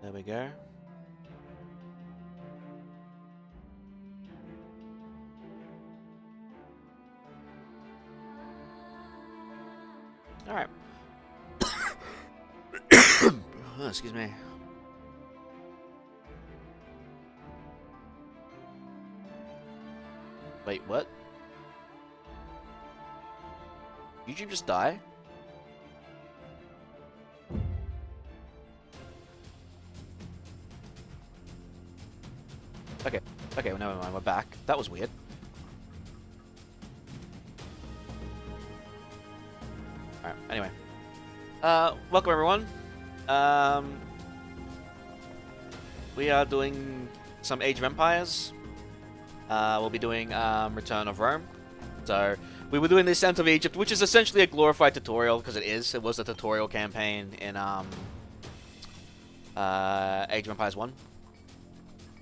There we go. Alright. Oh, excuse me. Wait, what? YouTube just die? Okay. Okay, well, never mind. We're back. That was weird. Alright, anyway. Welcome everyone. We are doing some Age of Empires. We'll be doing Return of Rome. So, we were doing the Ascent of Egypt, which is essentially a glorified tutorial, because it is. It was a tutorial campaign in Age of Empires 1.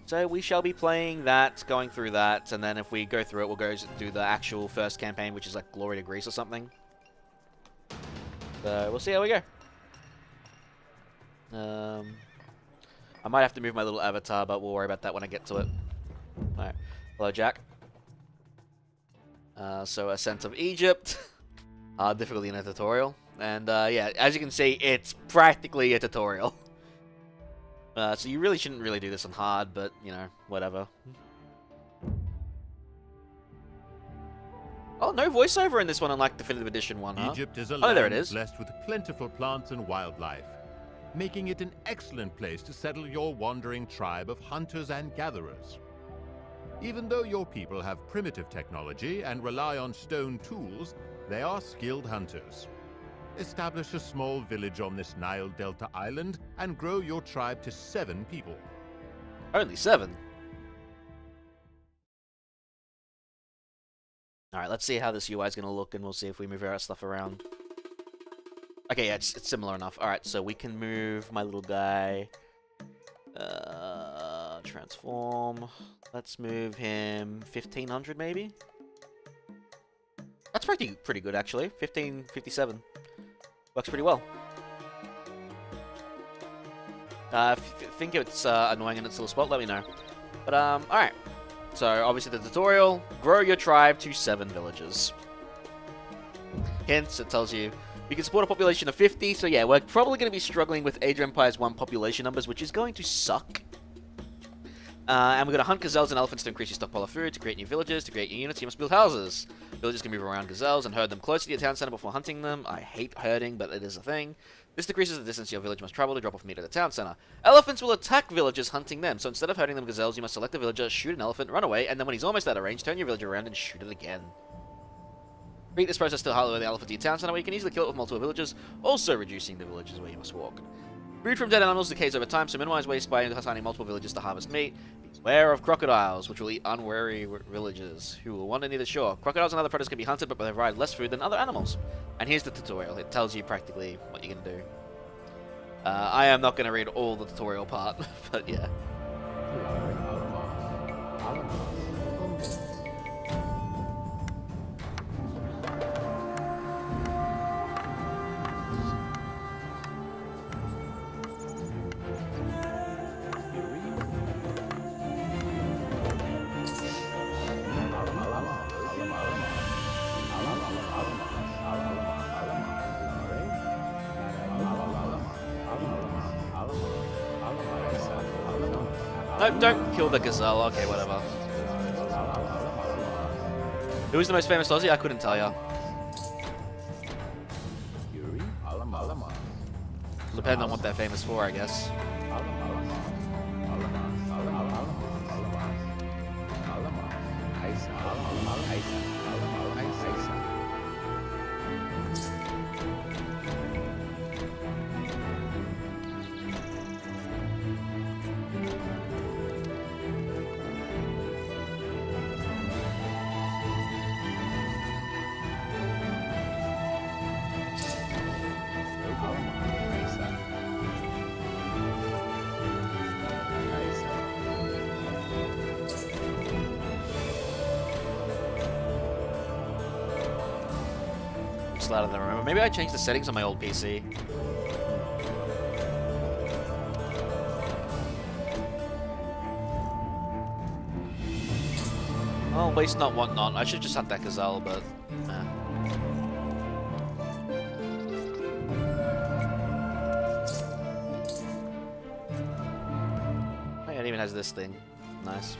So we shall be playing that, going through that, and then if we go through it, we'll go do the actual first campaign, which is like Glory to Greece or something. So we'll see how we go. I might have to move my little avatar, but we'll worry about that when I get to it. Alright. Hello, Jack. So Ascent of Egypt. Difficulty in a tutorial. And yeah, as you can see, it's practically a tutorial. So you really shouldn't really do this on hard, but, you know, whatever. Oh, no voiceover in this one, unlike Definitive Edition 1, huh? Egypt is a there it land is. blessed with plentiful plants and wildlife, making it an excellent place to settle your wandering tribe of hunters and gatherers. Even though your people have primitive technology and rely on stone tools, they are skilled hunters. Establish a small village on this Nile Delta island and grow your tribe to 7 people. Only 7? Alright, let's see how this UI is going to look, and we'll see if we move our stuff around. Okay, yeah, it's similar enough. Alright, so we can move my little guy. Transform. Let's move him 1500 maybe? That's pretty good, actually. 1557. Works pretty well. If you think it's annoying in its little spot, let me know. But, alright. So, obviously the tutorial, grow your tribe to 7 villages. Hence, it tells you can support a population of 50, so yeah, we're probably going to be struggling with Age of Empires 1 population numbers, which is going to suck. And we're going to hunt gazelles and elephants to increase your stockpile of food, to create new villages, to create new units, you must build houses. Villagers can move around gazelles and herd them close to your town center before hunting them. I hate herding, but it is a thing. This decreases the distance your village must travel to drop off meat at the town center. Elephants will attack villagers hunting them, so instead of herding them gazelles, you must select a villager, shoot an elephant, run away, and then when he's almost out of range, turn your villager around and shoot it again. Repeat this process to highlight the elephant to your town center, where you can easily kill it with multiple villagers, also reducing the villages where you must walk. Food from dead animals decays over time, so minimize waste by assigning multiple villages to harvest meat. Beware of crocodiles, which will eat unwary villagers who will wander near the shore. Crocodiles and other predators can be hunted, but provide less food than other animals. And here's the tutorial. It tells you practically what you can do. I am not going to read all the tutorial part, but yeah. No, don't kill the gazelle. Okay, whatever. Who's the most famous Aussie? I couldn't tell ya. Depending on what they're famous for, I guess. Louder than I remember. Maybe I changed the settings on my old PC. Oh, waste not, want not. I should just hunt that gazelle, but... Oh, yeah, it even has this thing. Nice.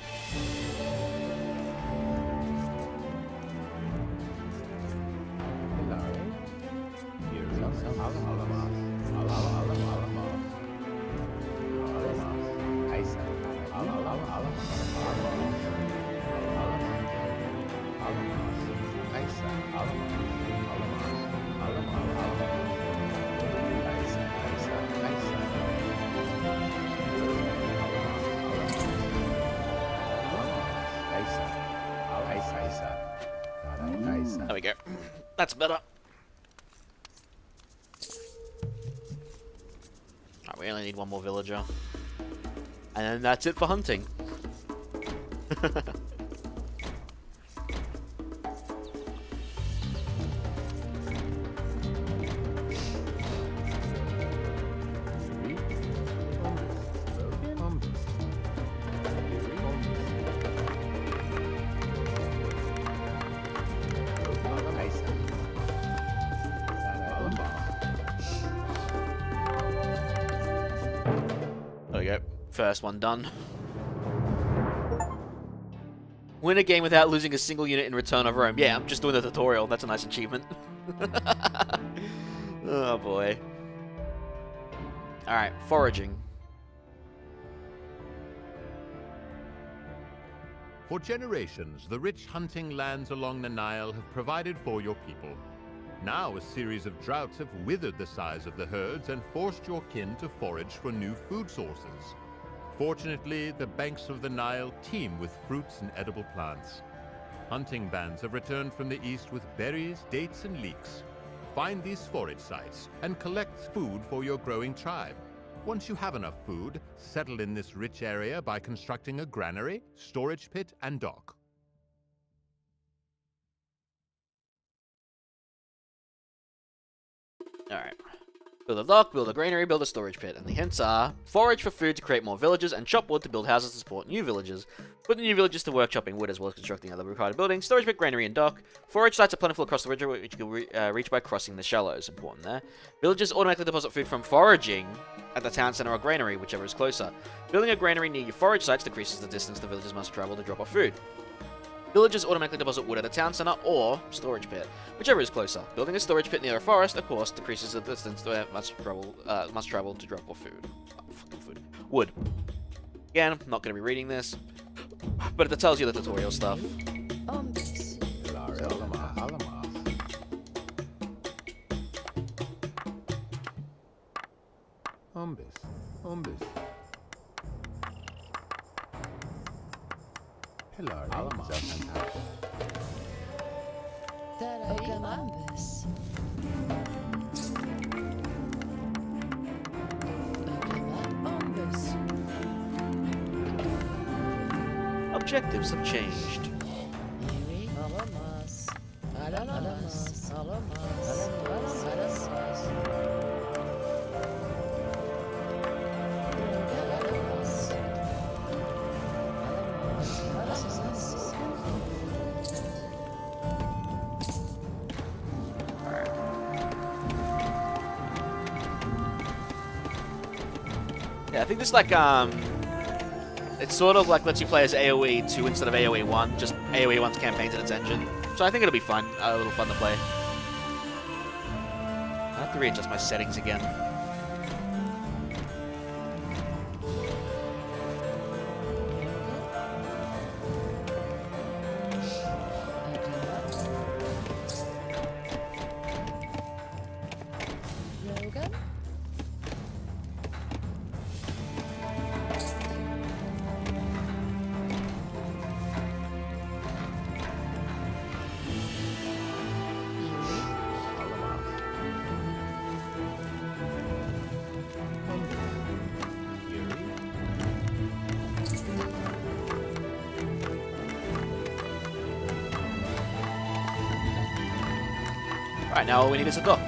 There we go. That's better. Alright, we only need one more villager. And then that's it for hunting. There we go. First one done. Win a game without losing a single unit in Return of Rome. Yeah, I'm just doing the tutorial. That's a nice achievement. Oh boy. Alright, foraging. For generations, the rich hunting lands along the Nile have provided for your people. Now a series of droughts have withered the size of the herds and forced your kin to forage for new food sources. Fortunately, the banks of the Nile teem with fruits and edible plants. Hunting bands have returned from the east with berries, dates, and leeks. Find these forage sites and collect food for your growing tribe. Once you have enough food, settle in this rich area by constructing a granary, storage pit, and dock. Alright. Build a dock, build a granary, build a storage pit. And the hints are, forage for food to create more villages, and chop wood to build houses to support new villages. Put the new villages to work chopping wood as well as constructing other required buildings. Storage pit, granary, and dock. Forage sites are plentiful across the river, which you can reach by crossing the shallows. Important there. Villages automatically deposit food from foraging at the town center or granary, whichever is closer. Building a granary near your forage sites decreases the distance the villagers must travel to drop off food. Villagers automatically deposit wood at a town center or storage pit, whichever is closer. Building a storage pit near a forest, of course, decreases the distance they must travel to drop off food. Oh, fucking food. Wood. Again, I'm not going to be reading this, but it tells you the tutorial stuff. Objectives have changed. Yeah, I think this it's sort of like lets you play as AoE 2 instead of AoE 1, just AoE 1's campaigns in its engine. So I think it'll be fun, a little fun to play. I have to readjust my settings again. Alright, now all we need is a dock.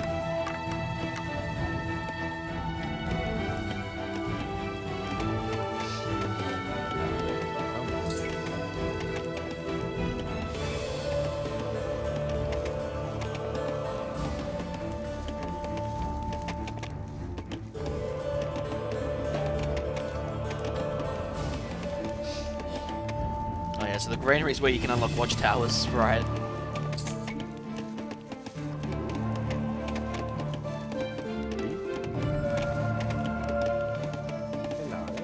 Yeah, so the granary is where you can unlock watchtowers, right?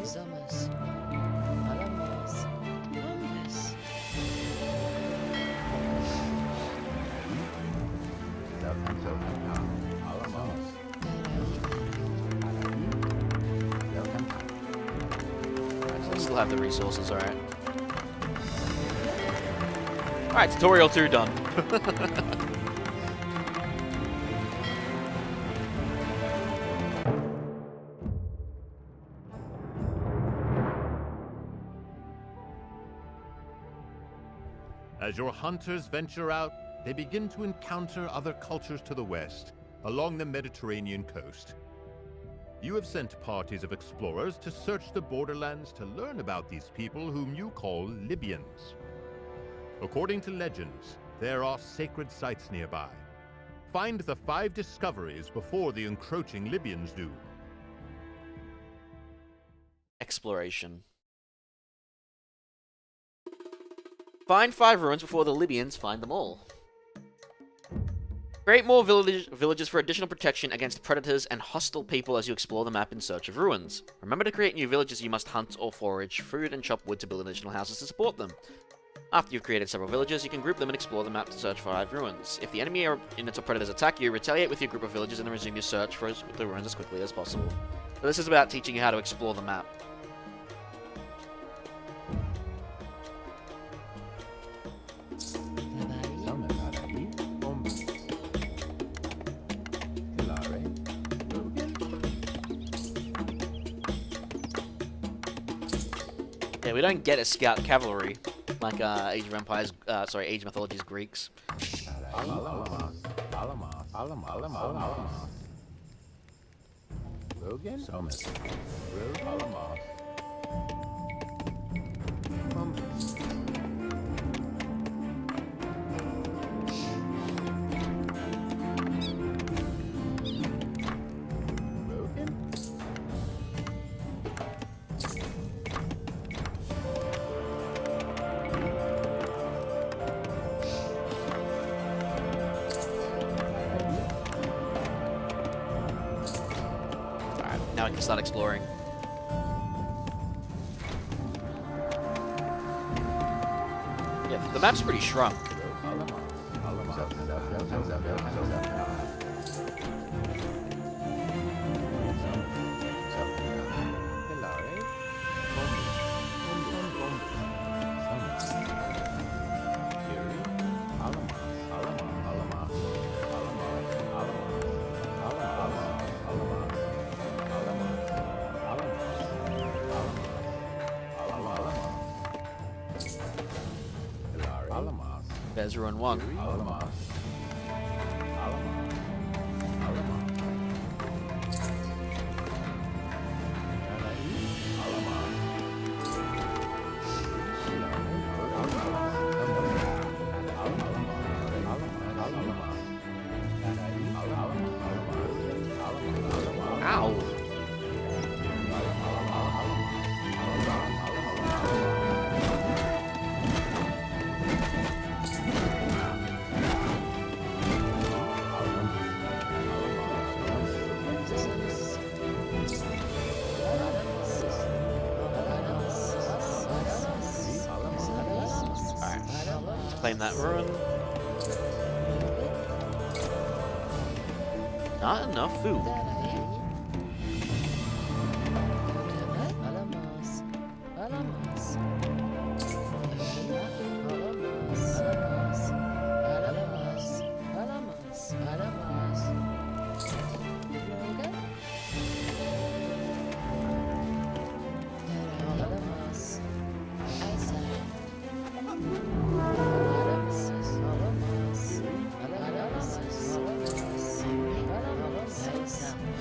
Somos. Alamos. Hombres. So I still have the resources, alright. Alright, tutorial 2 done. As your hunters venture out, they begin to encounter other cultures to the west, along the Mediterranean coast. You have sent parties of explorers to search the borderlands to learn about these people whom you call Libyans. According to legends, there are sacred sites nearby. Find the 5 discoveries before the encroaching Libyans do. Exploration. Find 5 ruins before the Libyans find them all. Create more villages for additional protection against predators and hostile people as you explore the map in search of ruins. Remember, to create new villages you must hunt or forage food and chop wood to build additional houses to support them. After you've created several villages, you can group them and explore the map to search for 5 ruins. If the enemy or units or predators attack you, retaliate with your group of villages and then resume your search for the ruins as quickly as possible. So this is about teaching you how to explore the map. Yeah, we don't get a scout cavalry like Age of Empires, Age of Mythology's Greeks. Now we can start exploring. Yeah, the map's pretty shrunk. There's ruin 1. Ow! Claim that ruin. Not enough food.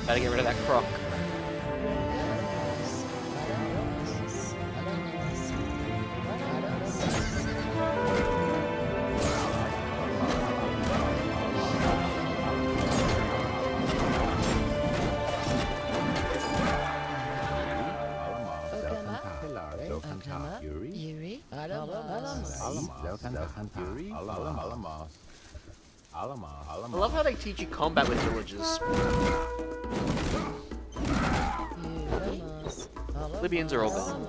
Gotta get rid of that croc. I love how they teach you combat with villagers. Libyans are all gone.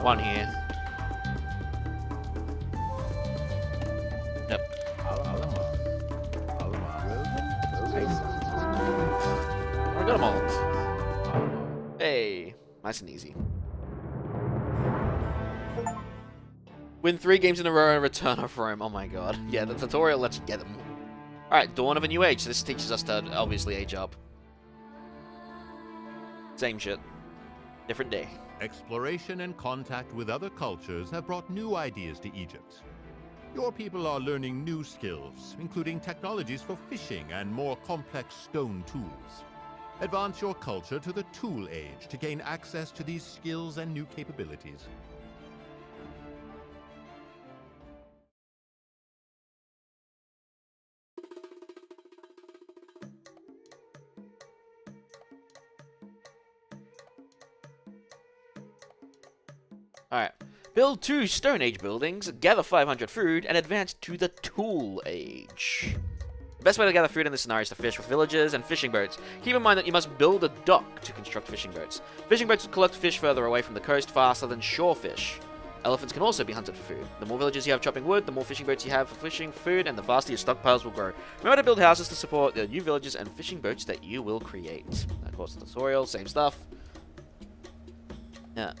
One here. Yep. I got them all. Hey, nice and easy. Win 3 games in a row and return of Rome. Oh my god. Yeah, the tutorial lets you get them. Alright, Dawn of a New Age. So this teaches us to obviously age up. Same shit. Different day. Exploration and contact with other cultures have brought new ideas to Egypt. Your people are learning new skills, including technologies for fishing and more complex stone tools. Advance your culture to the tool age to gain access to these skills and new capabilities. Alright. Build 2 Stone Age buildings, gather 500 food, and advance to the Tool Age. The best way to gather food in this scenario is to fish with villagers and fishing boats. Keep in mind that you must build a dock to construct fishing boats. Fishing boats collect fish further away from the coast faster than shore fish. Elephants can also be hunted for food. The more villagers you have chopping wood, the more fishing boats you have for fishing food, and the faster your stockpiles will grow. Remember to build houses to support the new villages and fishing boats that you will create. Of course, the tutorial, same stuff. Yeah.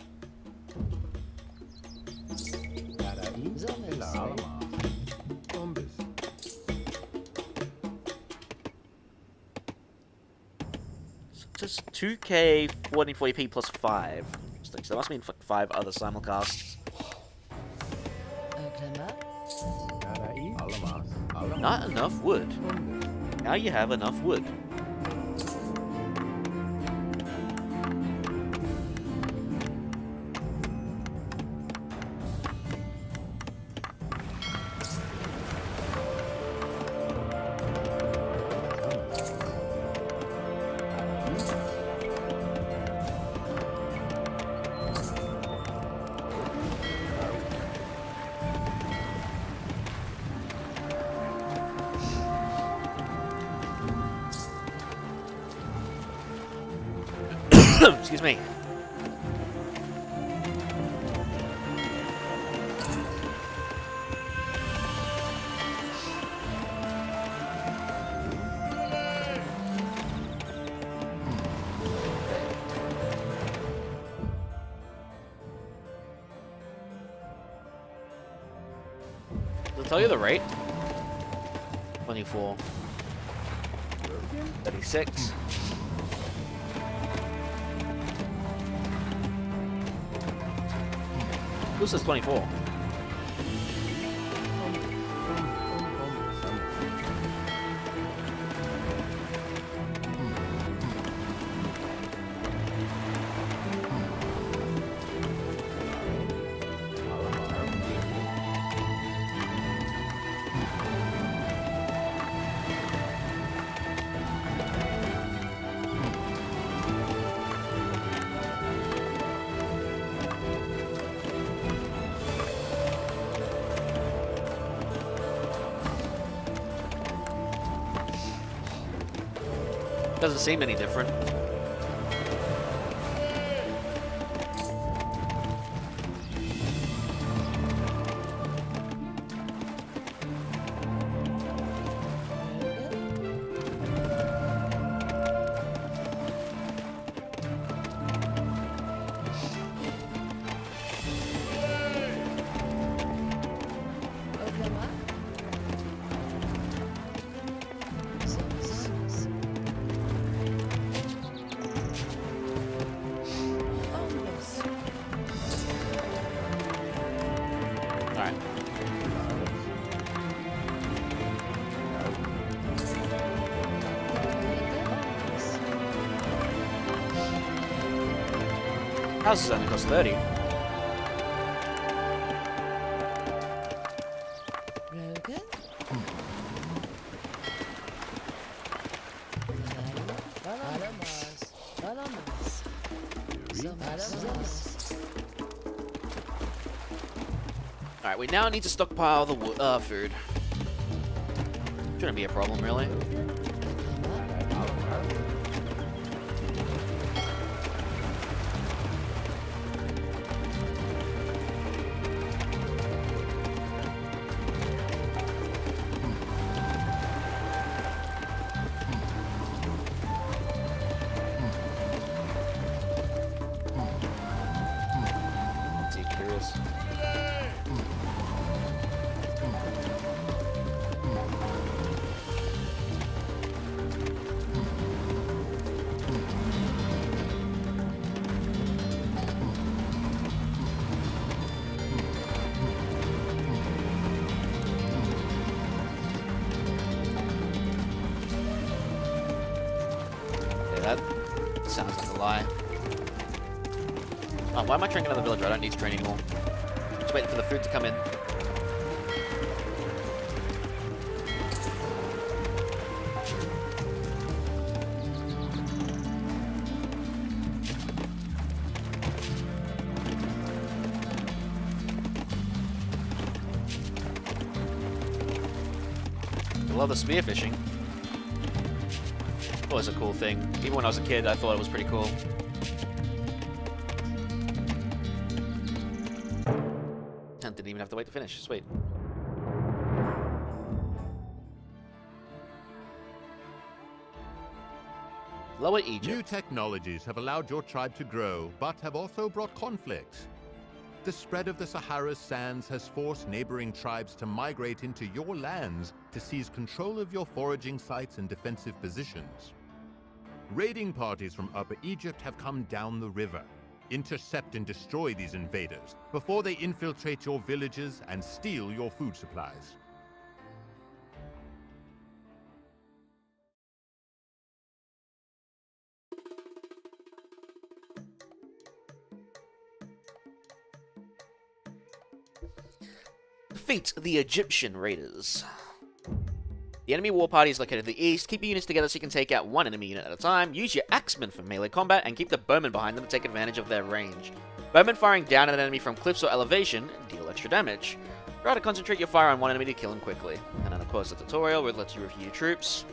Just 2K 1440p plus 5. So that must mean 5 other simulcasts. Not enough wood. Now you have enough wood. Excuse me. Does it tell you the rate? 24. 36. Who says 24? Doesn't seem any different. Houses only cost 30. Alright, we now need to stockpile the food. Shouldn't be a problem, really. That sounds like a lie. Oh, why am I training another villager? I don't need to train anymore. Just waiting for the food to come in. I love the spearfishing. Was a cool thing. Even when I was a kid, I thought it was pretty cool. And didn't even have to wait to finish. Sweet. Lower Egypt. New technologies have allowed your tribe to grow, but have also brought conflict. The spread of the Sahara's sands has forced neighboring tribes to migrate into your lands to seize control of your foraging sites and defensive positions. Raiding parties from Upper Egypt have come down the river. Intercept and destroy these invaders before they infiltrate your villages and steal your food supplies. Defeat the Egyptian raiders. The enemy war party is located in the east. Keep your units together so you can take out one enemy unit at a time. Use your axemen for melee combat, and keep the bowmen behind them to take advantage of their range. Bowmen firing down at an enemy from cliffs or elevation deal extra damage. Try to concentrate your fire on one enemy to kill him quickly. And then of course the tutorial where it lets you review your troops.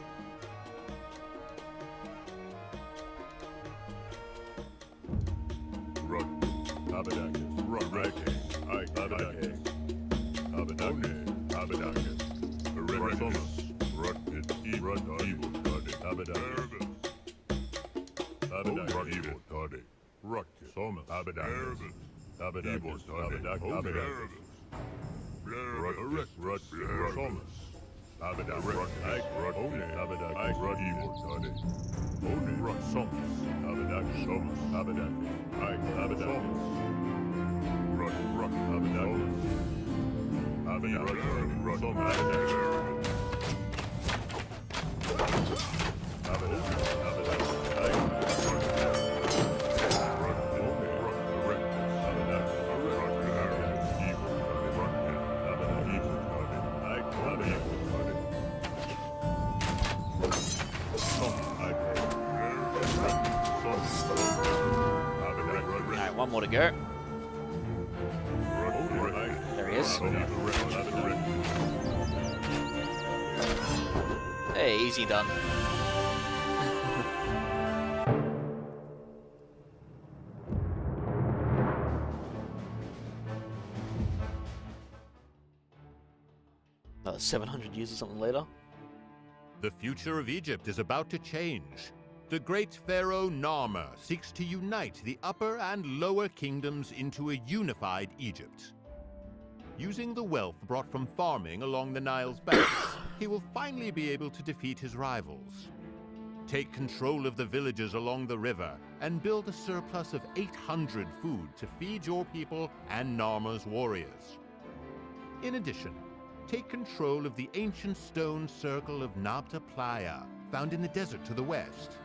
Alright, one more to go. There he is. Hey, easy done. Another 700 years or something later. The future of Egypt is about to change. The great pharaoh Narmer seeks to unite the upper and lower kingdoms into a unified Egypt. Using the wealth brought from farming along the Nile's banks, he will finally be able to defeat his rivals. Take control of the villages along the river and build a surplus of 800 food to feed your people and Narmer's warriors. In addition, take control of the ancient stone circle of Nabta Playa, found in the desert to the west.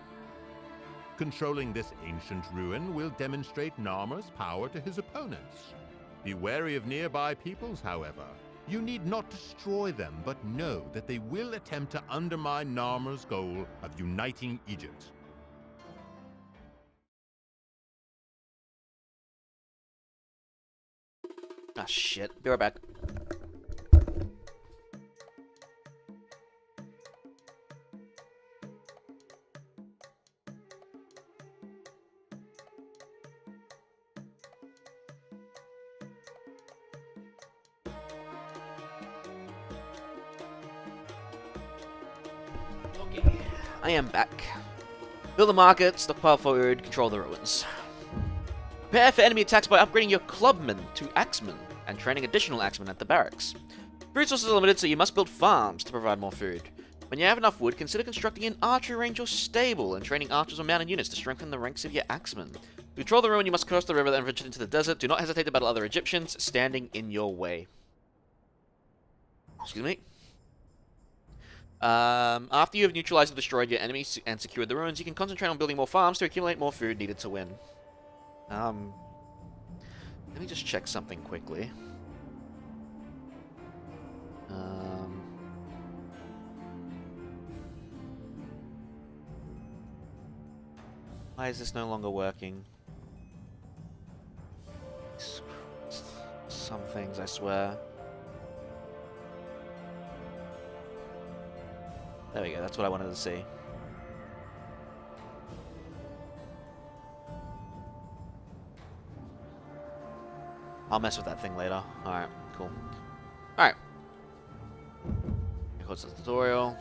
Controlling this ancient ruin will demonstrate Narmer's power to his opponents. Be wary of nearby peoples, however. You need not destroy them, but know that they will attempt to undermine Narmer's goal of uniting Egypt. Ah, shit. Be right back. Okay, I am back. Build the market, stockpile food, control the ruins. Prepare for enemy attacks by upgrading your clubmen to axemen and training additional axemen at the barracks. Food sources are limited, so you must build farms to provide more food. When you have enough wood, consider constructing an archery range or stable and training archers or mounted units to strengthen the ranks of your axemen. To control the ruin, you must cross the river and venture into the desert. Do not hesitate to battle other Egyptians standing in your way. Excuse me. After you have neutralized or destroyed your enemies and secured the ruins, you can concentrate on building more farms to accumulate more food needed to win. Let me just check something quickly. Why is this no longer working? Some things, I swear. There we go, that's what I wanted to see. I'll mess with that thing later. Alright, cool. Alright. Here goes the tutorial.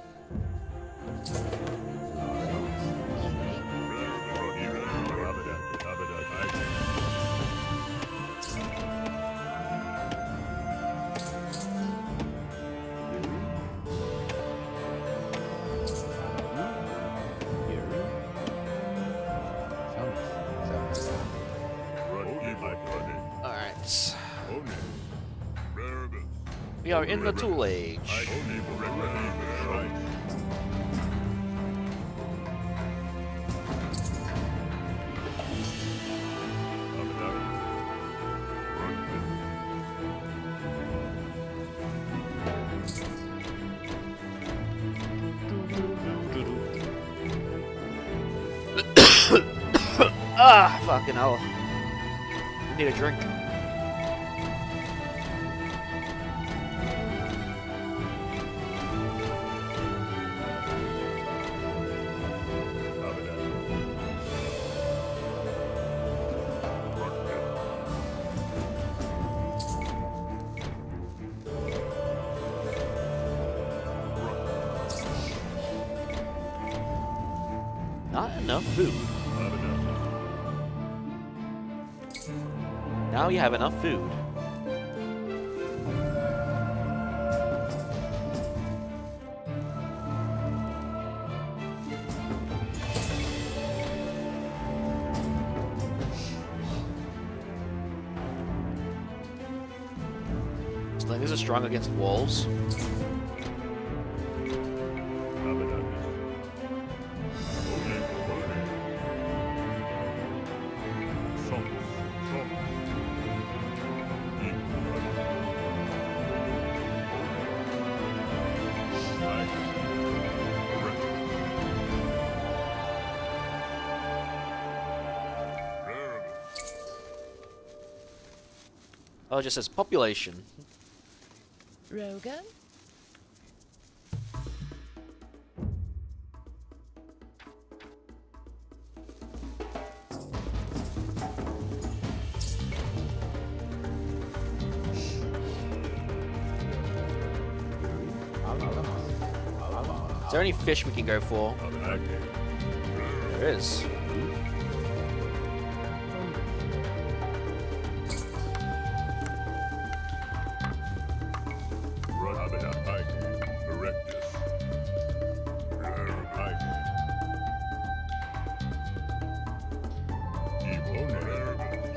We are in the Tool Age. Ah, fucking hell. I need a drink. Not enough food. Now you have enough food. Slingers are strong against walls. Oh, it just says population. Rogan? Is there any fish we can go for? There is.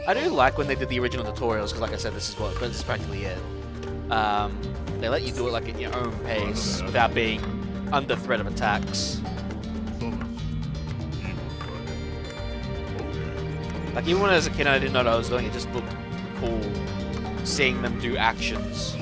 I do like when they did the original tutorials, because like I said, this is practically it. They let you do it like at your own pace, without being under threat of attacks. Like even when I was a kid and I didn't know what I was doing, it just looked cool seeing them do actions.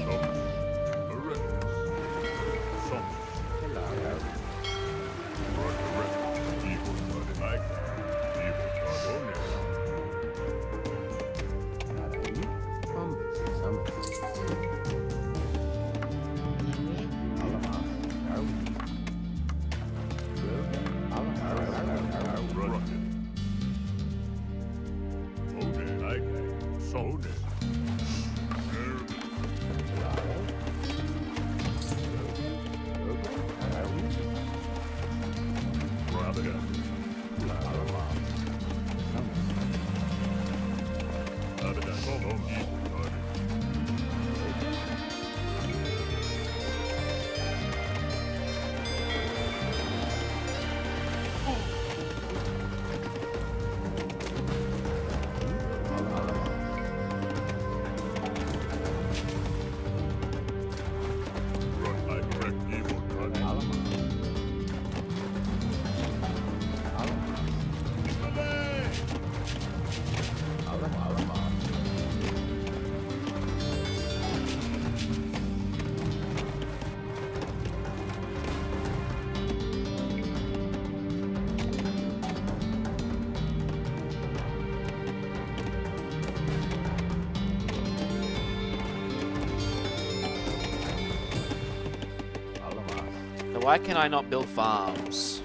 So why can I not build farms?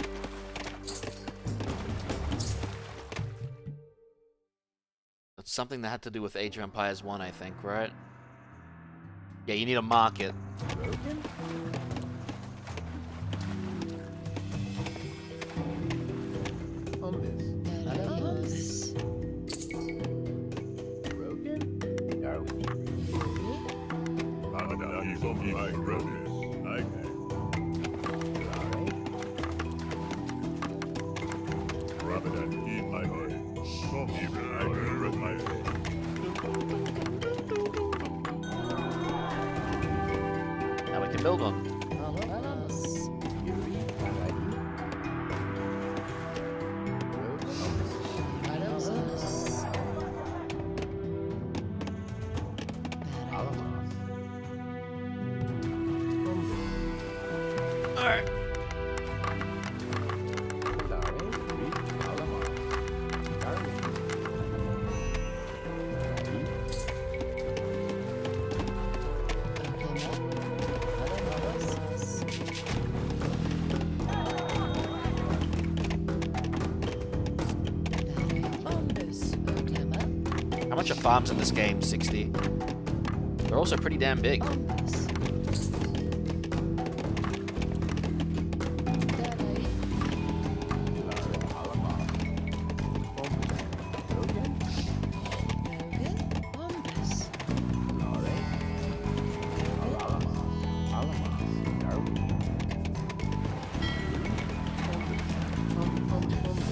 That's something that had to do with Age of Empires 1, I think, right? Yeah, you need a market. Now we can build one. Alright. How much are farms in this game? 60. They're also pretty damn big.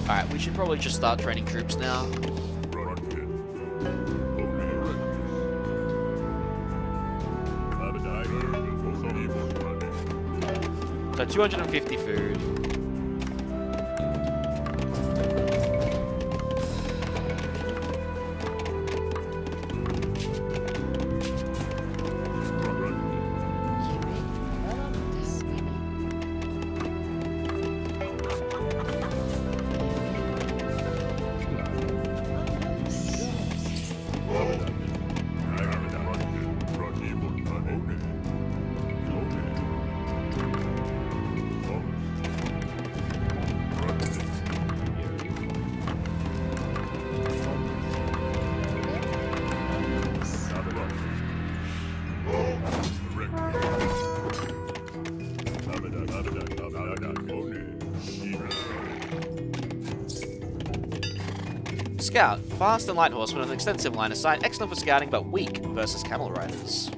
Alright, we should probably just start training troops now. So 250 food. Scout, fast and light horseman with an extensive line of sight, excellent for scouting but weak versus camel riders.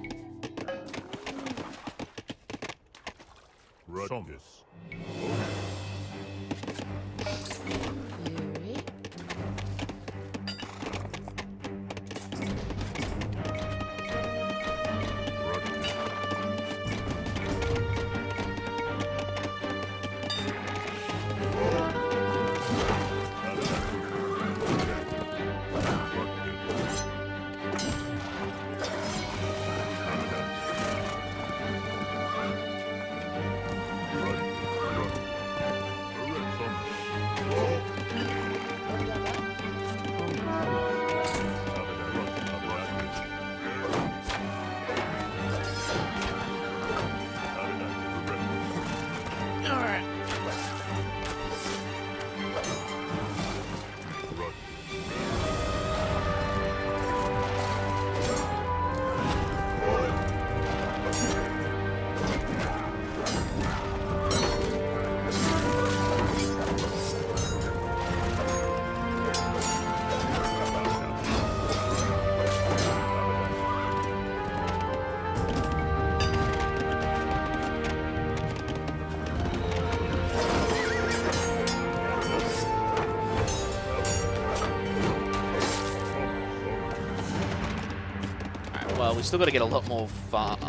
Well, we still got to get a lot more farms.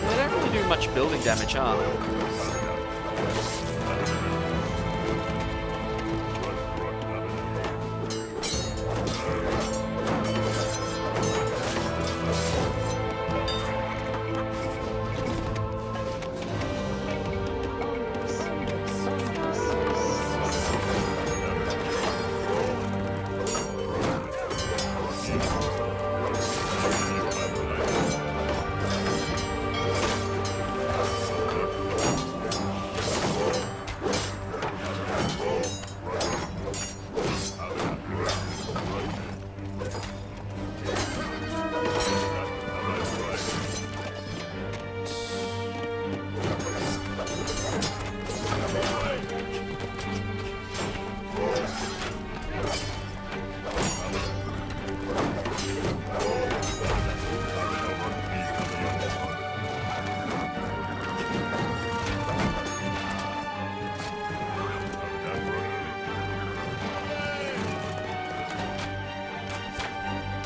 They don't really do much building damage, huh?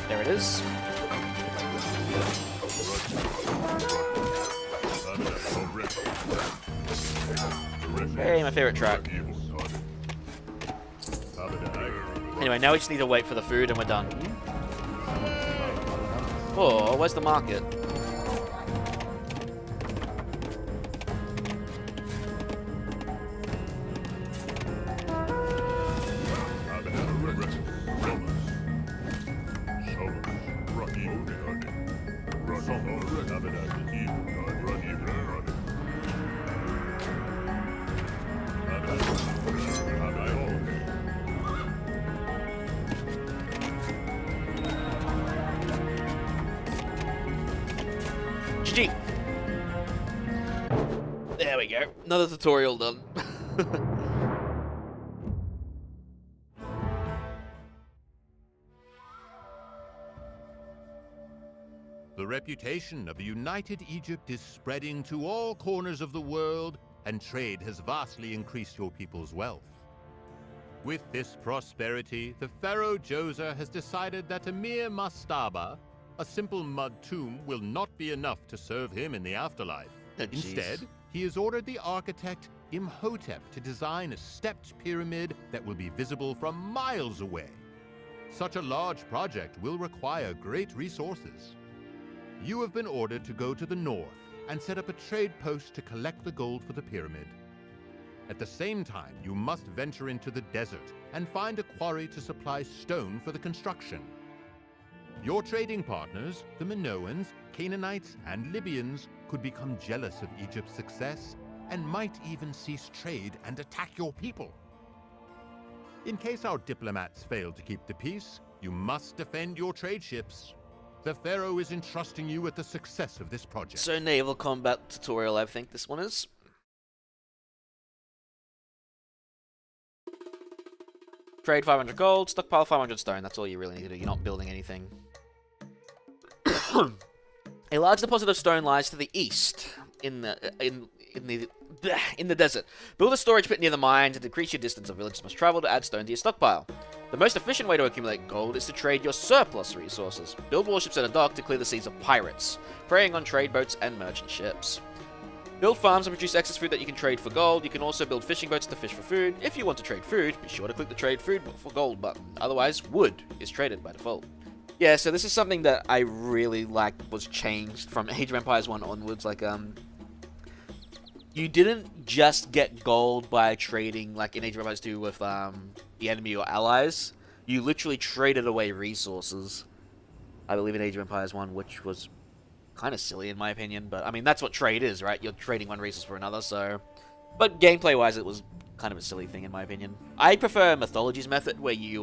There it is. Hey, my favorite track. Anyway, now we just need to wait for the food and we're done. Oh, where's the market? GG. There we go. Another tutorial done. The reputation of a united Egypt is spreading to all corners of the world, and trade has vastly increased your people's wealth. With this prosperity, the pharaoh Djoser has decided that a mere mastaba, a simple mud tomb, will not be enough to serve him in the afterlife. Instead, he has ordered the architect Imhotep to design a stepped pyramid that will be visible from miles away. Such a large project will require great resources. You have been ordered to go to the north and set up a trade post to collect the gold for the pyramid. At the same time, you must venture into the desert and find a quarry to supply stone for the construction. Your trading partners, the Minoans, Canaanites, and Libyans, could become jealous of Egypt's success and might even cease trade and attack your people. In case our diplomats fail to keep the peace, you must defend your trade ships. The Pharaoh is entrusting you with the success of this project. So naval combat tutorial, I think this one is. Trade 500 gold, stockpile 500 stone. That's all you really need to do. You're not building anything. A large deposit of stone lies to the east in the desert. Build a storage pit near the mine to decrease your distance of villages must travel to add stone to your stockpile. The most efficient way to accumulate gold is to trade your surplus resources. Build warships at a dock to clear the seas of pirates, preying on trade boats and merchant ships. Build farms and produce excess food that you can trade for gold. You can also build fishing boats to fish for food. If you want to trade food, be sure to click the trade food for gold button. Otherwise, wood is traded by default. Yeah, so this is something that I really liked was changed from Age of Empires 1 onwards. Like, you didn't just get gold by trading, like in Age of Empires 2 with the enemy or allies. You literally traded away resources, I believe, in Age of Empires 1, which was kind of silly in my opinion. But, I mean, that's what trade is, right? You're trading one resource for another, so... But gameplay-wise, it was kind of a silly thing in my opinion. I prefer Mythology's method, where you,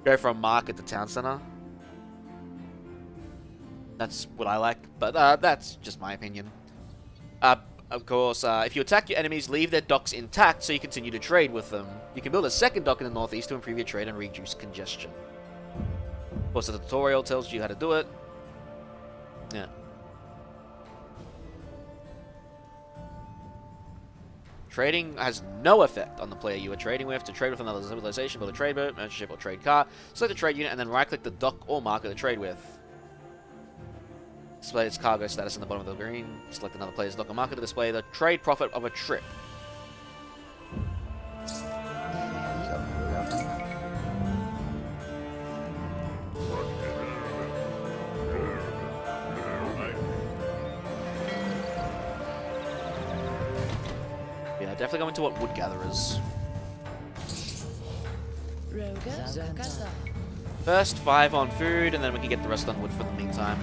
go from market to town center. That's what I like, but that's just my opinion. Of course, if you attack your enemies, leave their docks intact so you continue to trade with them. You can build a second dock in the northeast to improve your trade and reduce congestion. Of course, the tutorial tells you how to do it. Yeah. Trading has no effect on the player you are trading with. To trade with another civilization, build a trade boat, merchant ship, or trade car. Select the trade unit and then right-click the dock or marker to trade with. Display its cargo status in the bottom of the screen. Select another player's dock or marker to display the trade profit of a trip. Yeah, definitely go into what wood gatherers. First 5 on food, and then we can get the rest on wood for the meantime.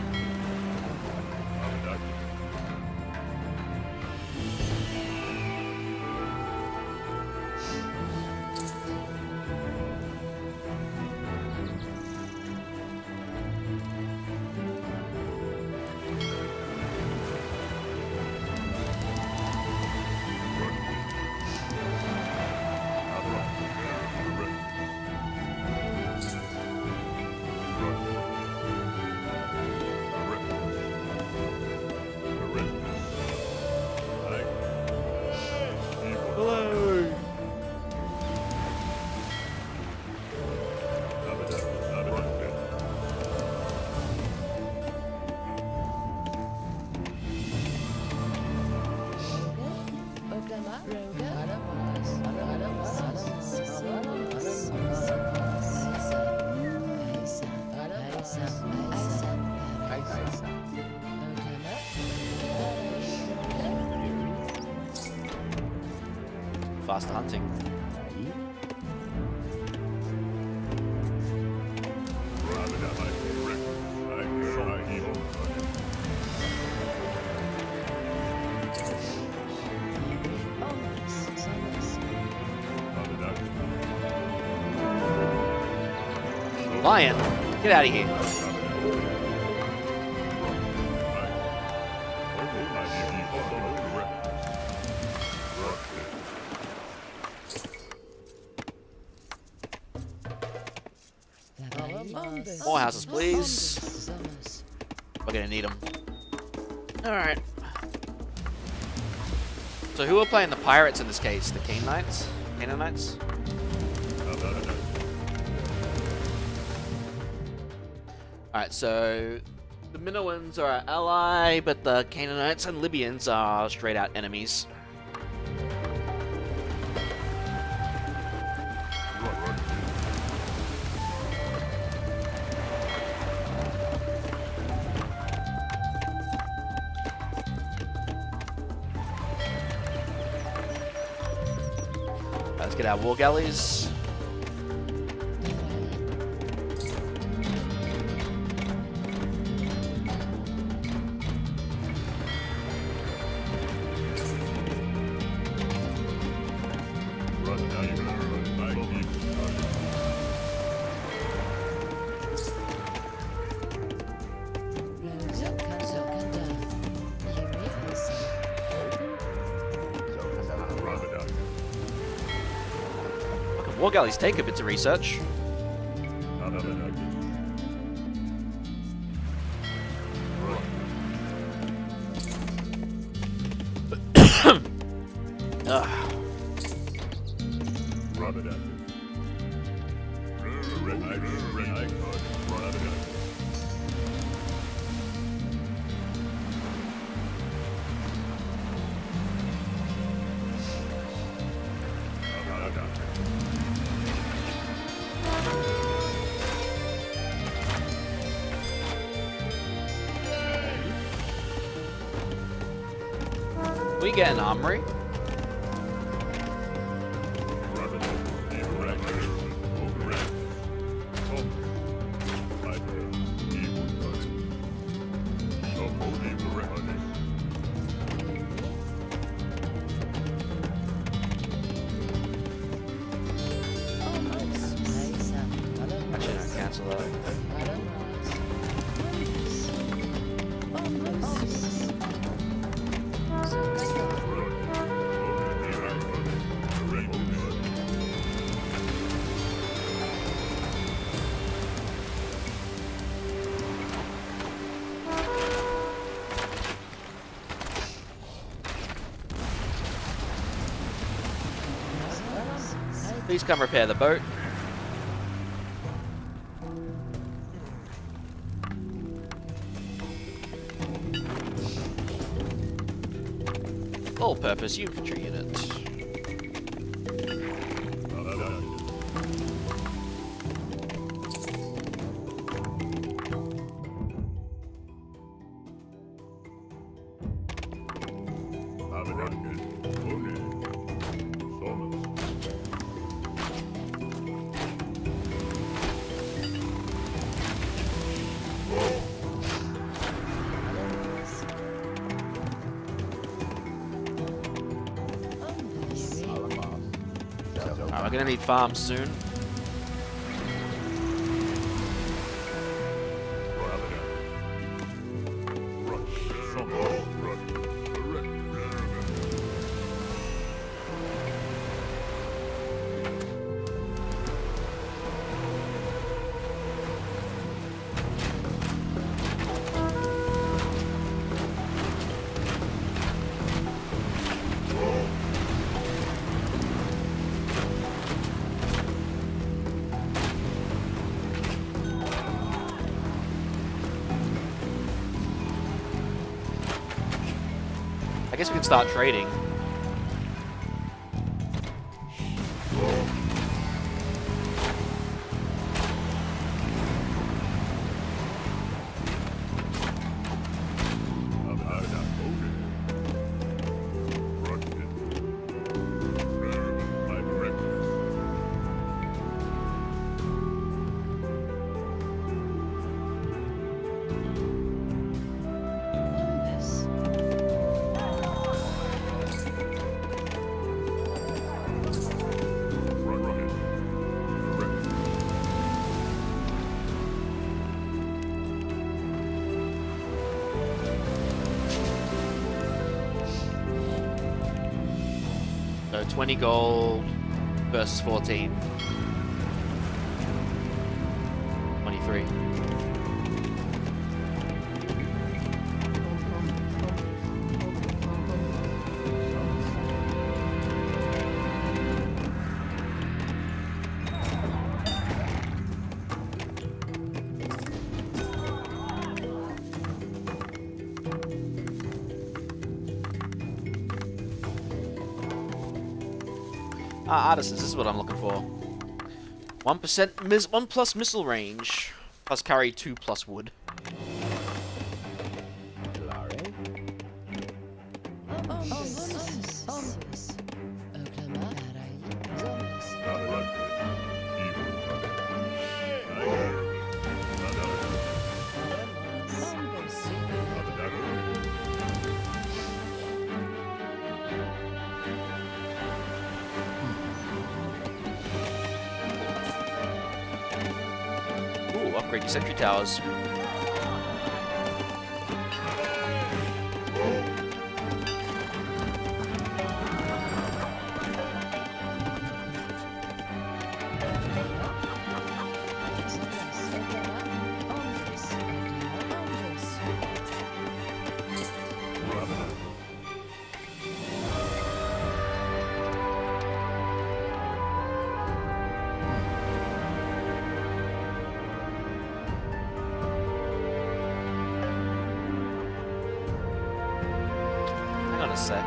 Faster hunting. Lion, get out of here. More houses, please. We're gonna need them. Alright. So who are playing the pirates in this case? The Canaanites? Canaanites? Alright, so the Minoans are our ally, but the Canaanites and Libyans are straight out enemies. Let's get our war galleys. War galleys take a bit to research. We get an armory. Actually, no, cancel that. please come repair the boat. All-purpose infantry unit. Alright, we're gonna need farms soon. I guess we can start trading. So 20 gold versus 14. 23. Artisans, this is what I'm looking for. 1% 1 plus missile range, plus carry 2 plus wood. Upgrade your sentry towers. Hang on a sec.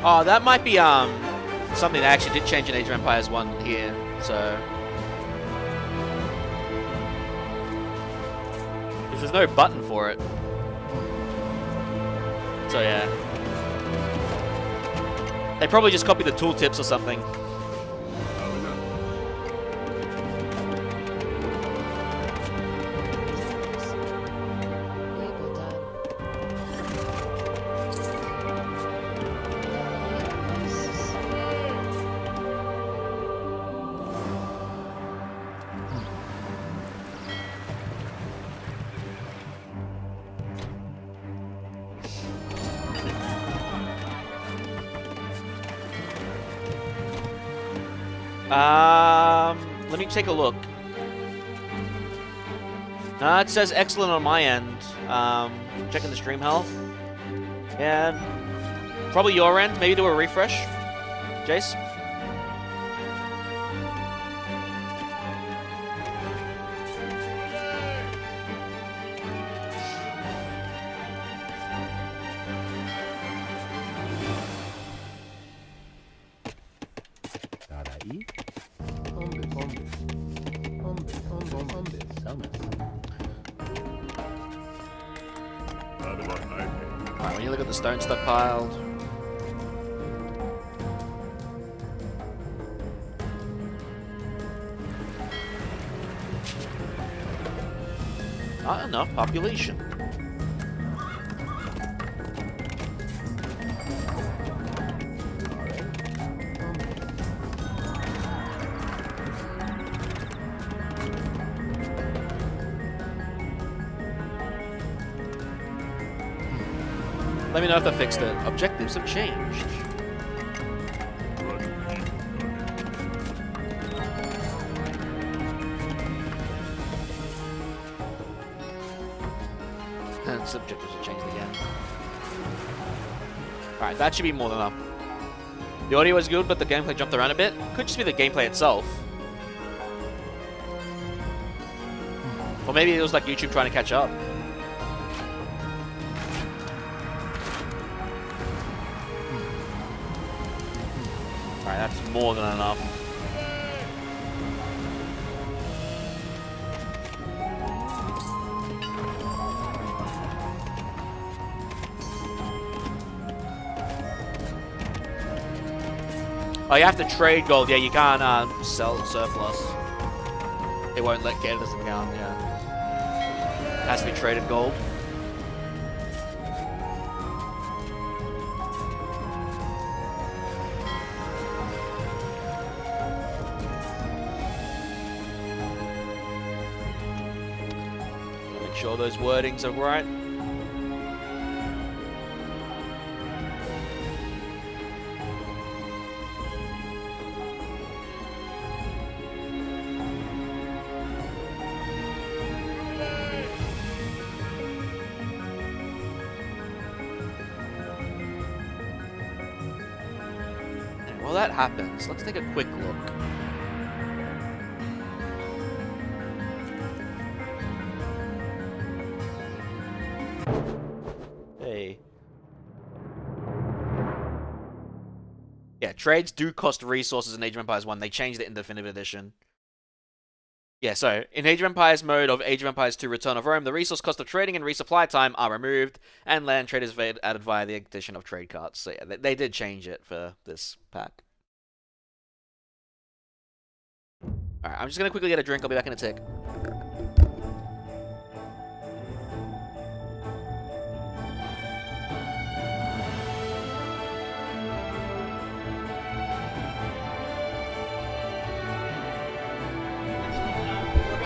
Oh, that might be something that actually did change in Age of Empires 1 here, so... Because there's no button for it. So yeah. They probably just copied the tooltips or something. Label done. Let me take a look. It says excellent on my end. Checking the stream health. And probably your end. Maybe do a refresh. Jace? Alright, when you look at the stone stockpiled. Not enough population. Let me know if they fixed it. Objectives have changed. And objectives have changed again. Alright, that should be more than enough. The audio was good, but the gameplay jumped around a bit. Could just be the gameplay itself. Or maybe it was like YouTube trying to catch up. Alright, that's more than enough. Oh, you have to trade gold. Yeah, you can't sell surplus. It won't let get it as an account, yeah. It has to be traded gold. Make sure those wordings are right. While that happens, let's take a quick look. Hey. Yeah, trades do cost resources in Age of Empires 1. They changed it in Definitive Edition. Yeah, so in Age of Empires mode of Age of Empires 2 Return of Rome, the resource cost of trading and resupply time are removed, and land trade is added via the addition of trade carts. So yeah, they did change it for this pack. Alright, I'm just gonna quickly get a drink. I'll be back in a tick.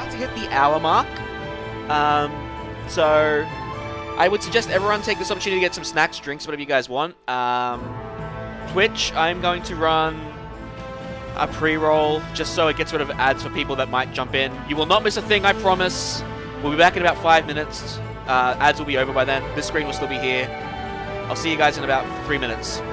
To hit the hour mark. So I would suggest everyone take this opportunity to get some snacks, drinks, whatever you guys want. Twitch, I'm going to run a pre-roll just so it gets rid of ads for people that might jump in. You will not miss a thing, I promise. We'll be back in about 5 minutes. Ads will be over by then. This screen will still be here. I'll see you guys in about 3 minutes.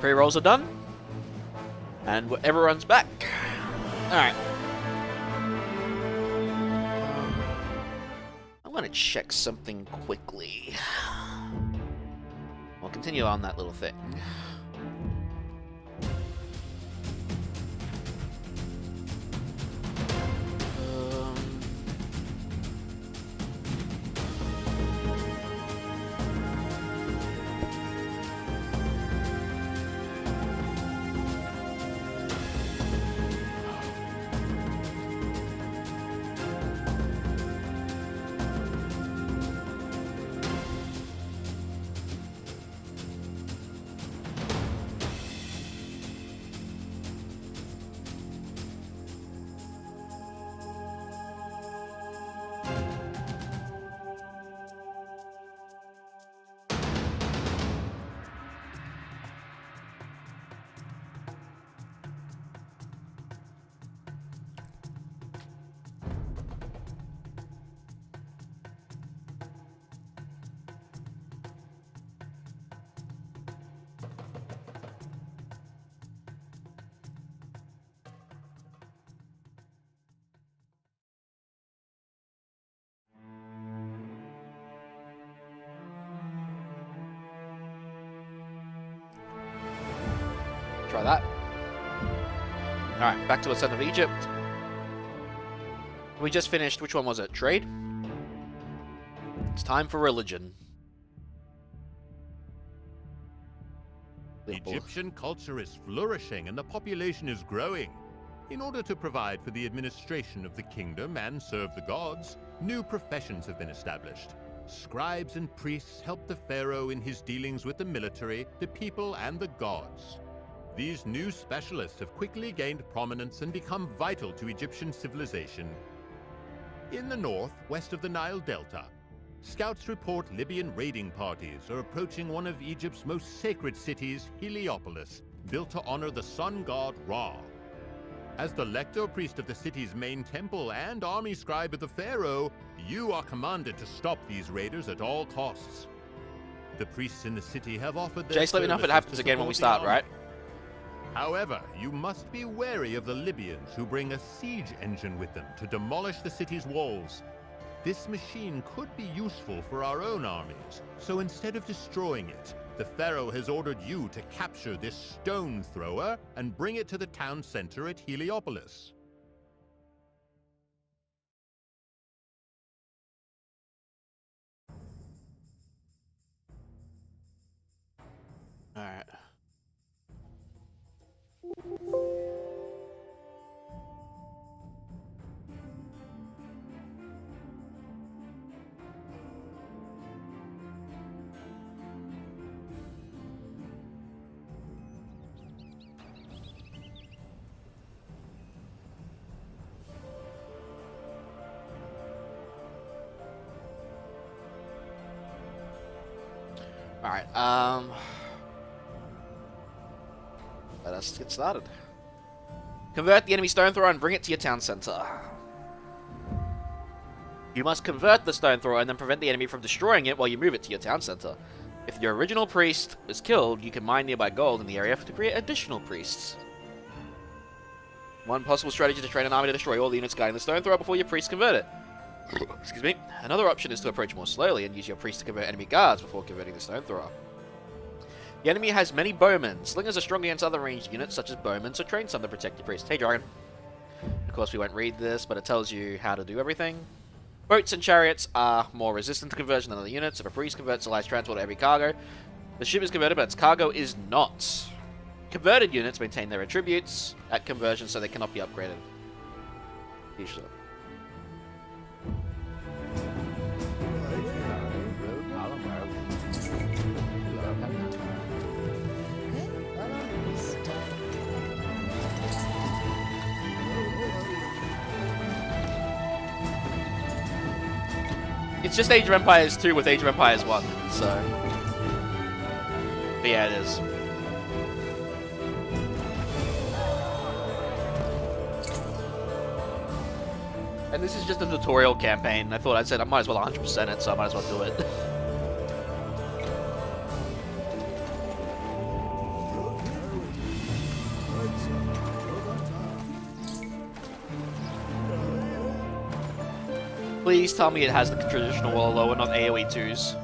Pre-rolls are done. And everyone's back. Alright. I want to check something quickly. We'll continue on that little thing. Try that. Alright, back to Ascent of Egypt. We just finished, which one was it? Trade? It's time for religion. Egyptian culture is flourishing and the population is growing. In order to provide for the administration of the kingdom and serve the gods, new professions have been established. Scribes and priests help the pharaoh in his dealings with the military, the people, and the gods. These new specialists have quickly gained prominence and become vital to Egyptian civilization. In the north, west of the Nile Delta, scouts report Libyan raiding parties are approaching one of Egypt's most sacred cities, Heliopolis, built to honor the sun god Ra. As the lector priest of the city's main temple and army scribe of the pharaoh, you are commanded to stop these raiders at all costs. The priests in the city have offered their Jace, let me know if it services happens to again when we support start, the right? army. However, you must be wary of the Libyans who bring a siege engine with them to demolish the city's walls. This machine could be useful for our own armies, so instead of destroying it, the pharaoh has ordered you to capture this stone thrower and bring it to the town center at Heliopolis. Alright. Alright, let us get started. Convert the enemy stone thrower and bring it to your town center. You must convert the stone thrower and then prevent the enemy from destroying it while you move it to your town center. If your original priest is killed, you can mine nearby gold in the area to create additional priests. One possible strategy to train an army to destroy all the units guarding the stone thrower before your priest convert it. Excuse me. Another option is to approach more slowly and use your priest to convert enemy guards before converting the stone thrower. The enemy has many bowmen. Slingers are strong against other ranged units such as bowmen, so train some to protect your priest. Hey, Dragon. Of course, we won't read this, but it tells you how to do everything. Boats and chariots are more resistant to conversion than other units. If a priest converts, allows transport of every cargo. The ship is converted, but its cargo is not. Converted units maintain their attributes at conversion, so they cannot be upgraded. Usually. It's just Age of Empires 2 with Age of Empires 1, so... But yeah, it is. And this is just a tutorial campaign. I thought I said I might as well 100% it, so I might as well do it. Please tell me it has the traditional wall lower, not AoE 2s.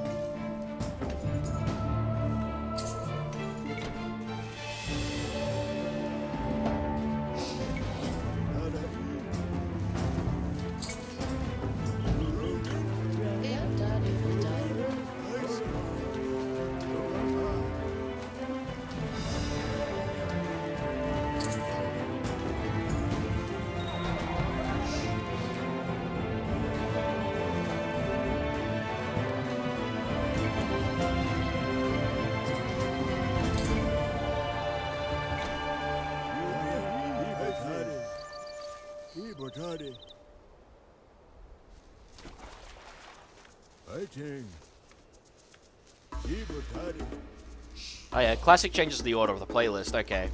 Oh yeah, classic changes the order of the playlist. Okay,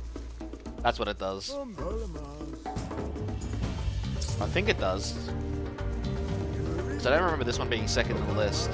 that's what it does. I think it does. Because I don't remember this one being second in the list.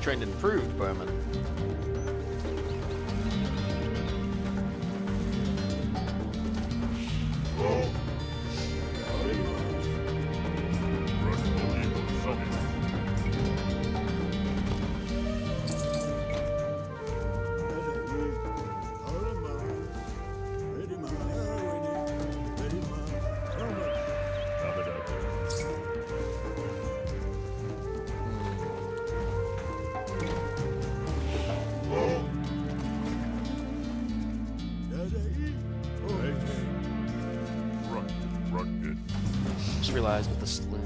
Trained and improved, Bowman. Just realized with the slims.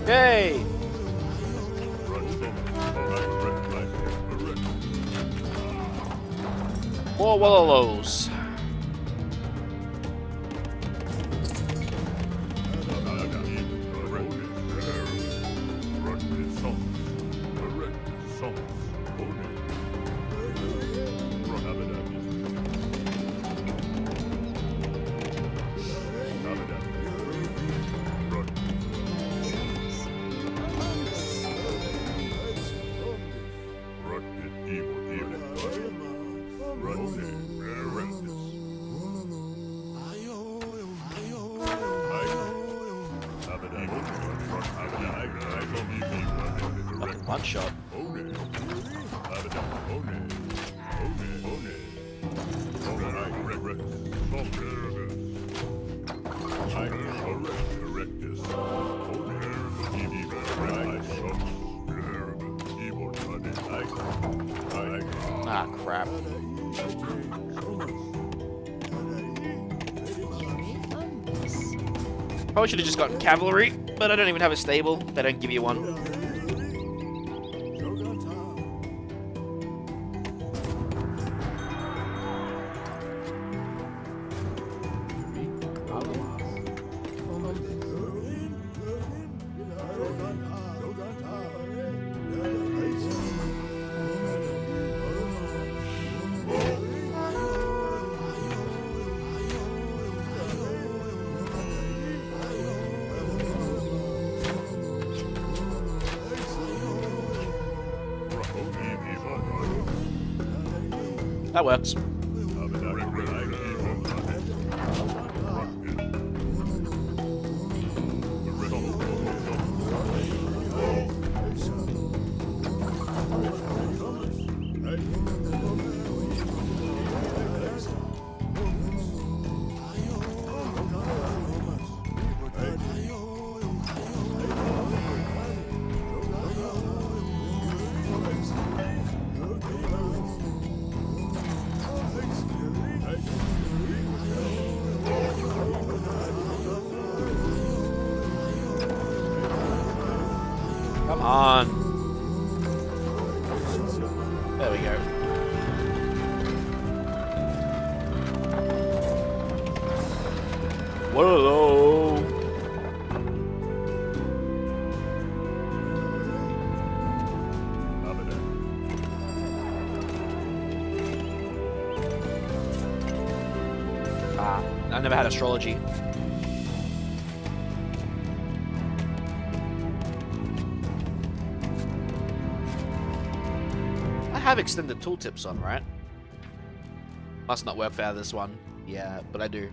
Yay! More Wallows. One shot. Ah, crap. Probably should have just gotten cavalry, but I don't even have a stable. They don't give you one. That works. on. There we go. Whoa. I never had astrology. I have extended tooltips on, right? Must not work for this one. Yeah, but I do.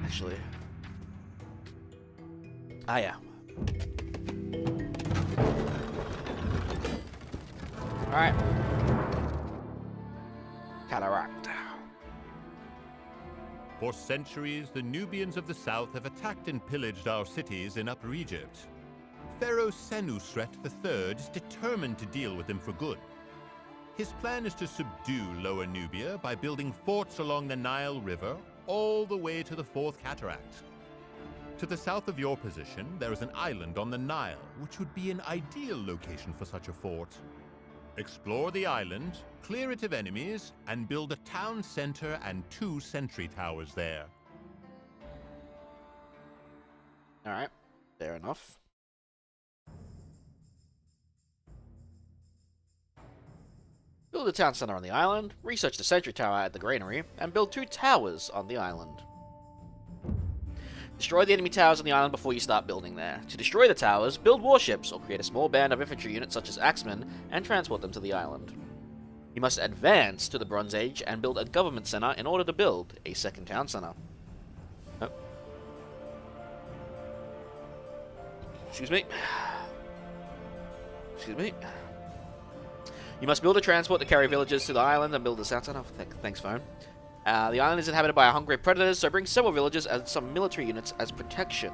Actually. Ah, yeah. Alright. Cataract. For centuries, the Nubians of the south have attacked and pillaged our cities in Upper Egypt. Pharaoh Senusret III is determined to deal with them for good. His plan is to subdue Lower Nubia by building forts along the Nile River all the way to the Fourth Cataract. To the south of your position, there is an island on the Nile, which would be an ideal location for such a fort. Explore the island, clear it of enemies, and build a town center and 2 sentry towers there. Alright, fair enough. Build a town center on the island, research the sentry tower at the granary, and build 2 towers on the island. Destroy the enemy towers on the island before you start building there. To destroy the towers, build warships or create a small band of infantry units such as axemen and transport them to the island. You must advance to the Bronze Age and build a government center in order to build a second town center. Oh. Excuse me. Excuse me. You must build a transport to carry villagers to the island and build a town center. Thanks, phone. The island is inhabited by hungry predators, so bring several villagers and some military units as protection.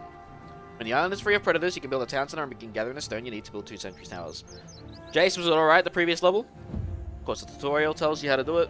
When the island is free of predators, you can build a town center and begin gathering the stone you need to build 2 sentry towers. Jace, was it alright the previous level? Of course, the tutorial tells you how to do it.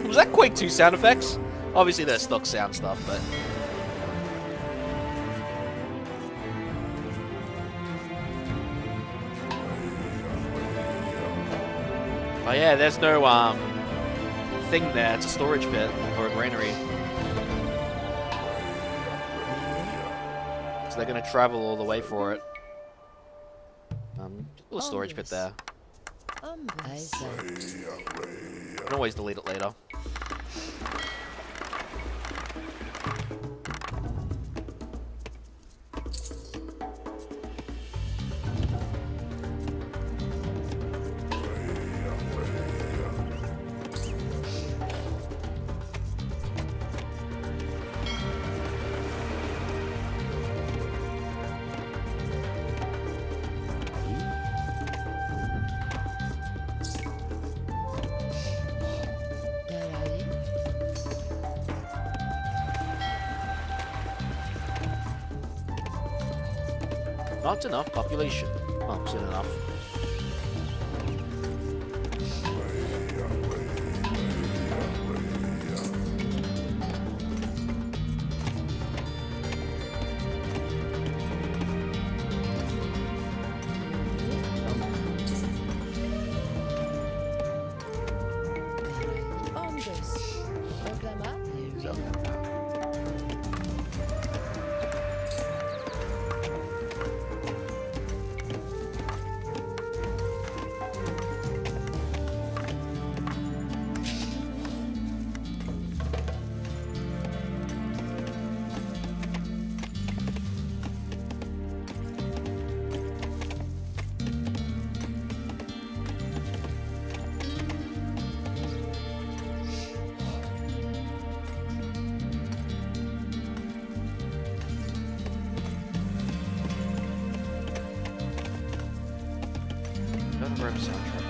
Was that Quake 2 sound effects? Obviously they're stock sound stuff, but... Oh yeah, there's no thing there. It's a storage pit or a granary. So they're gonna travel all the way for it. Just a little storage pit there. You can always delete it later. Not enough population. Oh, soon enough. Ongus. Oklama. Rope soundtrack.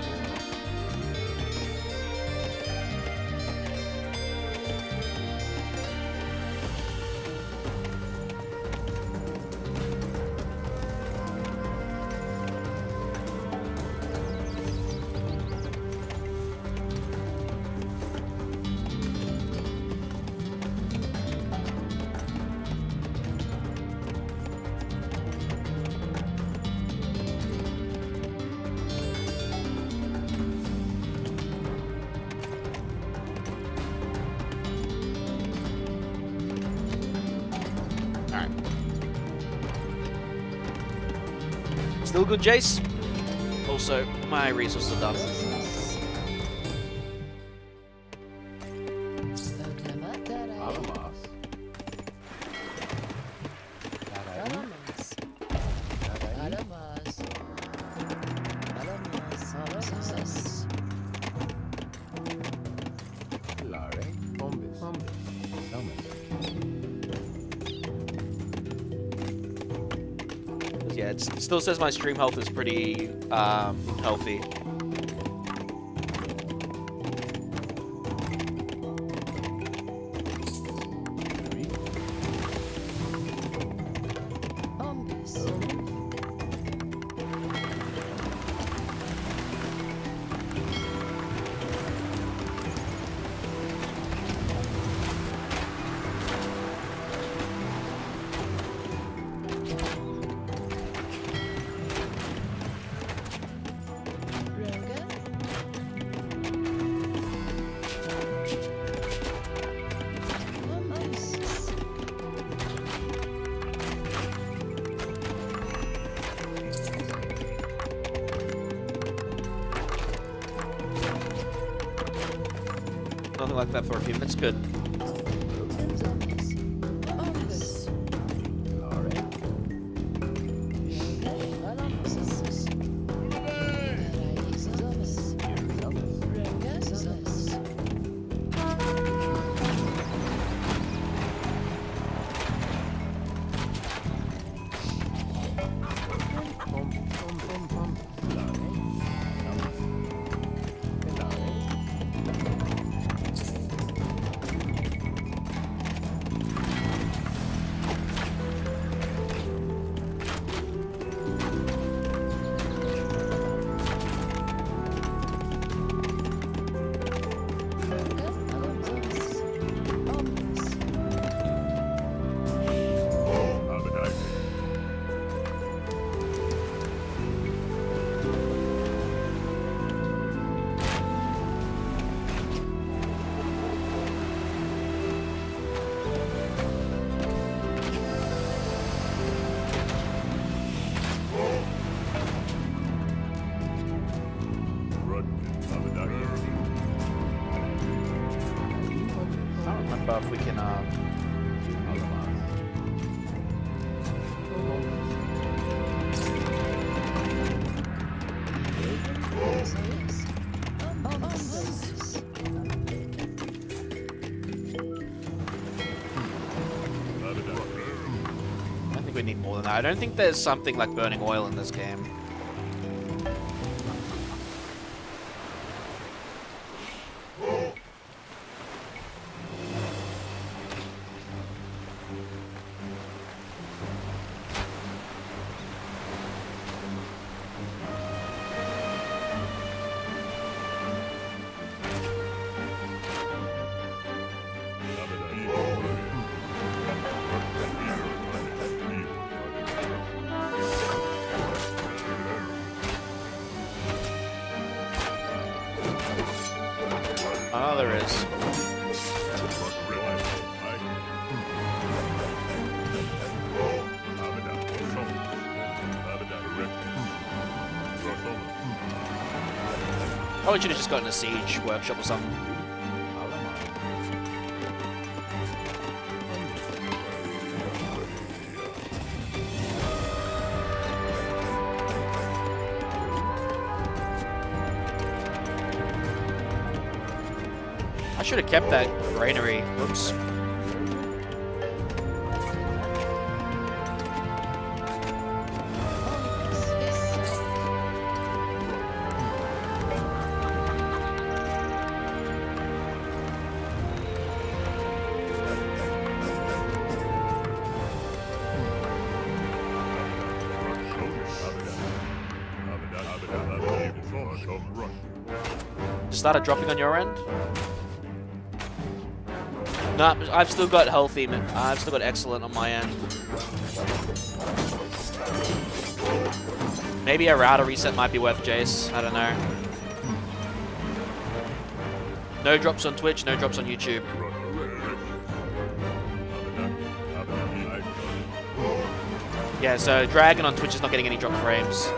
Alright. Still good, Jace? Also, my resources are done. Oklama. Tarai. Alamas. Alamas. Tarai. Alamas. Alamas. Alamas. Lare. Bombis. Selmas. Yeah, it still says my stream health is pretty healthy. Ongus. Roga. Ongus. Nothing like that for a few minutes. Good. Ongus. Ongus. Lare. Alamas. Tarai. Selmas. Selmas. Roga. Selmas. I don't remember if we can. I think we need more than that. I don't think there's something like burning oil in this game. goes. Probably should have just gotten a siege workshop or something. I should have kept that granary. Whoops. Started dropping on your end? No, I've still got healthy. I've still got excellent on my end. Maybe a router reset might be worth Jace. I don't know. No drops on Twitch, no drops on YouTube. Yeah, so Dragon on Twitch is not getting any drop frames.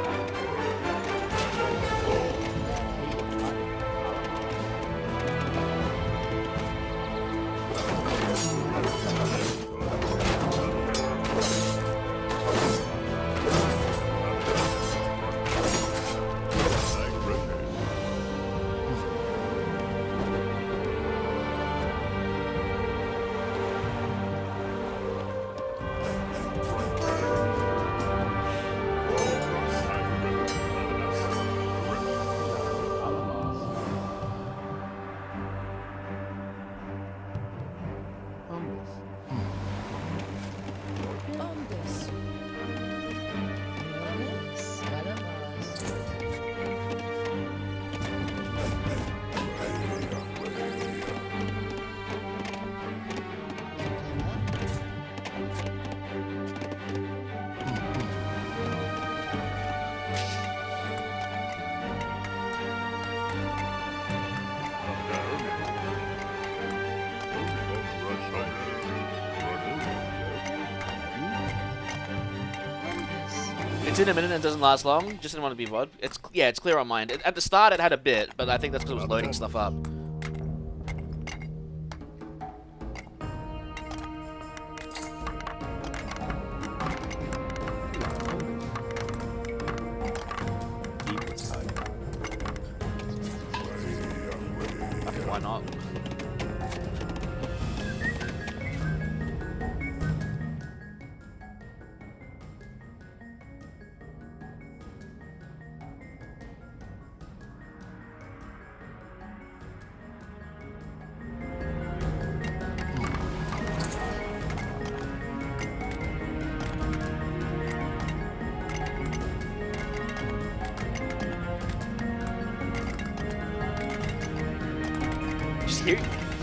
It's in a minute and it doesn't last long. Just didn't want to be VOD. It's clear on mine. At the start it had a bit, but I think that's because it was loading stuff up. Okay, why not?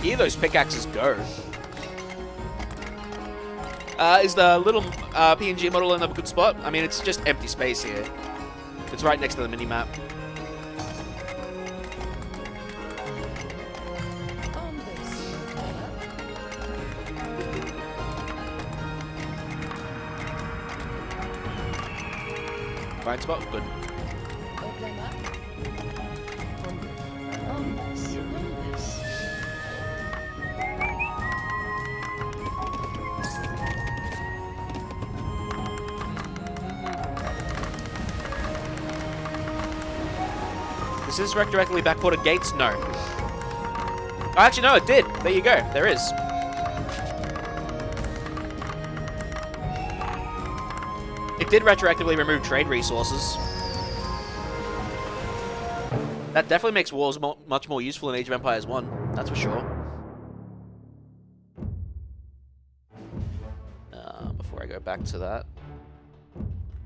Hear those pickaxes go. Is the little PNG model in a good spot? I mean, it's just empty space here. It's right next to the mini-map. Fine spot? Good. Does this directly backported gates? No. Oh, actually, no, it did. There you go. There is. It did retroactively remove trade resources. That definitely makes wars much more useful in Age of Empires 1. That's for sure. Before I go back to that,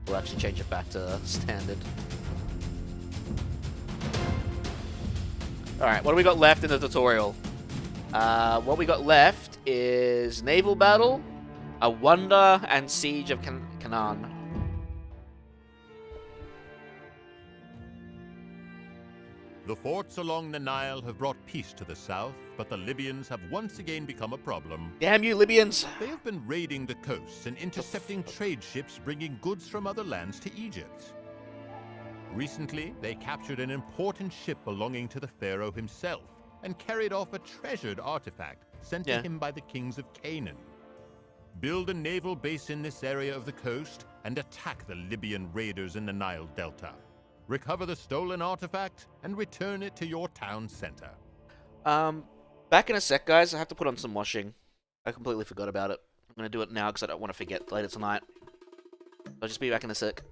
we'll actually change it back to standard. Alright, what do we got left in the tutorial? What we got left is Naval Battle, a Wonder, and Siege of Canaan. The forts along the Nile have brought peace to the south, but the Libyans have once again become a problem. Damn you, Libyans! They have been raiding the coasts and intercepting trade ships bringing goods from other lands to Egypt. Recently, they captured an important ship belonging to the pharaoh himself and carried off a treasured artifact sent to him by the kings of Canaan. Build a naval base in this area of the coast and attack the Libyan raiders in the Nile Delta. Recover the stolen artifact and return it to your town center. Back in a sec, guys. I have to put on some washing. I completely forgot about it. I'm gonna do it now because I don't want to forget later tonight. I'll just be back in a sec.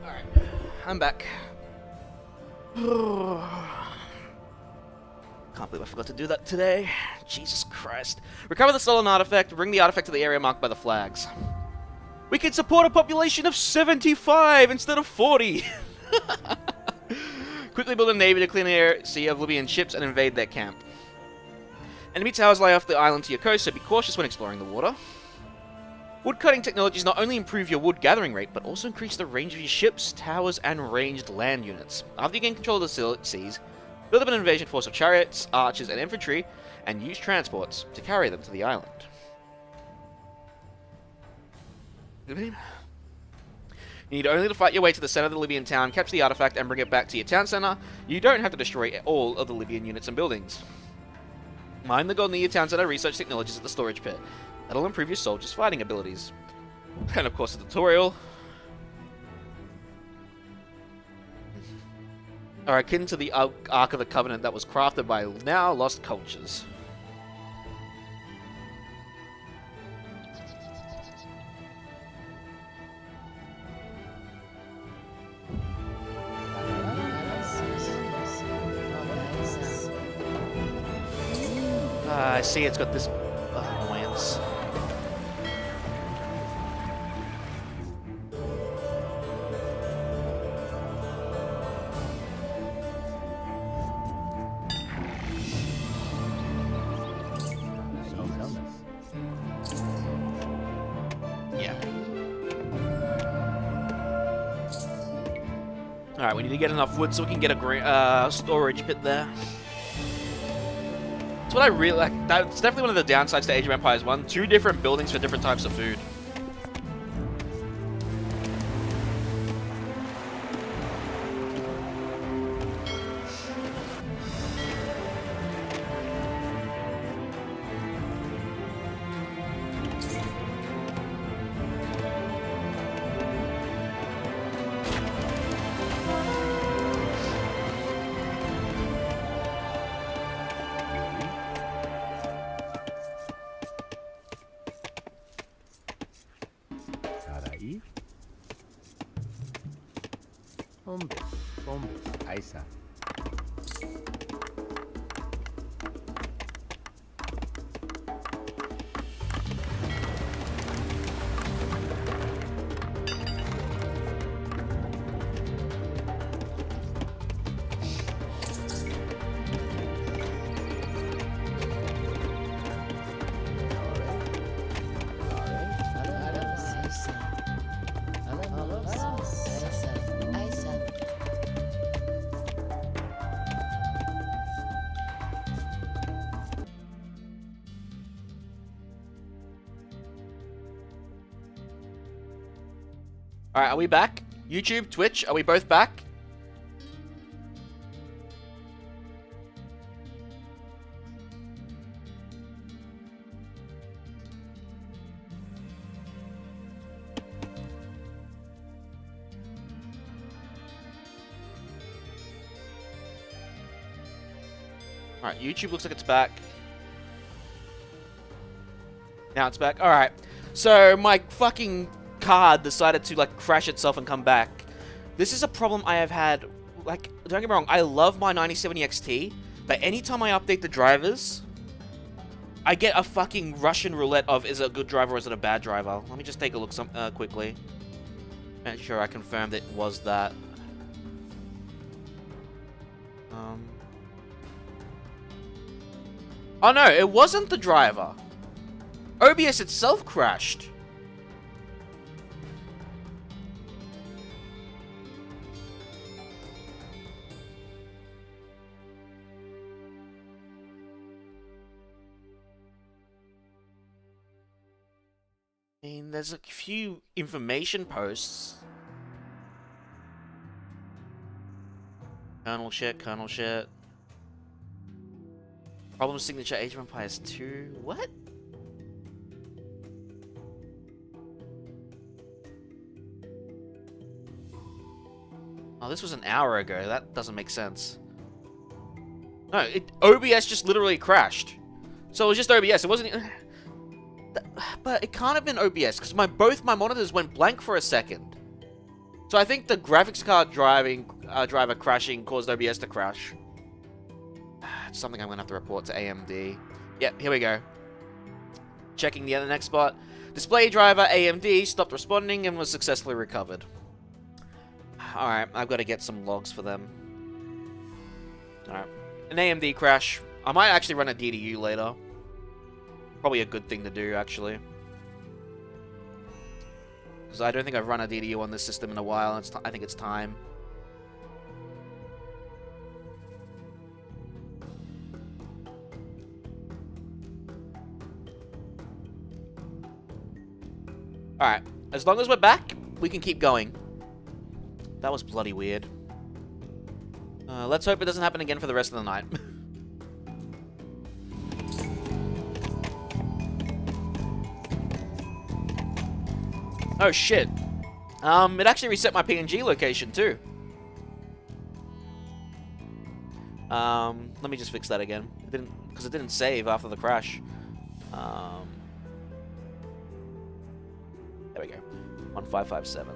Alright, I'm back. Can't believe I forgot to do that today. Jesus Christ. Recover the stolen artifact, bring the artifact to the area marked by the flags. We can support a population of 75 instead of 40! Quickly build a navy to clear the sea of Libyan ships and invade their camp. Enemy towers lie off the island to your coast, so be cautious when exploring the water. Woodcutting technologies not only improve your wood gathering rate, but also increase the range of your ships, towers, and ranged land units. After you gain control of the seas, build up an invasion force of chariots, archers, and infantry, and use transports to carry them to the island. You need only to fight your way to the center of the Libyan town, capture the artifact, and bring it back to your town center. You don't have to destroy all of the Libyan units and buildings. Mine the gold near your town center, research technologies at the storage pit. That'll improve your soldiers' fighting abilities. And of course, a tutorial. Are akin to the Ark of the Covenant that was crafted by now lost cultures. I see it's got this annoyance. Yeah. Alright, we need to get enough wood so we can get a storage pit there. That's what I really like. That's definitely one of the downsides to Age of Empires 1. 2 different buildings for different types of food. Hombres, Aisa. Alright, are we back? YouTube, Twitch, are we both back? Alright, YouTube looks like it's back. Now it's back. Alright. So, my fucking card decided to, like, crash itself and come back. This is a problem I have had. Like, don't get me wrong, I love my 9070 XT, but anytime I update the drivers, I get a fucking Russian roulette of is it a good driver or is it a bad driver. Let me just take a look quickly. Make sure I confirmed it was that. Oh no, it wasn't the driver. OBS itself crashed. I mean, there's a few information posts. Kernel shit, kernel shit. Problem signature Age of Empires 2. What? Oh, this was an hour ago. That doesn't make sense. No, OBS just literally crashed. So it was just OBS. It wasn't. But it can't have been OBS because both my monitors went blank for a second. So I think the graphics card driver crashing caused OBS to crash. It's something I'm gonna have to report to AMD. Yep, here we go. Checking the next spot. Display driver AMD stopped responding and was successfully recovered. Alright, I've got to get some logs for them. Alright. An AMD crash. I might actually run a DDU later. Probably a good thing to do, actually. Because I don't think I've run a DDU on this system in a while, and I think it's time. Alright, as long as we're back, we can keep going. That was bloody weird. Let's hope it doesn't happen again for the rest of the night. Oh shit. It actually reset my PNG location too. Let me just fix that again. Because it didn't save after the crash. There we go. 1557.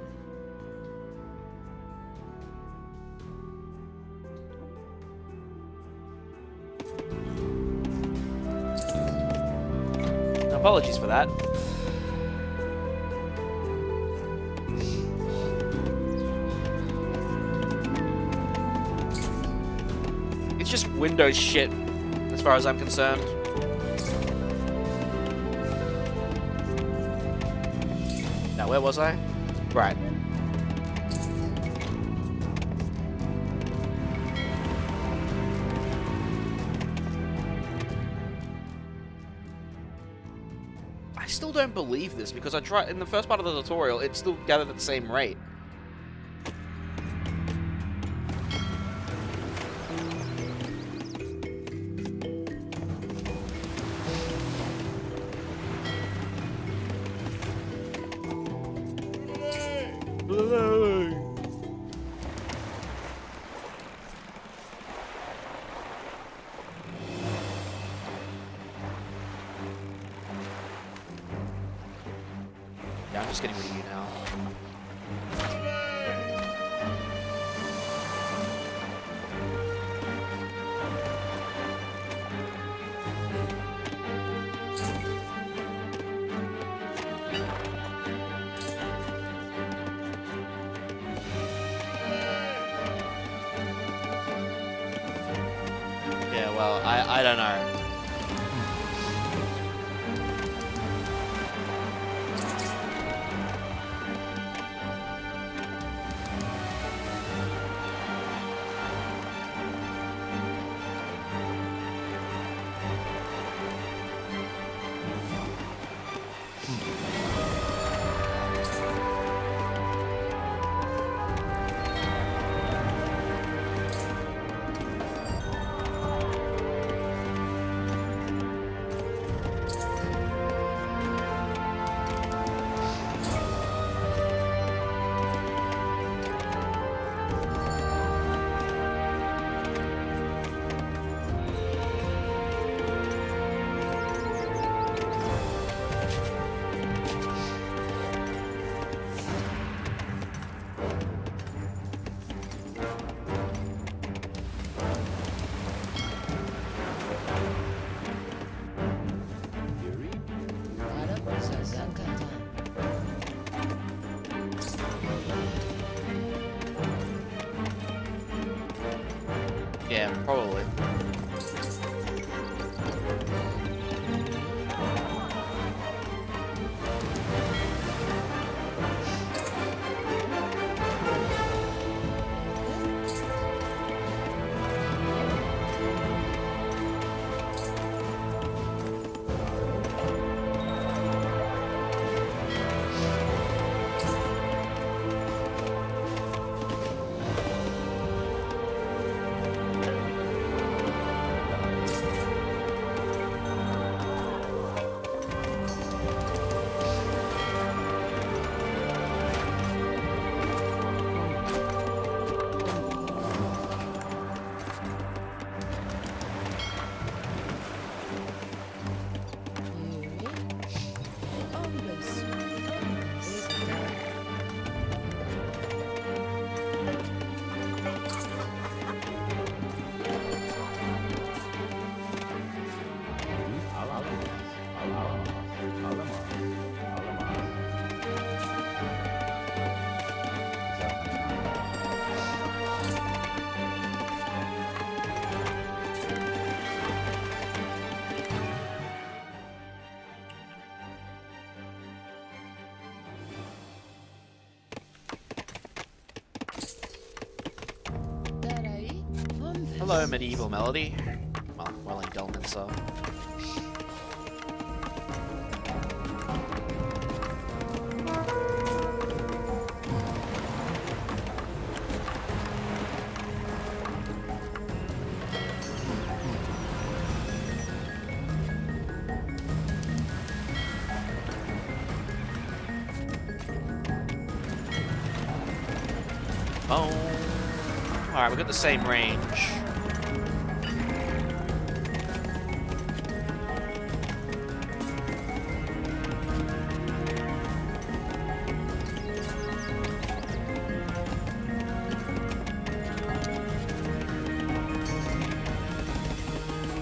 Apologies for that. It's just Windows shit, as far as I'm concerned. Now, where was I? Right. I still don't believe this because I tried in the first part of the tutorial, it still gathered at the same rate. Yeah, I'm just getting rid of you now. Yeah, well, I don't know. Yeah, probably. Ombus. Ombus. Darai. Ombus. Hello, medieval melody. Well, Welling Delminster. Oh. Alright, we've got the same range.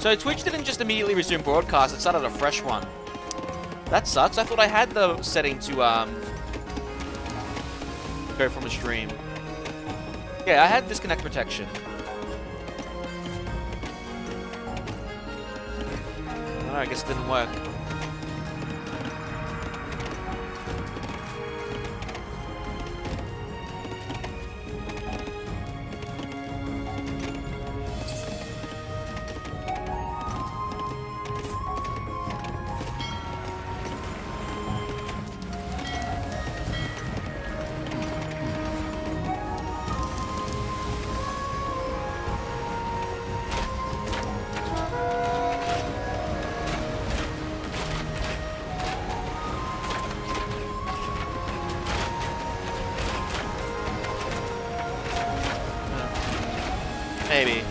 So Twitch didn't just immediately resume broadcast, it started a fresh one. That sucks. I thought I had the setting to go from a stream. Yeah, I had disconnect protection. Oh, I guess it didn't work. Maybe.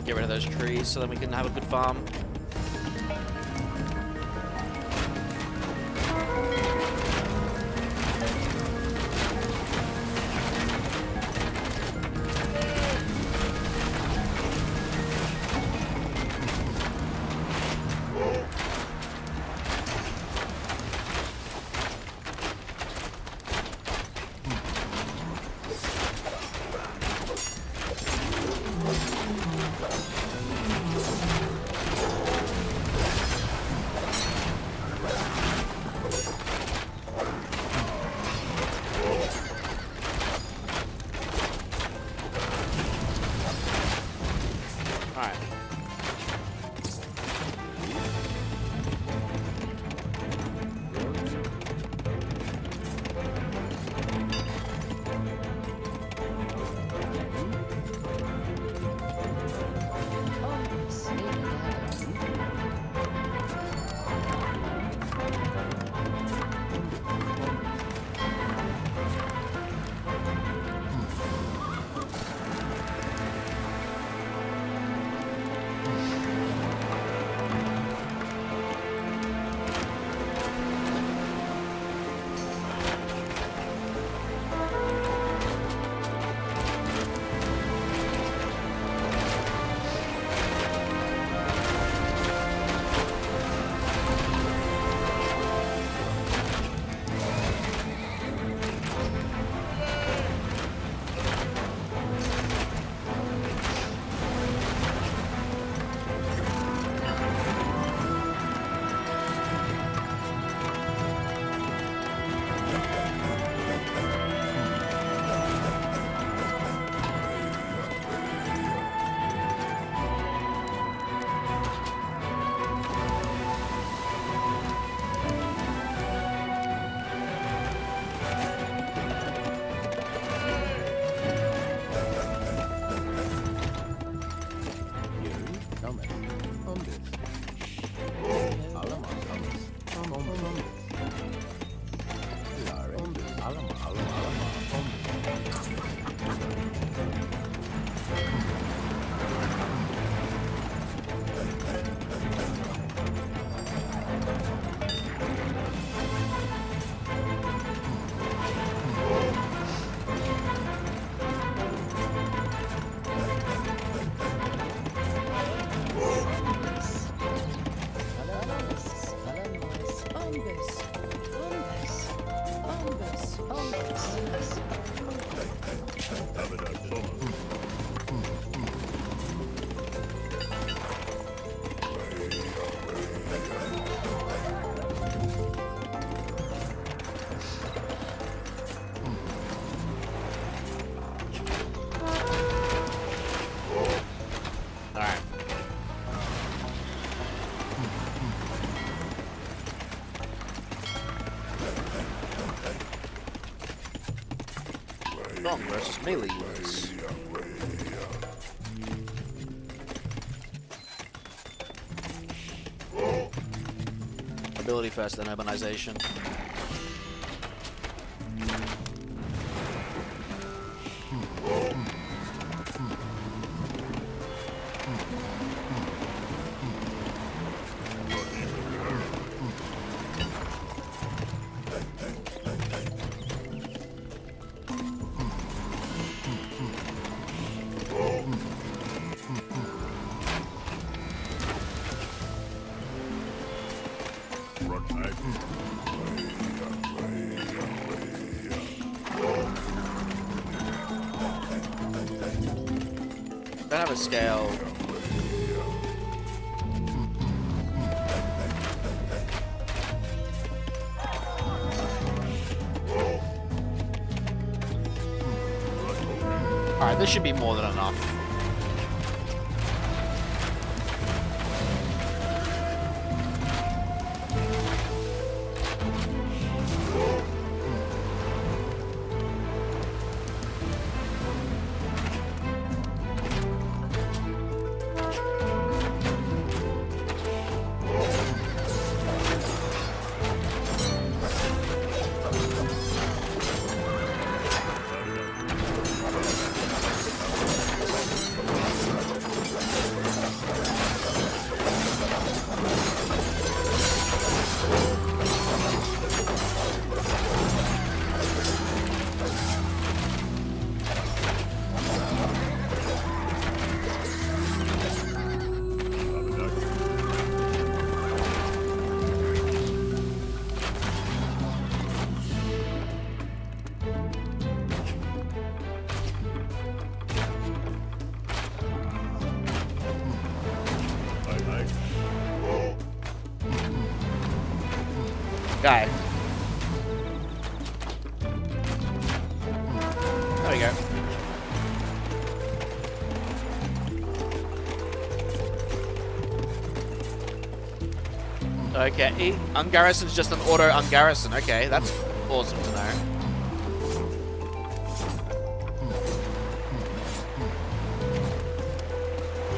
Get rid of those trees so then we can have a good farm. strong versus melee units. Ability first, then urbanization. Don't have a scale. Alright, this should be more than enough. Guy. There we go. Okay, ungarrison's just an auto ungarrison. Okay, that's awesome to know.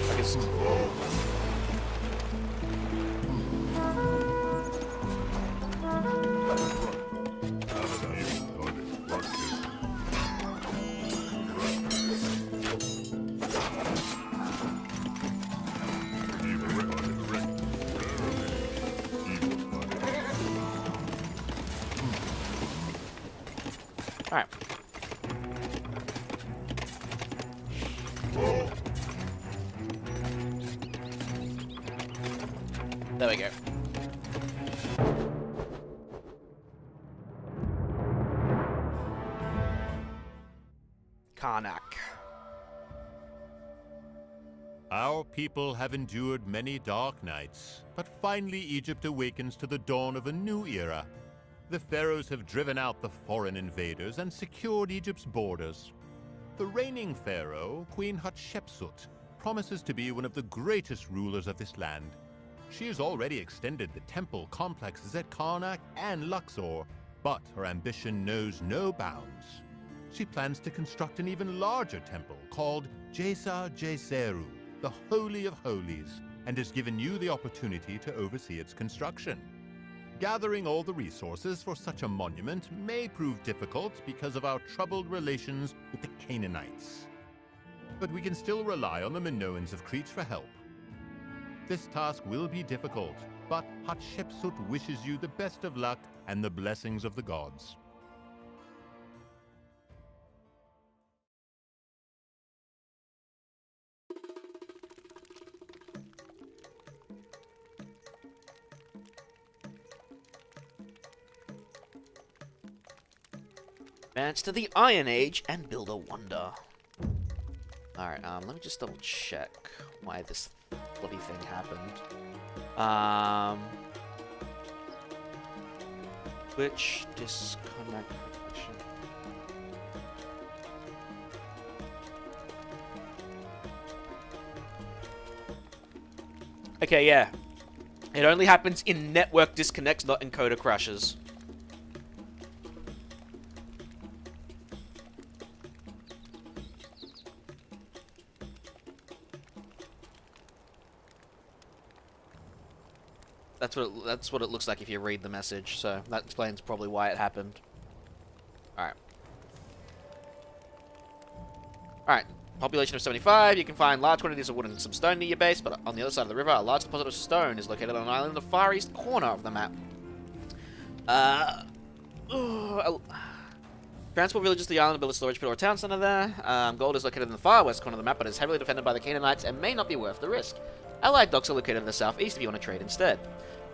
I guess. Alright. There we go. Karnak. Our people have endured many dark nights, but finally Egypt awakens to the dawn of a new era. The pharaohs have driven out the foreign invaders and secured Egypt's borders. The reigning pharaoh, Queen Hatshepsut, promises to be one of the greatest rulers of this land. She has already extended the temple complexes at Karnak and Luxor, but her ambition knows no bounds. She plans to construct an even larger temple called Jesa Jeseru, the Holy of Holies, and has given you the opportunity to oversee its construction. Gathering all the resources for such a monument may prove difficult because of our troubled relations with the Canaanites. But we can still rely on the Minoans of Crete for help. This task will be difficult, but Hatshepsut wishes you the best of luck and the blessings of the gods. Advance to the Iron Age and build a wonder. Alright, let me just double check why this bloody thing happened. Which disconnect protection. Okay, yeah. It only happens in network disconnects, not encoder crashes. That's what it looks like if you read the message. So that explains probably why it happened. All right. All right. Population of 75. You can find large quantities of wood and some stone near your base, but on the other side of the river, a large deposit of stone is located on an island in the far east corner of the map. Transport villages to the island, build a storage pit or a town center there. Gold is located in the far west corner of the map, but is heavily defended by the Canaanites and may not be worth the risk. Allied docks are located in the southeast if you want to trade instead.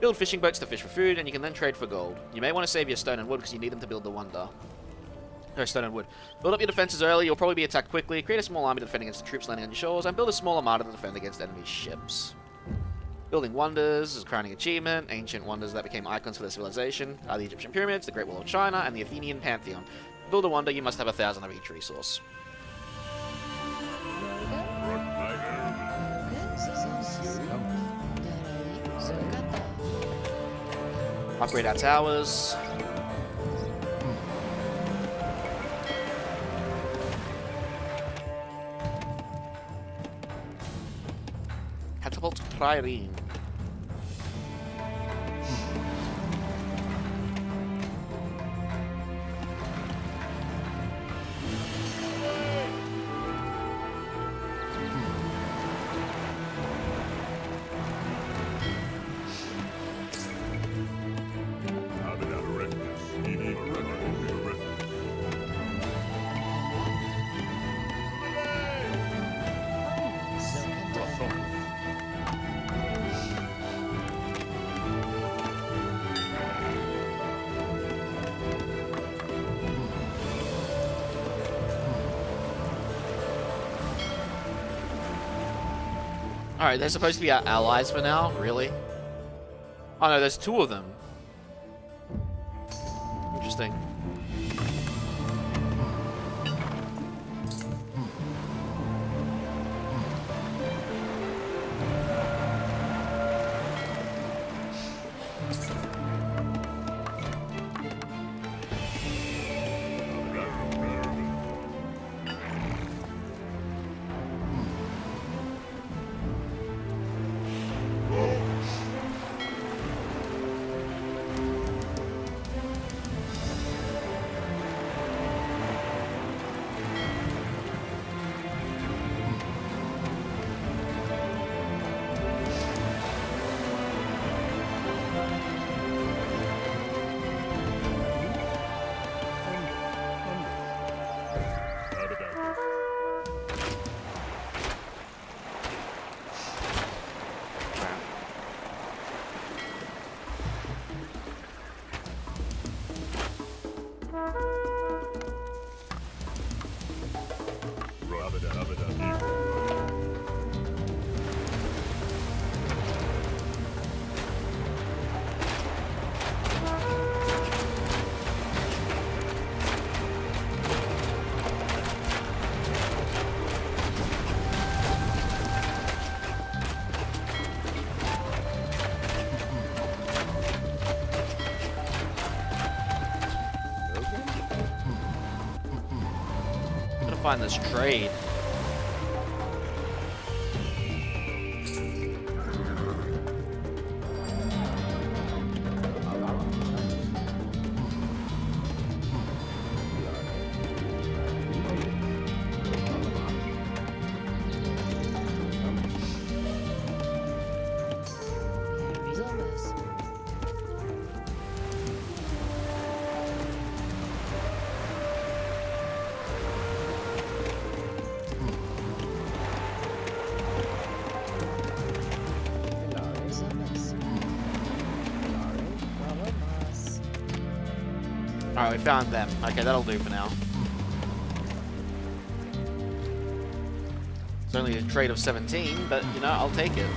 Build fishing boats to fish for food, and you can then trade for gold. You may want to save your stone and wood because you need them to build the wonder. No, stone and wood. Build up your defenses early, you'll probably be attacked quickly. Create a small army to defend against the troops landing on your shores, and build a small armada to defend against enemy ships. Building wonders is a crowning achievement. Ancient wonders that became icons for their civilization are the Egyptian pyramids, the Great Wall of China, and the Athenian Pantheon. To build a wonder, you must have 1,000 of each resource. Upgrade our towers. Catapult trireme. Alright, they're supposed to be our allies for now? Really? Oh no, there's two of them. Interesting. Find this trade. Alright, we found them. Okay, that'll do for now. It's only a trade of 17, but, you know, I'll take it.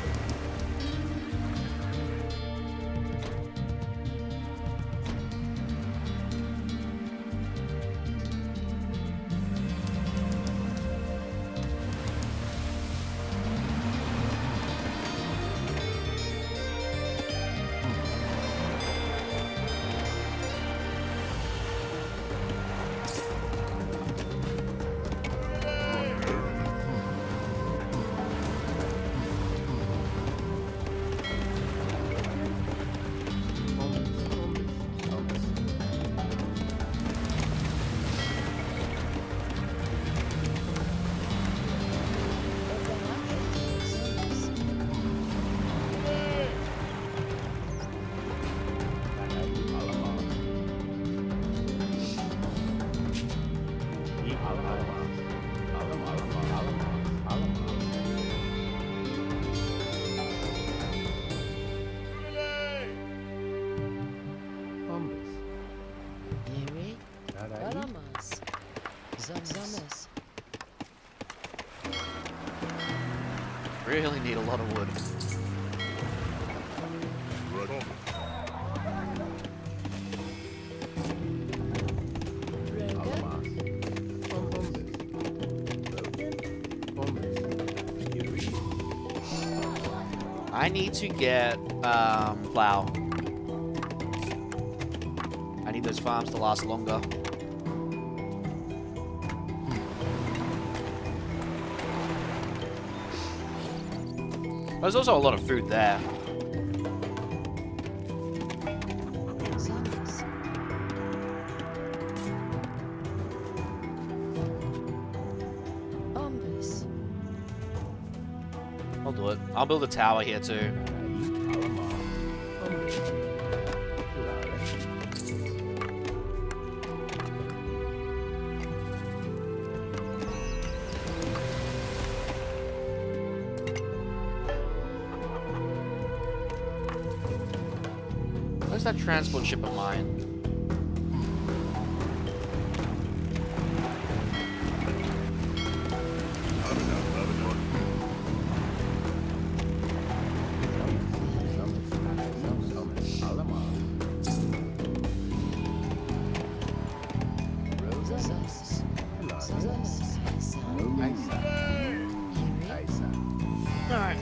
Really need a lot of wood. Rogan. I need to get plow. I need those farms to last longer. There's also a lot of food there. Zombies. Zombies. I'll do it. I'll build a tower here too. Where's that transport ship of mine? Zombies. Zombies. Alright.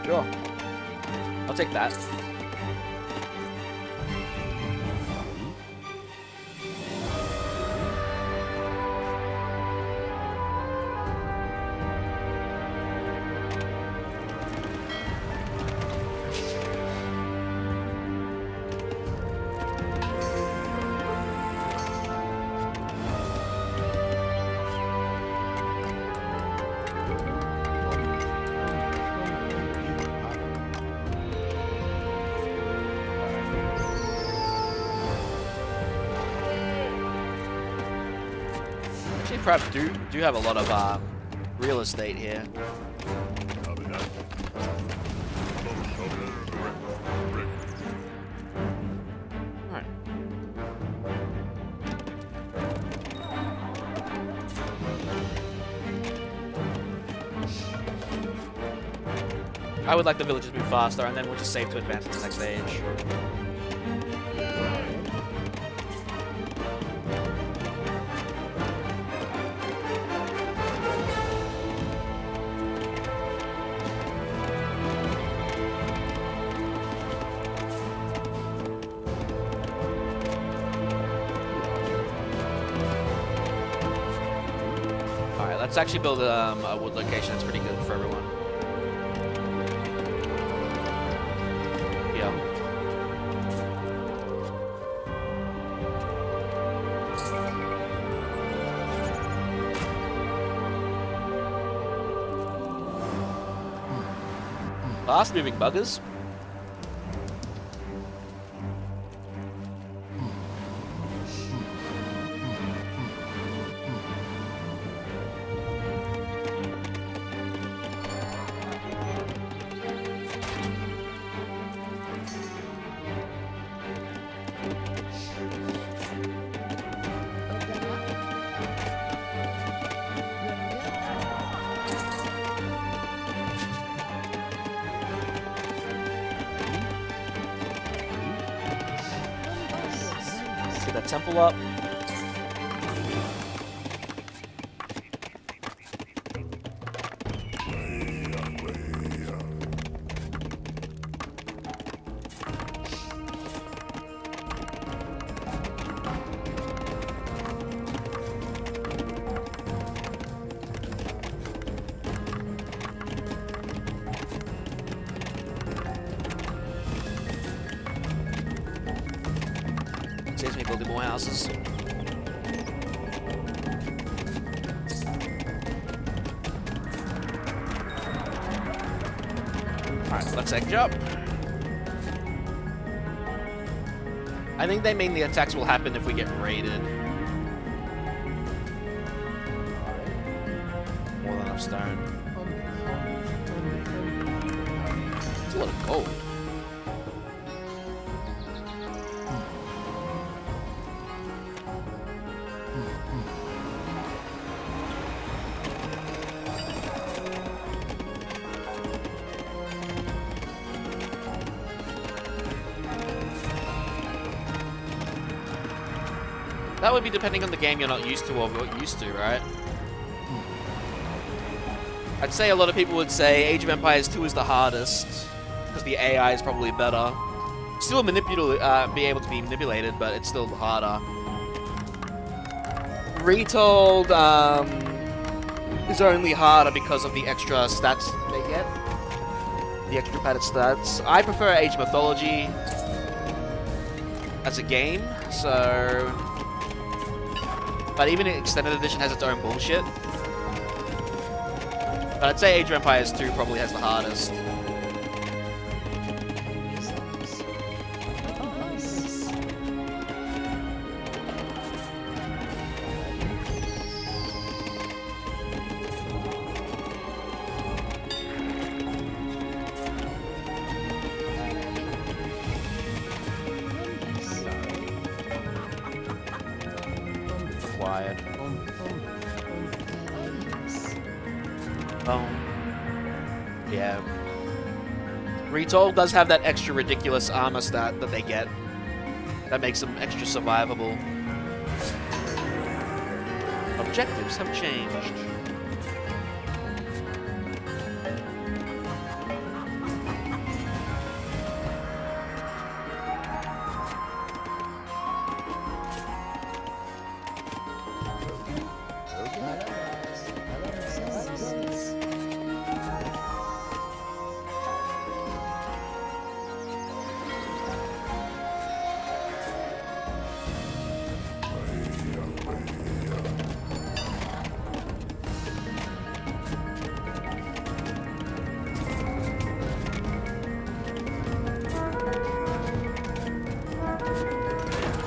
Sure. I'll take that. Actually, perhaps do have a lot of real estate here. Alright. I would like the villagers to move faster, and then we'll just save to advance to the next stage. let's actually build a wood location that's pretty good for everyone. Yeah. Fast moving buggers. Get that temple up. Saves me building more houses. Alright, let's egg up. I think they mean the attacks will happen if we get raided. More than enough stone. It's a lot of gold. That would be depending on the game you're not used to or what you're used to, right? I'd say a lot of people would say Age of Empires 2 is the hardest, because the AI is probably better. Still be able to be manipulated, but it's still harder. Retold is only harder because of the extra stats they get. The extra padded stats. I prefer Age of Mythology as a game, so... But even Extended Edition has its own bullshit. But I'd say Age of Empires 2 probably has the hardest. Yeah. Retold does have that extra ridiculous armor stat that they get. That makes them extra survivable. Objectives have changed.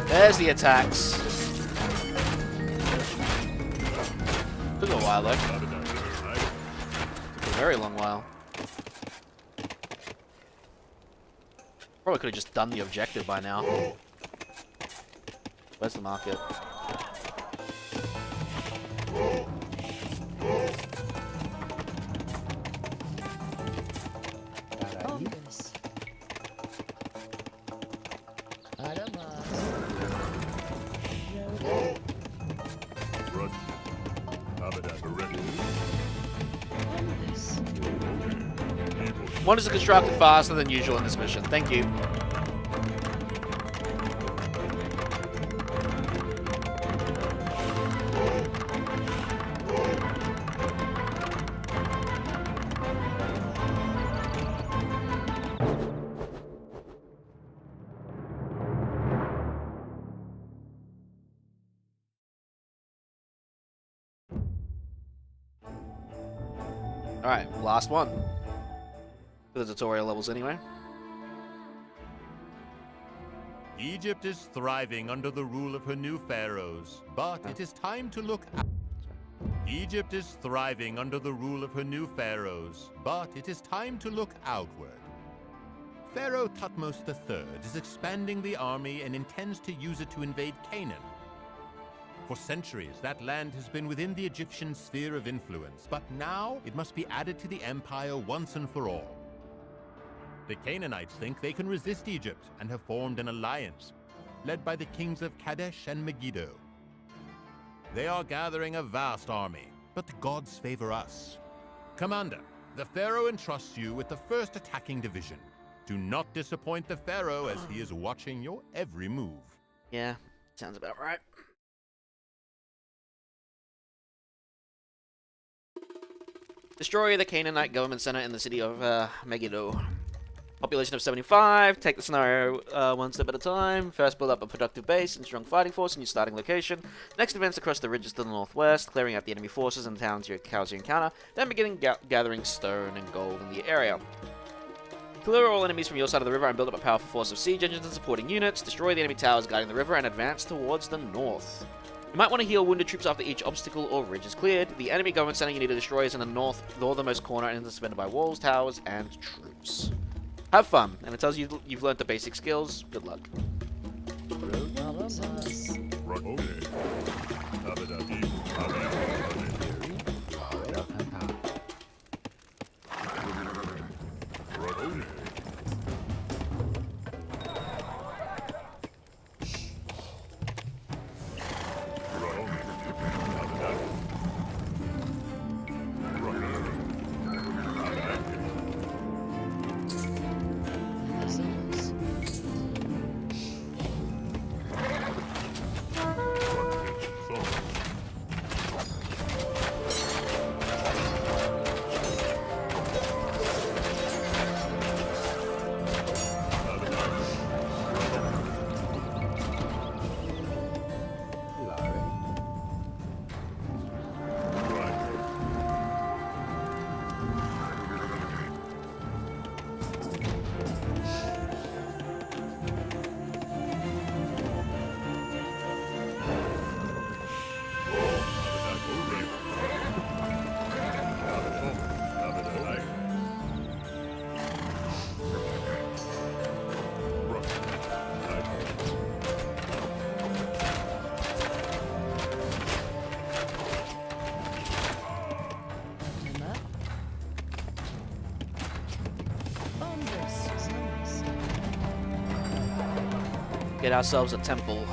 There's the attacks. Took a while though. Took a very long while. Probably could have just done the objective by now. Where's the market? Wanted to construct it faster than usual in this mission. Thank you. Alright, last one. For the tutorial levels anyway. Egypt is thriving under the rule of her new pharaohs, but it is time to look out. Egypt is thriving under the rule of her new pharaohs, but it is time to look outward. Pharaoh Thutmose III is expanding the army and intends to use it to invade Canaan. For centuries, that land has been within the Egyptian sphere of influence, but now it must be added to the empire once and for all. The Canaanites think they can resist Egypt and have formed an alliance, led by the kings of Kadesh and Megiddo. They are gathering a vast army, but the gods favor us. Commander, the Pharaoh entrusts you with the first attacking division. Do not disappoint the Pharaoh as he is watching your every move. Yeah, sounds about right. Destroy the Canaanite government center in the city of Megiddo. Population of 75. Take the scenario one step at a time. First, build up a productive base and strong fighting force in your starting location. Next, advance across the ridges to the northwest, clearing out the enemy forces and towns you encounter. Then, beginning gathering stone and gold in the area. Clear all enemies from your side of the river and build up a powerful force of siege engines and supporting units. Destroy the enemy towers guarding the river and advance towards the north. You might want to heal wounded troops after each obstacle or ridge is cleared. The enemy government center you need to destroy is in the northernmost corner and is defended by walls, towers, and troops. Have fun, and it tells you you've learned the basic skills. Good luck. Get ourselves a temple.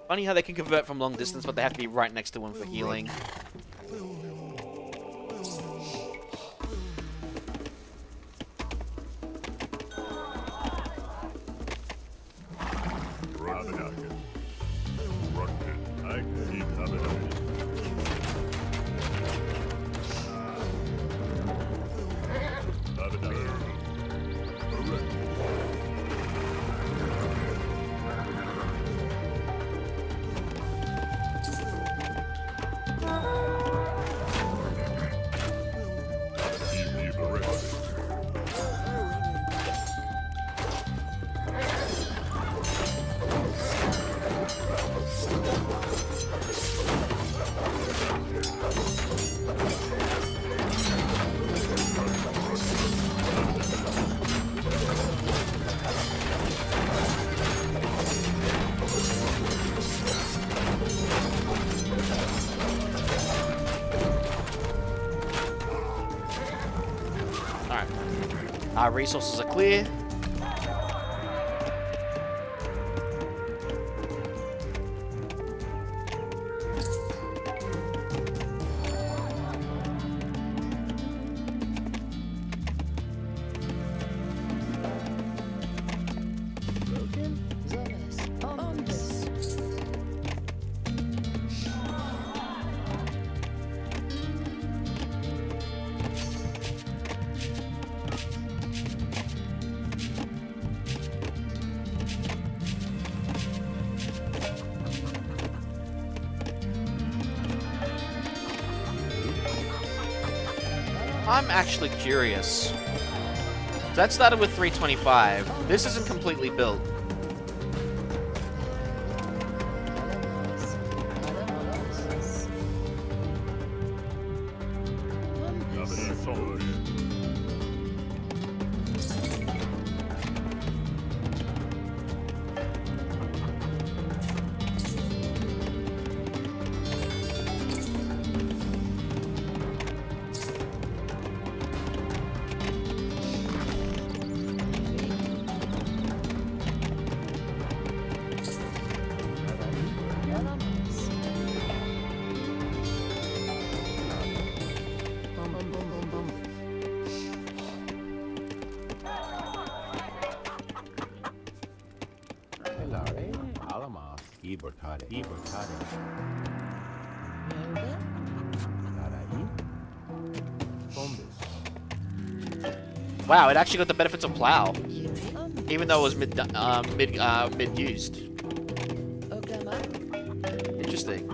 Funny how they can convert from long distance, but they have to be right next to one for healing. Our resources are clear. I'm actually curious. That started with 325. This isn't completely built. Wow, it actually got the benefits of plow, even though it was mid used. Interesting.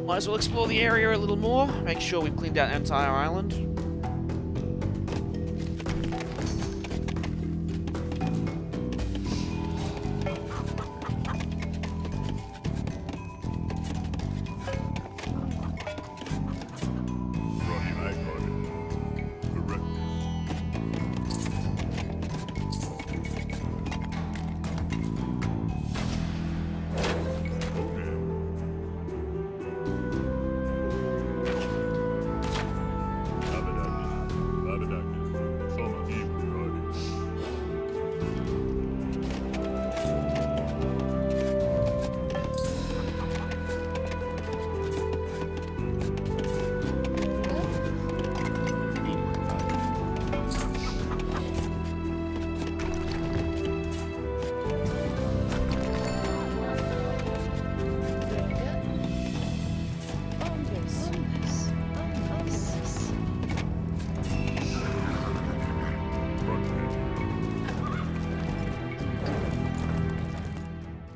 Might as well explore the area a little more, make sure we've cleaned out the entire island.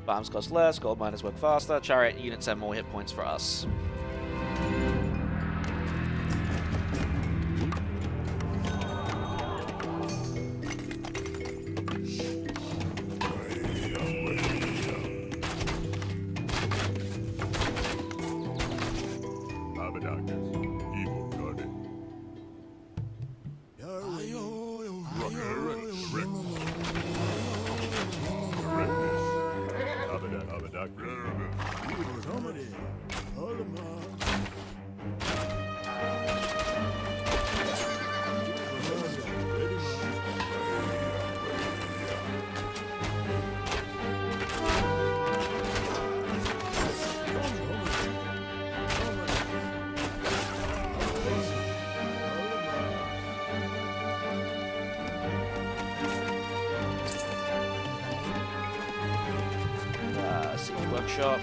Bombs cost less, gold miners work faster, chariot units have more hit points for us. shop.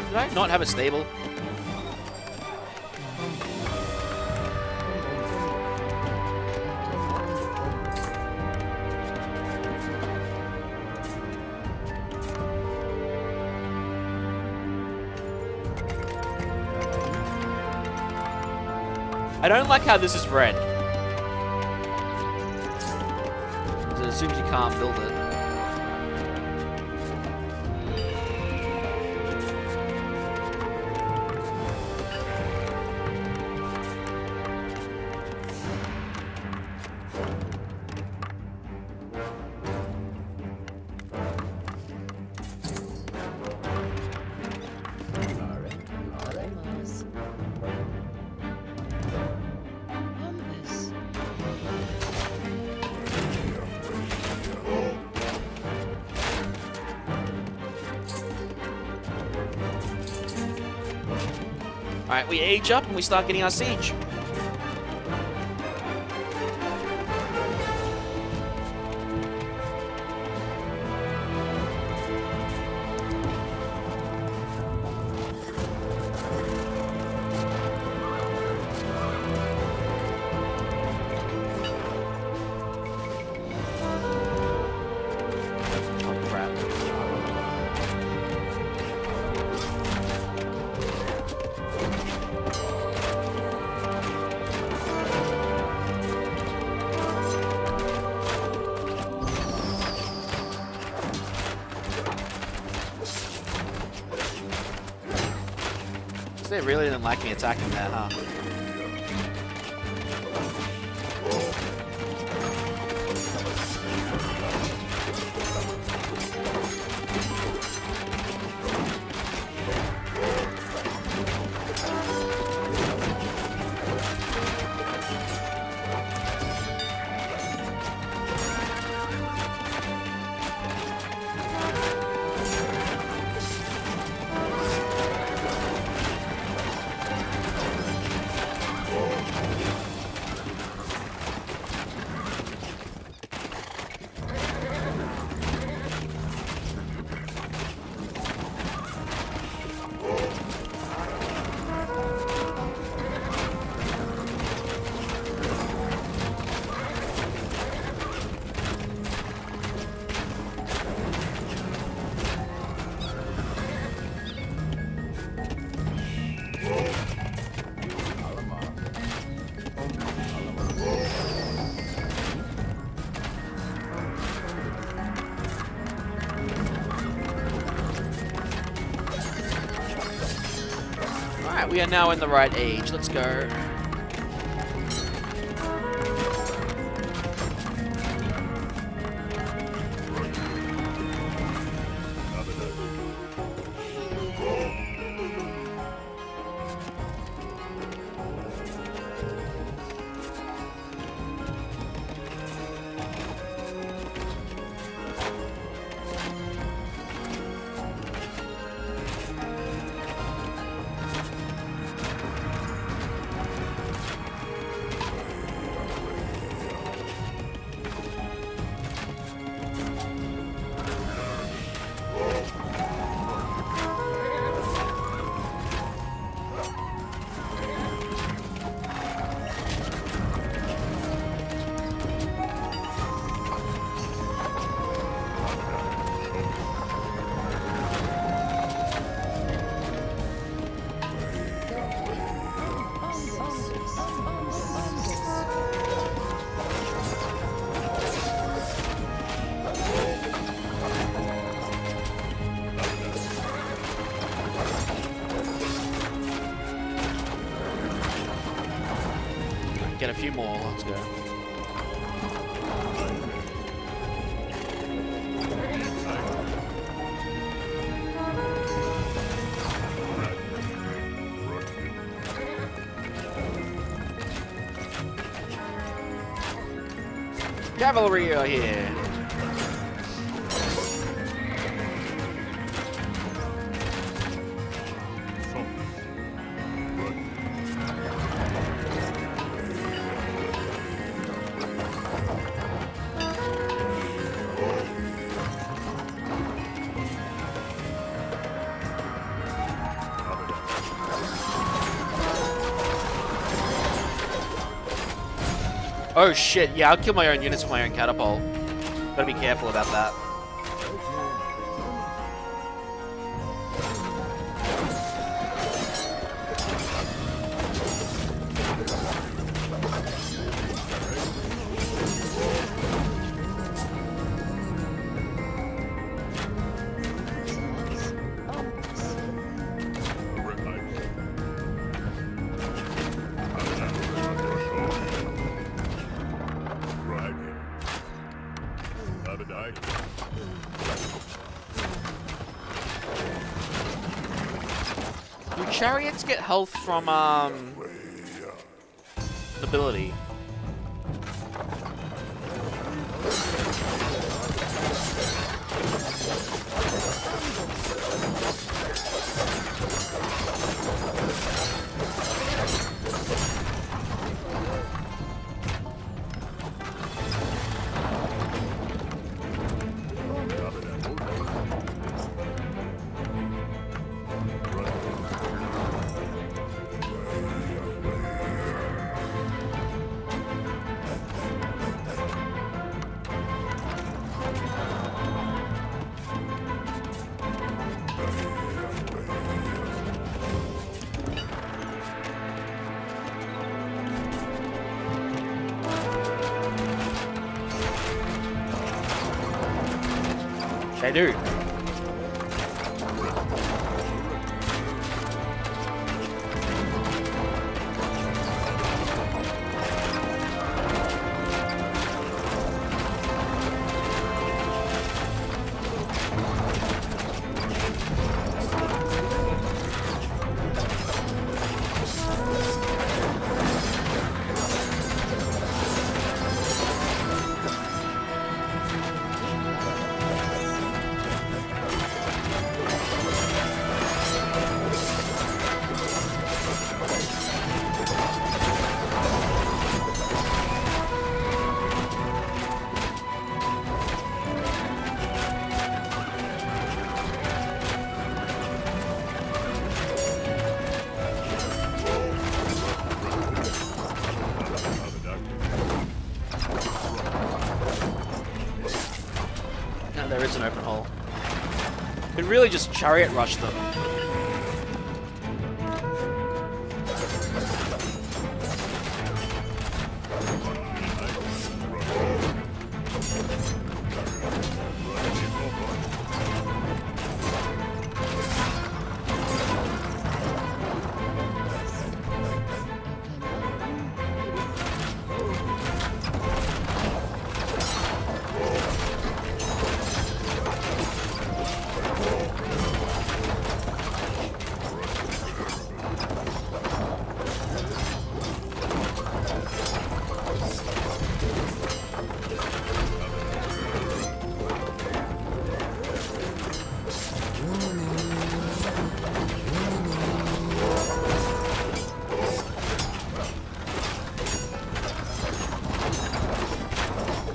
Did I not have a stable? I don't like how this is red. 'Cause it assumes you can't build it. Alright, we age up and we start getting our siege. Oh, crap. They really didn't like me attacking that, huh? Alright, we are now in the right age. Let's go. Get a few more. Let's go. Cavalry are here. Oh shit, yeah, I'll kill my own units with my own catapult. Gotta be careful about that. Do chariots get health from, nobility? They do. No, there is an open hole. Could really just chariot rush them.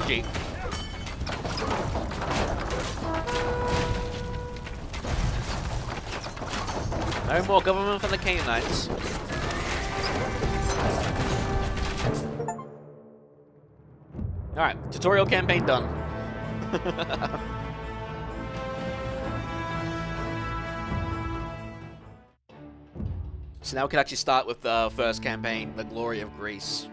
Gee. No more government from the Canaanites. Alright, tutorial campaign done. So now we can actually start with the first campaign, The Glory of Greece.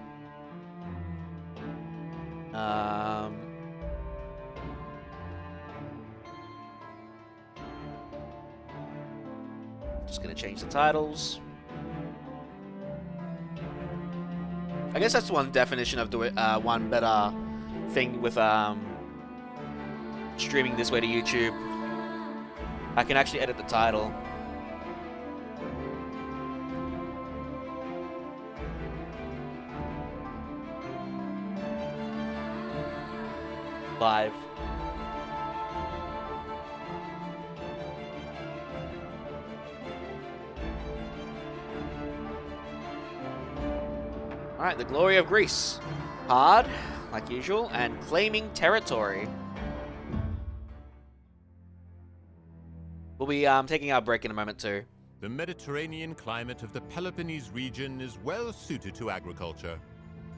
Just gonna change the titles. I guess that's one definition of doing one better thing with streaming this way to YouTube. I can actually edit the title. Live. Alright, the glory of Greece. Hard, like usual, and claiming territory. We'll be taking our break in a moment too. The Mediterranean climate of the Peloponnese region is well suited to agriculture.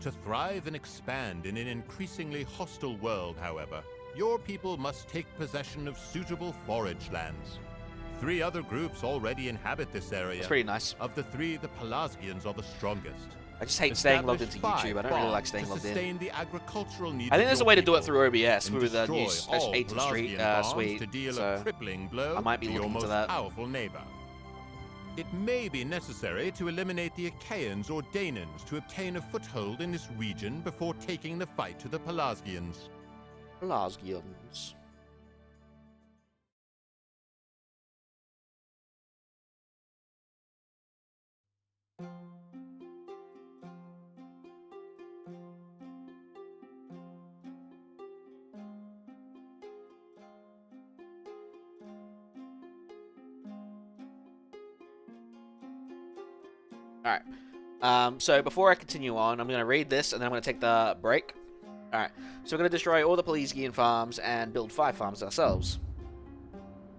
To thrive and expand in an increasingly hostile world, however, your people must take possession of suitable forage lands. 3 other groups already inhabit this area. It's pretty nice. Of the 3, the Pelasgians are the strongest. I just hate staying logged into Establish 5 YouTube. I don't really like farms staying to logged in. sustain the agricultural needs I think of there's a your way to do it people, through OBS and with the new destroy all 8th Street Pelasgian farms suite. to deal So a crippling blow I might be to your looking into most that. powerful neighbor. It may be necessary to eliminate the Achaeans or Danans to obtain a foothold in this region before taking the fight to the Pelasgians. Pelasgians. Alright. So before I continue on, I'm going to read this and then I'm going to take the break. Alright. So we're going to destroy all the Pelasgian farms and build 5 farms ourselves.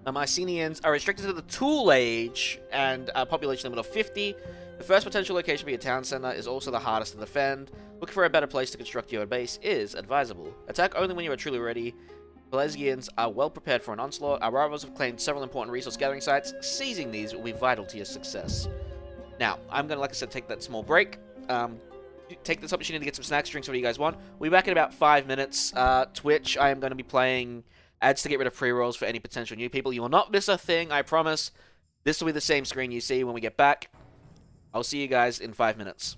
The Mycenaeans are restricted to the Tool Age and a population limit of 50. The first potential location to be a town center is also the hardest to defend. Looking for a better place to construct your base is advisable. Attack only when you are truly ready. Pelasgians are well prepared for an onslaught. Our rivals have claimed several important resource gathering sites. Seizing these will be vital to your success. Now, I'm going to, like I said, take that small break. Take this opportunity to get some snacks, drinks, whatever you guys want. We'll be back in about 5 minutes. Twitch, I am going to be playing ads to get rid of pre-rolls for any potential new people. You will not miss a thing, I promise. This will be the same screen you see when we get back. I'll see you guys in 5 minutes.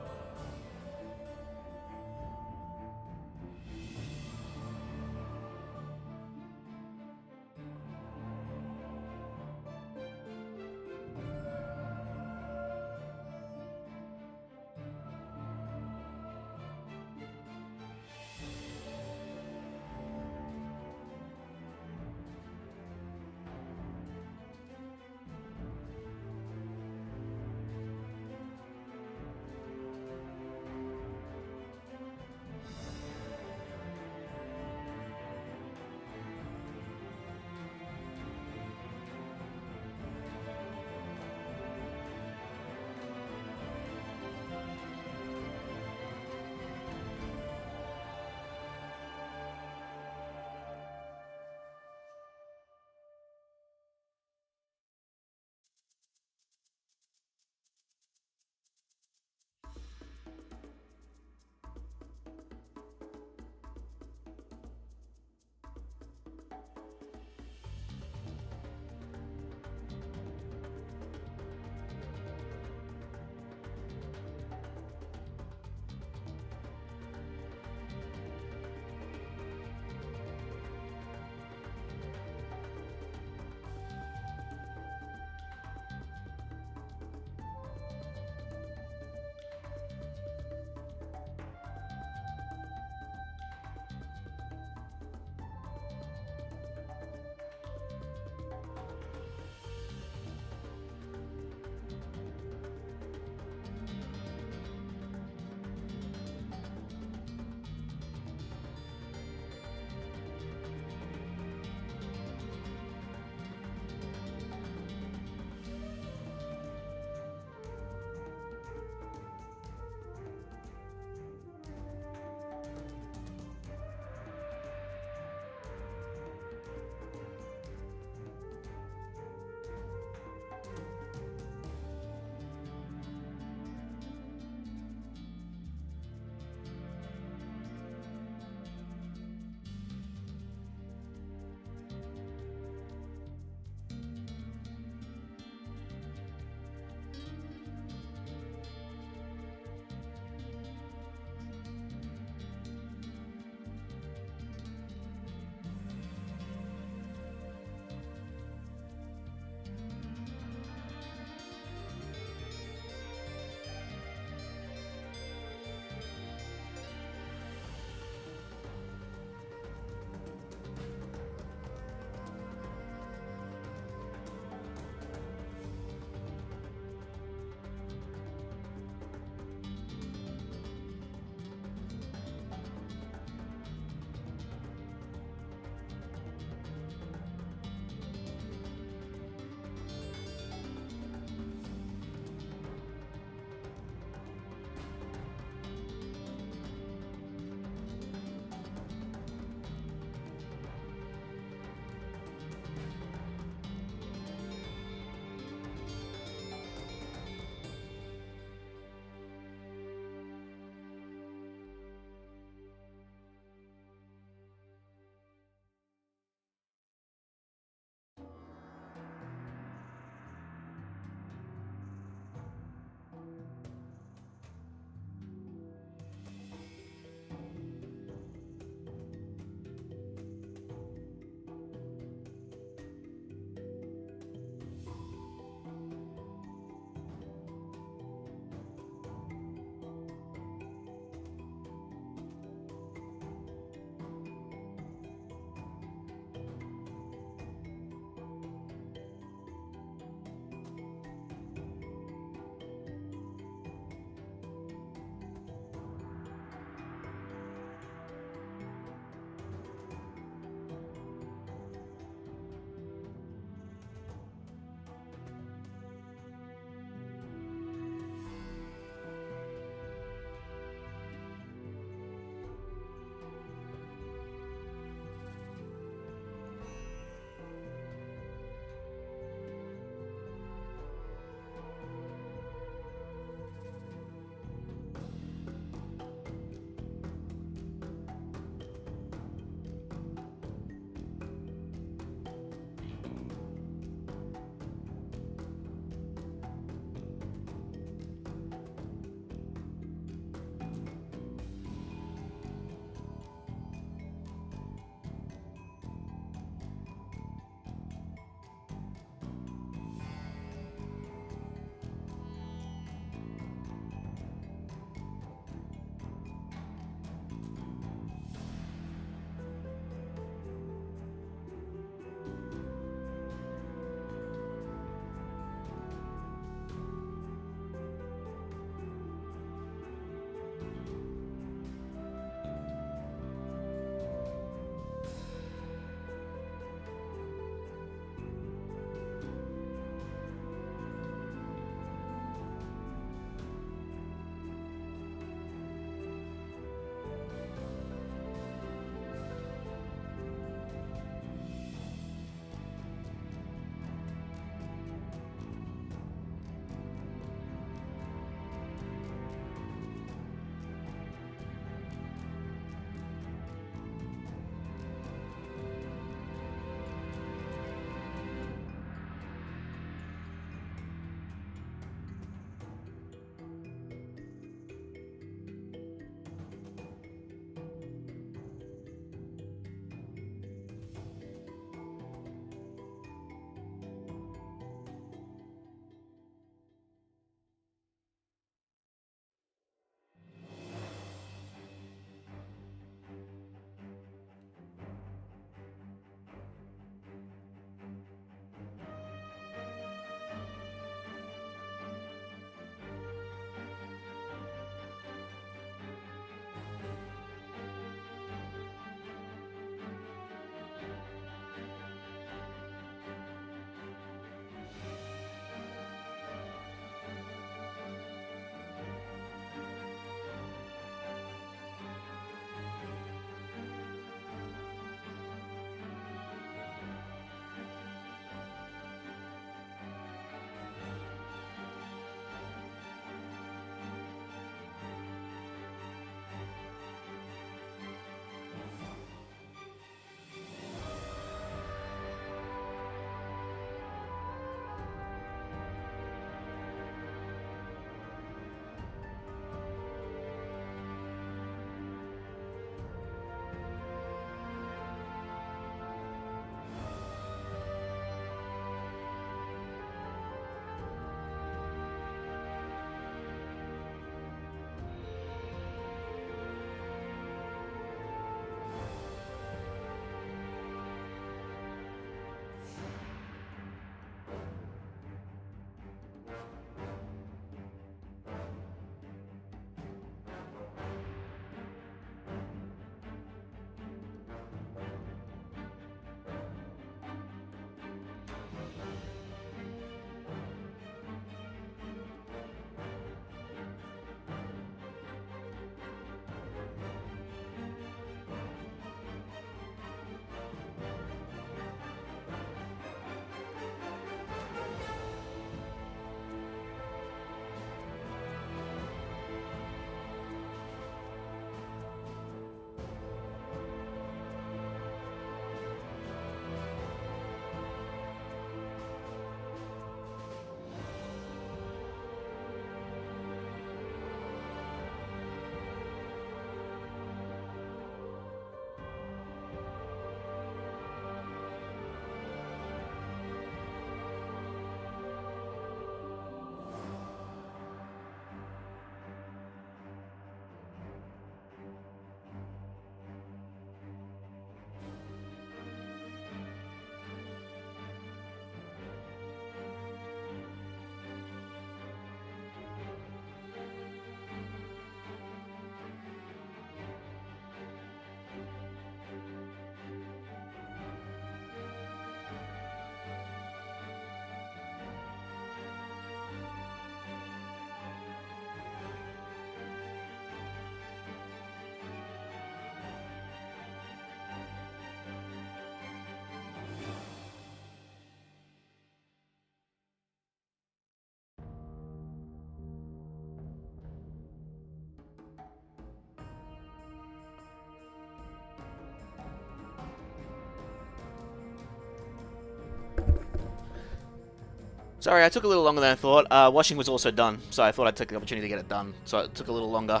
Sorry, I took a little longer than I thought. Washing was also done, so I thought I'd take the opportunity to get it done. So it took a little longer.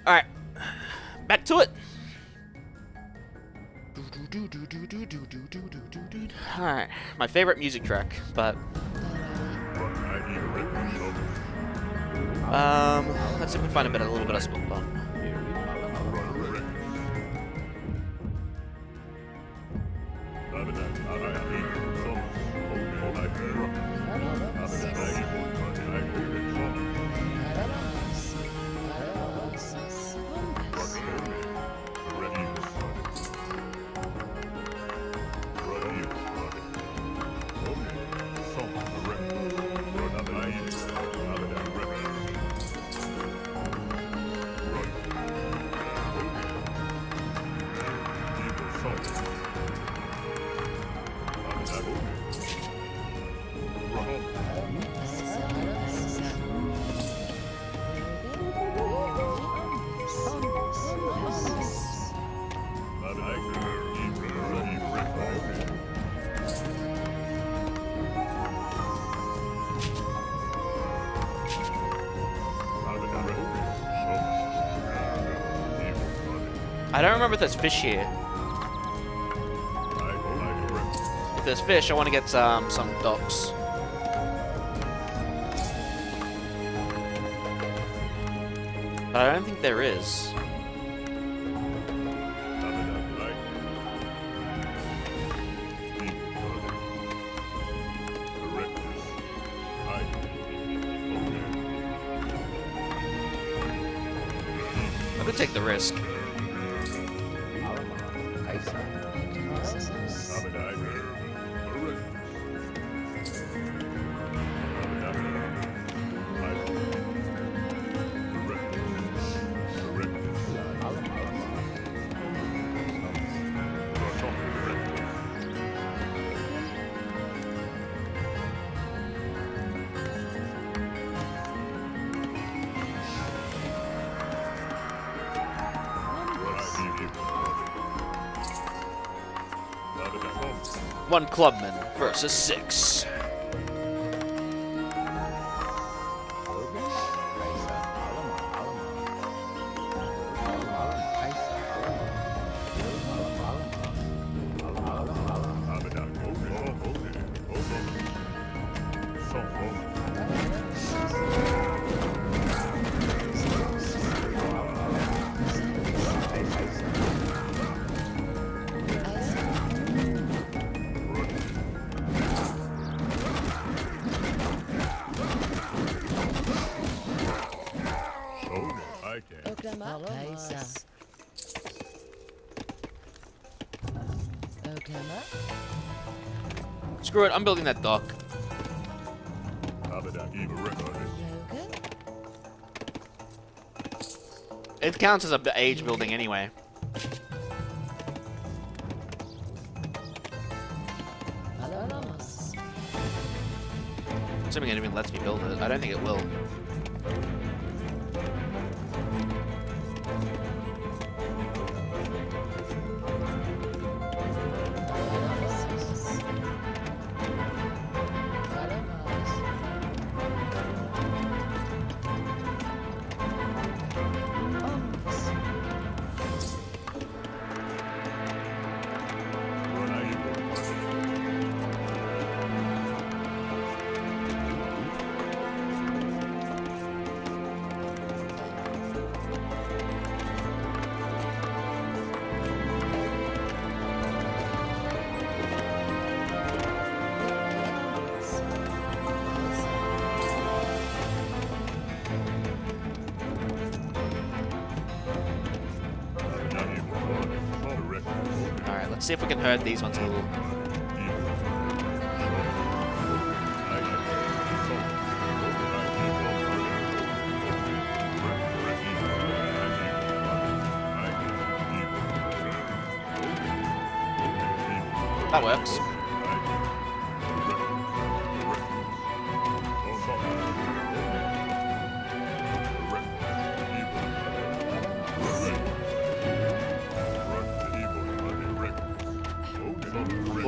Alright. Back to it. Alright. My favorite music track, but... let's see if we can find a little bit of spot. I don't remember if there's fish here. If there's fish, I want to get some docks. But I don't think there is. I could take the risk. One clubman versus 6. Screw it, I'm building that dock. It counts as a age building anyway. Assuming it even lets me build it. I don't think it will. Let's see if we can herd these ones a little. That works.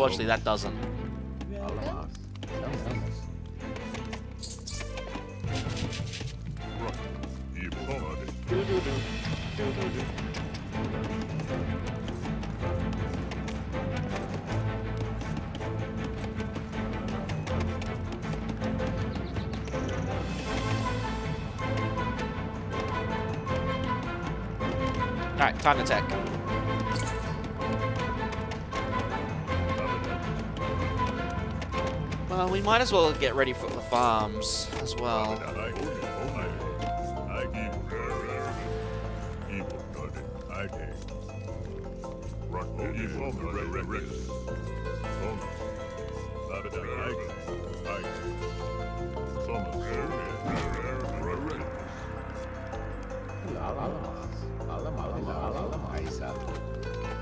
Unfortunately, that doesn't. Alright, time to attack. Well, we might as well get ready for the farms as well.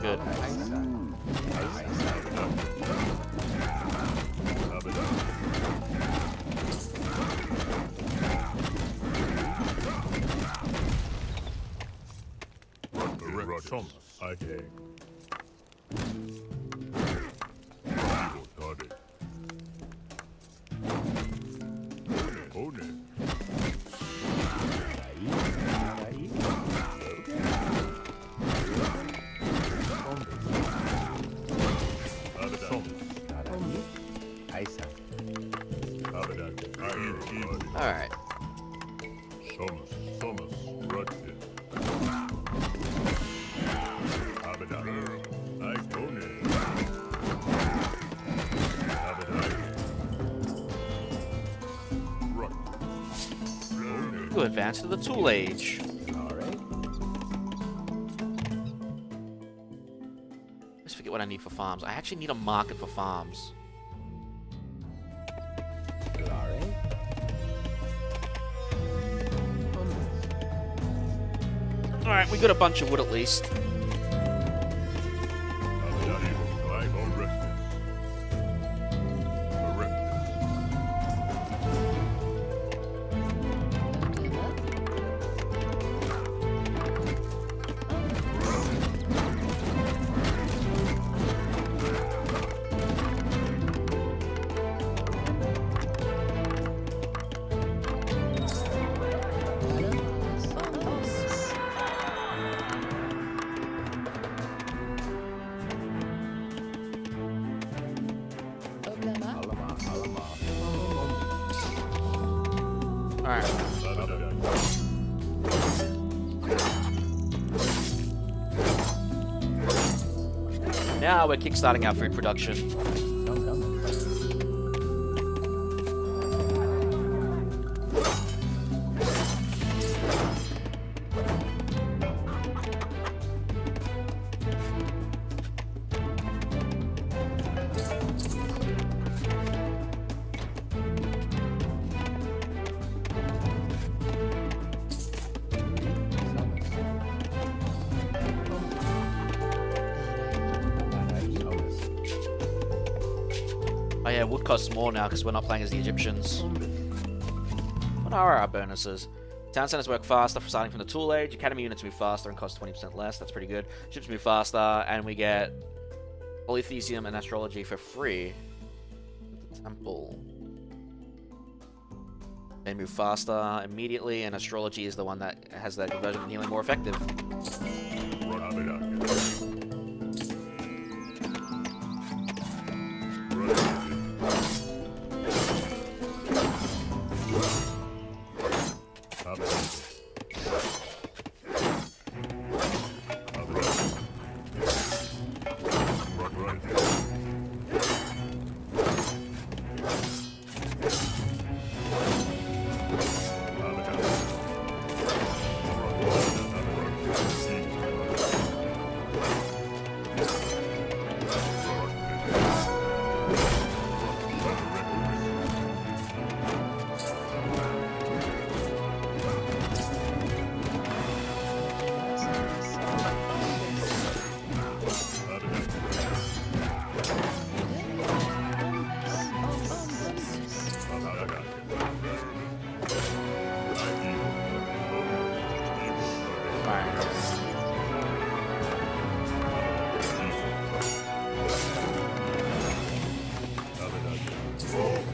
Good. Alright. To advance to the tool age. Let's forget what I need for farms. I actually need a market for farms. Alright, we got a bunch of wood at least. Alright. Now we're kickstarting our food production. Oh yeah, wood costs more now because we're not playing as the Egyptians. What are our bonuses? Town centers work faster for starting from the tool age. Academy units move faster and cost 20% less. That's pretty good. Ships move faster, and we get polytheism and astrology for free. Temple. They move faster immediately, and astrology is the one that has that conversion of healing more effective.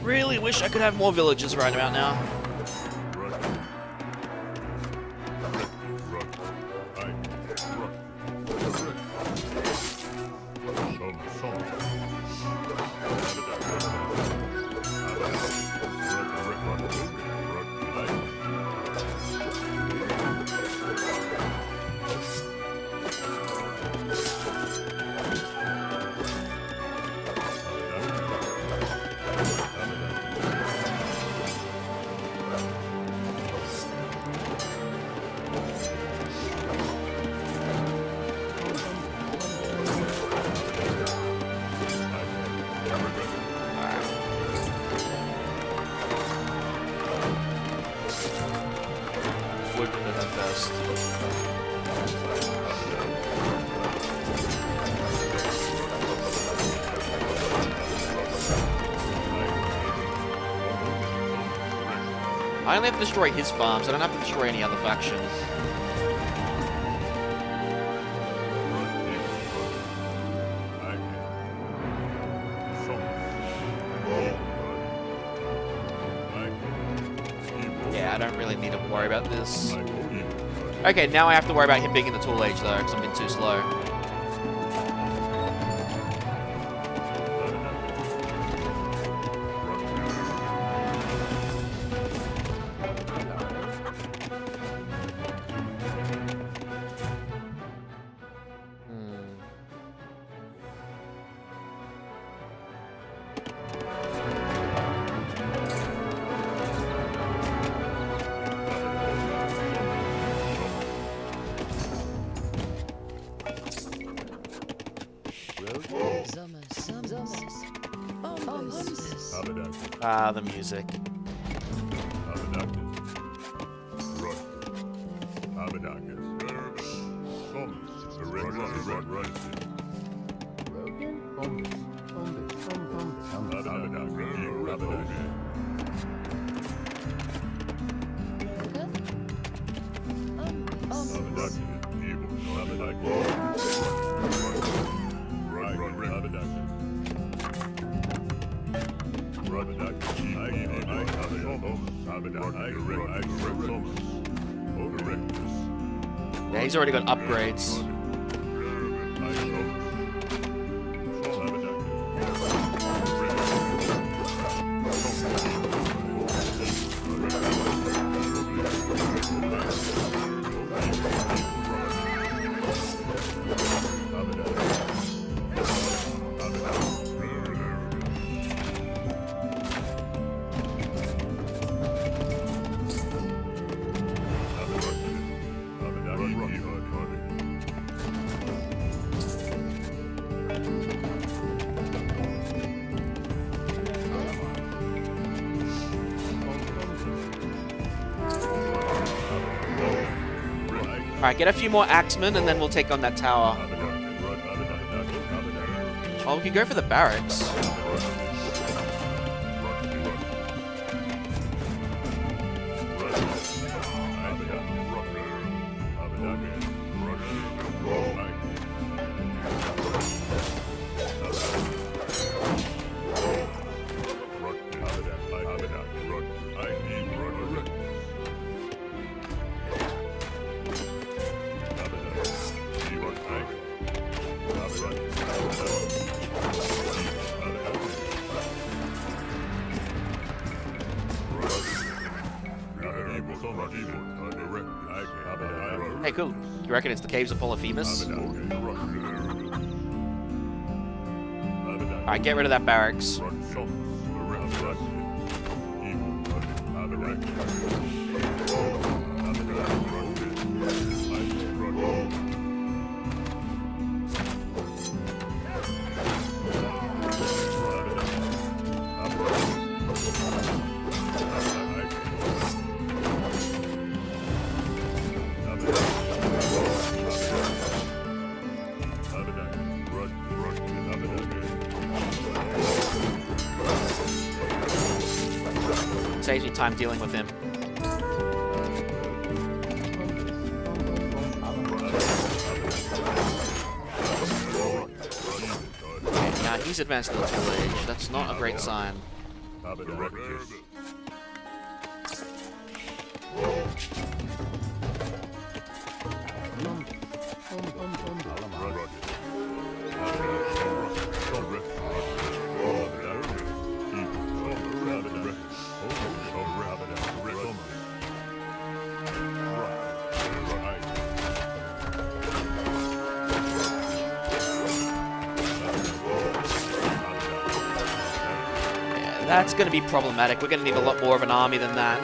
Really wish I could have more villagers right about now. first. I only have to destroy his farms. I don't have to destroy any other factions. Yeah, I don't really need to worry about this. Okay, now I have to worry about him being in the tool age though, because I'm being too slow. Ah, the music. Yeah, he's already got upgrades. Alright, get a few more axemen and then we'll take on that tower. Oh, we can go for the barracks. Hey, cool. You reckon it's the caves of Polyphemus? Alright, get rid of that barracks. Saves me time dealing with him. Okay, now he's advanced to the tool age. That's not a great sign. That's going to be problematic. We're going to need a lot more of an army than that.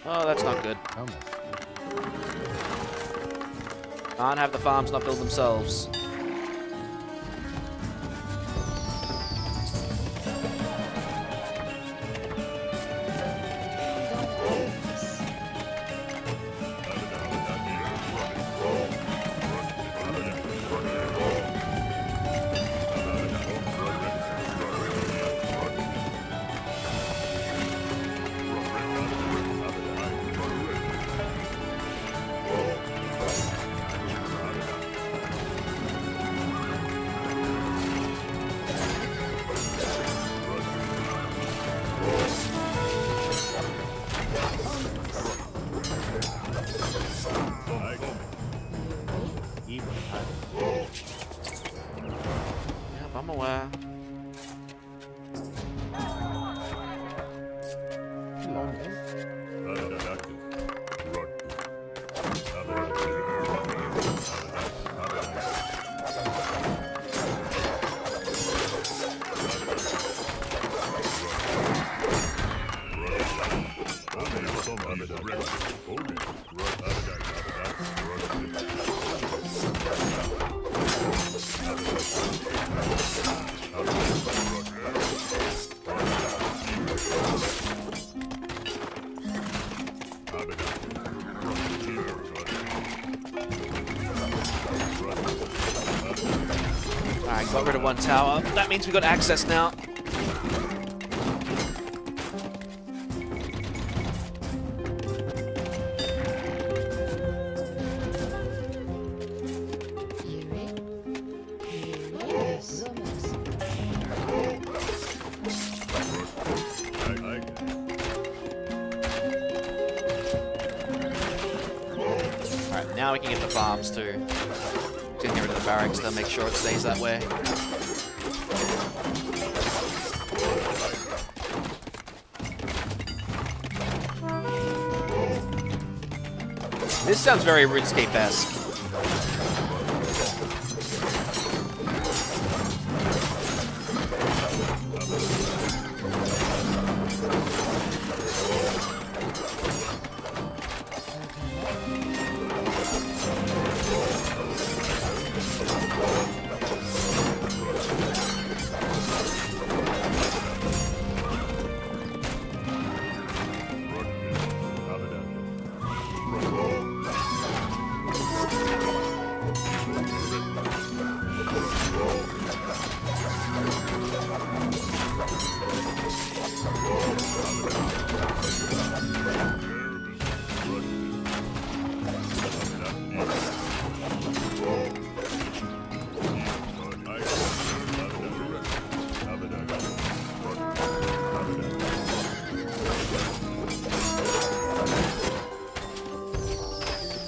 Oh, that's not good. Can't have the farms not build themselves. Yep, I'm aware. Alright, got rid of one tower. That means we got access now. Alright, now we can get the farms too. Get rid of the barracks to make sure it stays that way. This sounds very RuneScape-esque.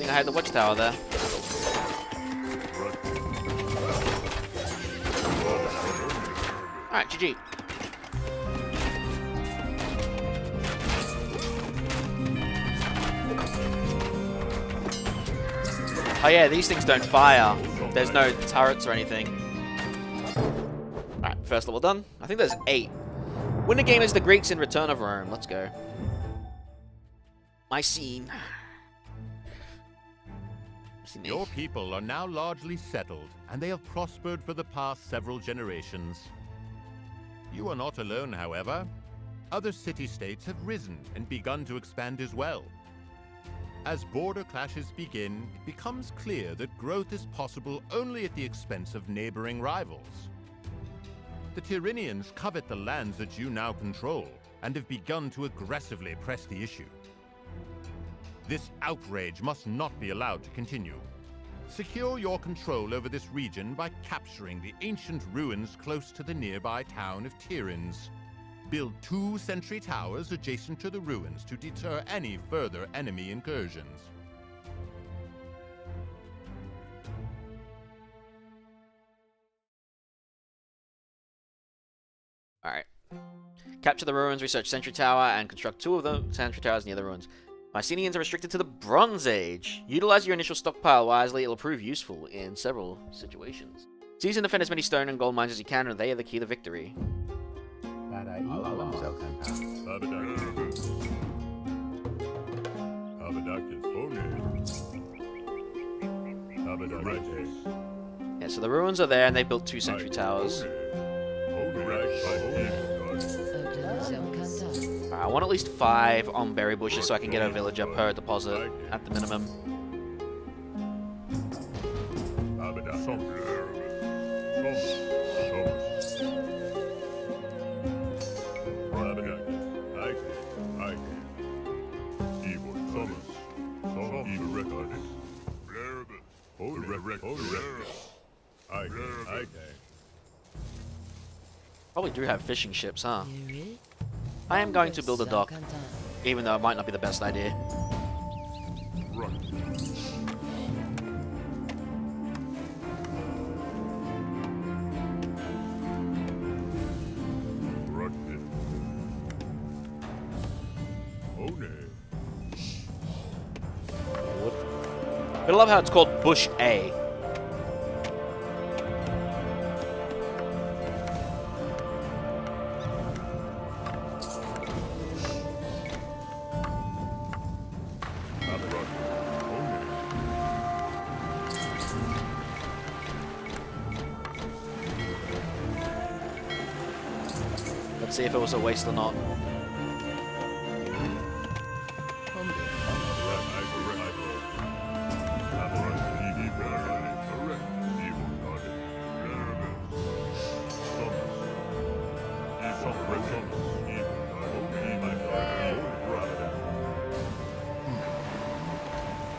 I had the watchtower there. Alright, GG. Oh yeah, these things don't fire. There's no turrets or anything. Alright, first level done. I think there's 8. Win the game as the Greeks in Return of Rome. Let's go. My scene. Your people are now largely settled, and they have prospered for the past several generations. You are not alone, however. Other city-states have risen and begun to expand as well. As border clashes begin, it becomes clear that growth is possible only at the expense of neighboring rivals. The Tyrrhenians covet the lands that you now control, and have begun to aggressively press the issue. This outrage must not be allowed to continue. Secure your control over this region by capturing the ancient ruins close to the nearby town of Tiryns. Build 2 sentry towers adjacent to the ruins to deter any further enemy incursions. Alright. Capture the ruins, research sentry tower, and construct 2 of the sentry towers near the ruins. Mycenians are restricted to the Bronze Age. Utilize your initial stockpile wisely, it'll prove useful in several situations. Seize and defend as many stone and gold mines as you can, and they are the key to victory. Yeah, so the ruins are there, and they built 2 sentry towers. I want at least 5 on berry bushes so I can get a villager per deposit at the minimum. Probably do have fishing ships, huh? I am going to build a dock, even though it might not be the best idea. I love how it's called Bush A. Let's see if it was a waste or not.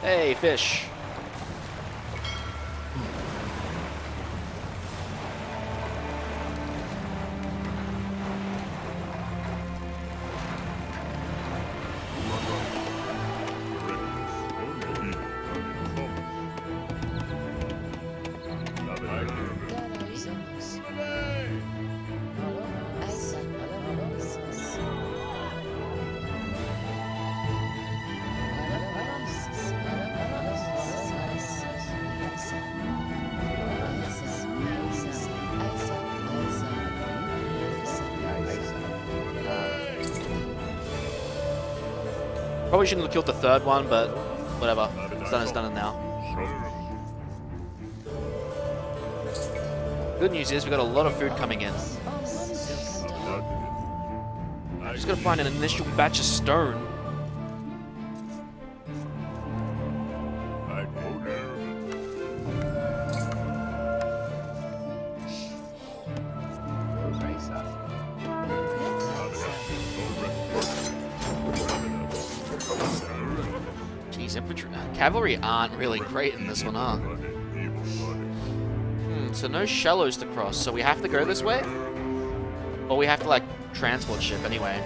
Hey, fish. Probably shouldn't have killed the 3rd one, but whatever. It's done, it's done now. Good news is we've got a lot of food coming in. Just gotta find an initial batch of stone. Jeez, infantry, cavalry aren't really great in this one, huh? So no shallows to cross, so we have to go this way? Or we have to, like, transport ship anyway.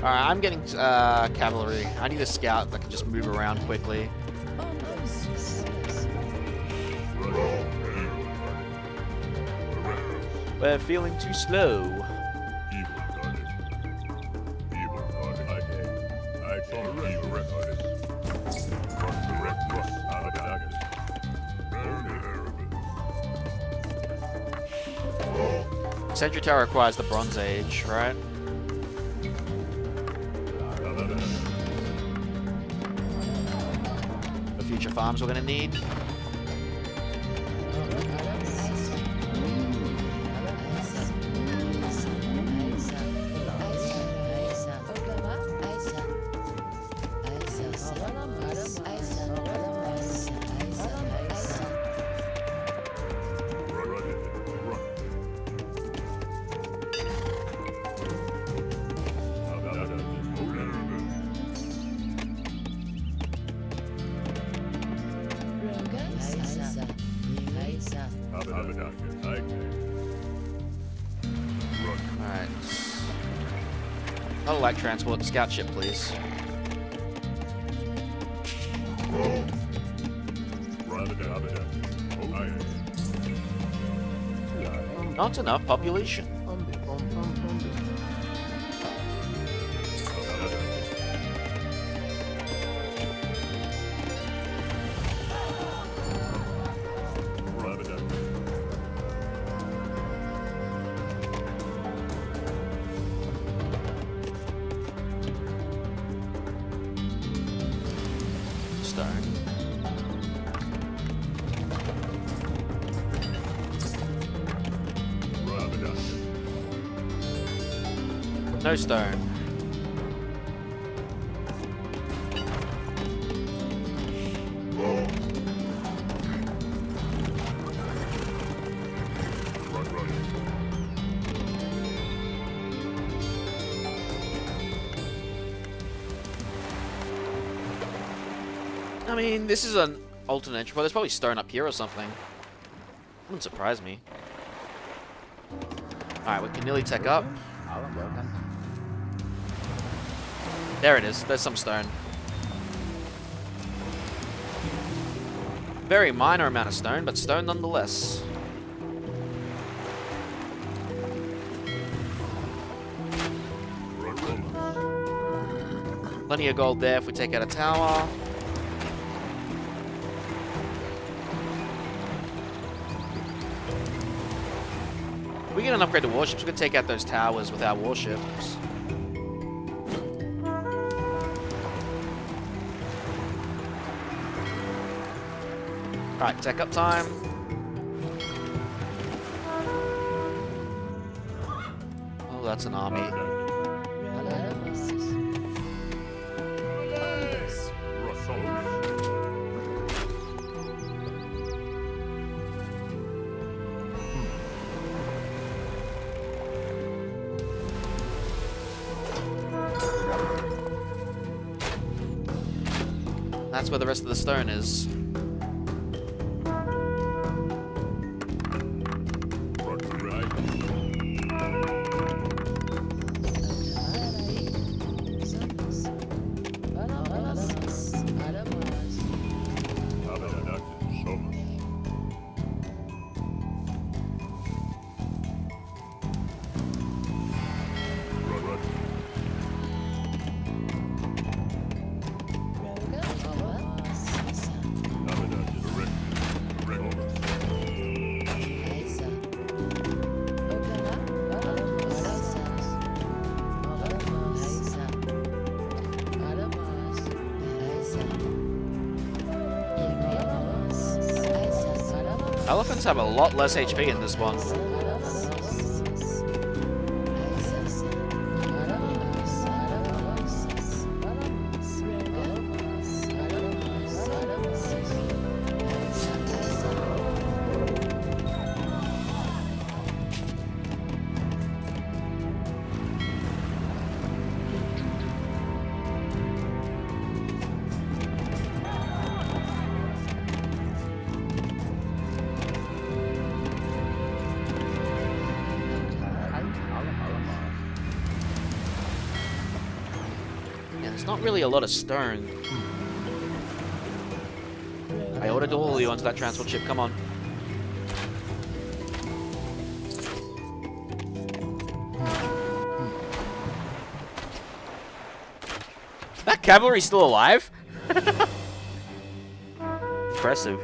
Alright, I'm getting cavalry. I need a scout that can just move around quickly. We're feeling too slow. Sentry Tower requires the Bronze Age, right? The future farms we're gonna need. I would like transport. Scout ship, please. Not enough population. Stone. No stone. I mean, this is an alternate entry point. There's probably stone up here or something. Wouldn't surprise me. Alright, we can nearly tech up. There it is. There's some stone. Very minor amount of stone, but stone nonetheless. Plenty of gold there if we take out a tower. If we get an upgrade to warships, we can take out those towers with our warships. Alright, tech up time. Oh, that's an army. That's where the rest of the stone is. Elephants have a lot less HP in this one. There's not really a lot of stone. I ordered all of you onto that transport ship, come on. That cavalry's still alive? Impressive.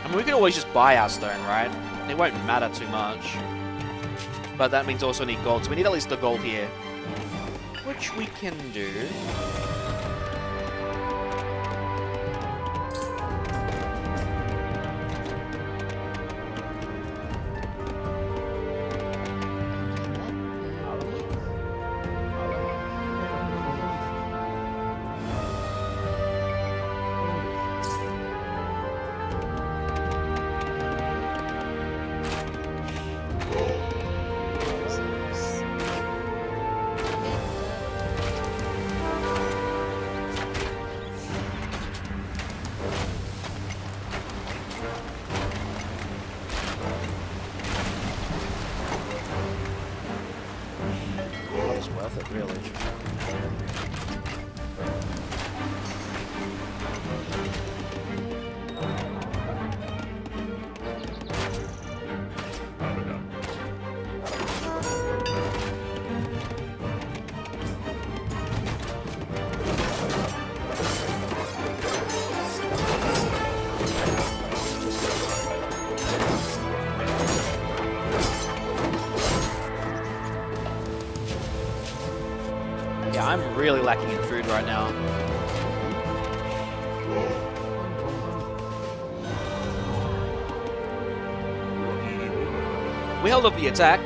I mean, we can always just buy our stone, right? It won't matter too much. But that means also need gold, so we need at least the gold here. Which we can do. Really. Yeah, I'm really lacking in food right now. We held up the attack.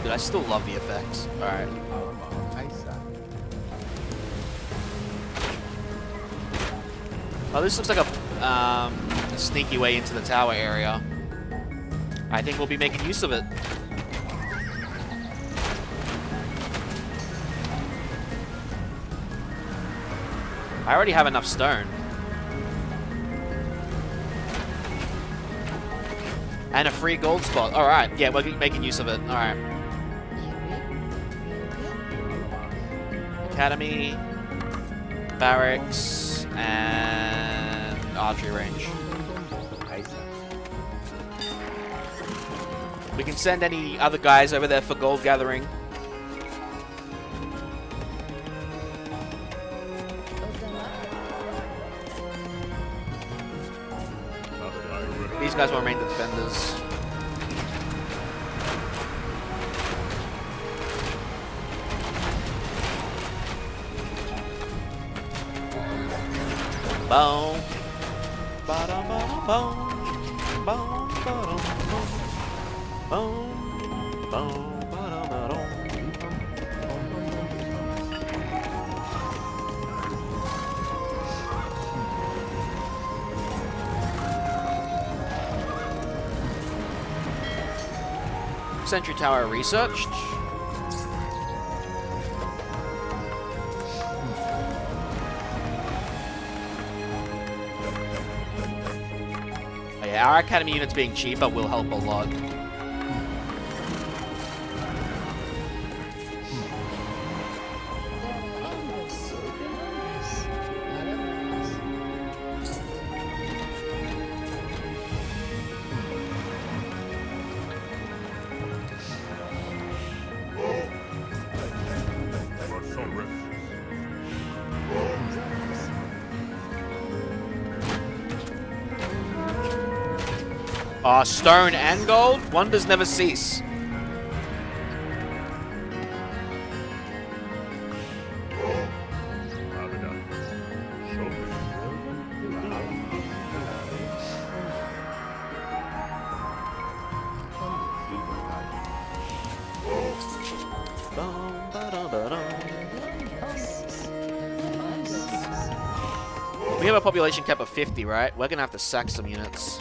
Dude, I still love the effects. Alright. Oh, this looks like a sneaky way into the tower area. I think we'll be making use of it. I already have enough stone. And a free gold spot. Alright, yeah, we're making use of it. Alright. Academy, barracks, and archery range. We can send any other guys over there for gold gathering. These guys will remain the defenders. Boom. Ba-dum, ba-dum, boom. Boom, ba-dum, boom. Boom, boom, ba-dum, ba-dum. Sentry Tower researched. Oh yeah, our academy units being cheaper will help a lot. Stone and gold? Wonders never cease. We have a population cap of 50, right? We're gonna have to sack some units.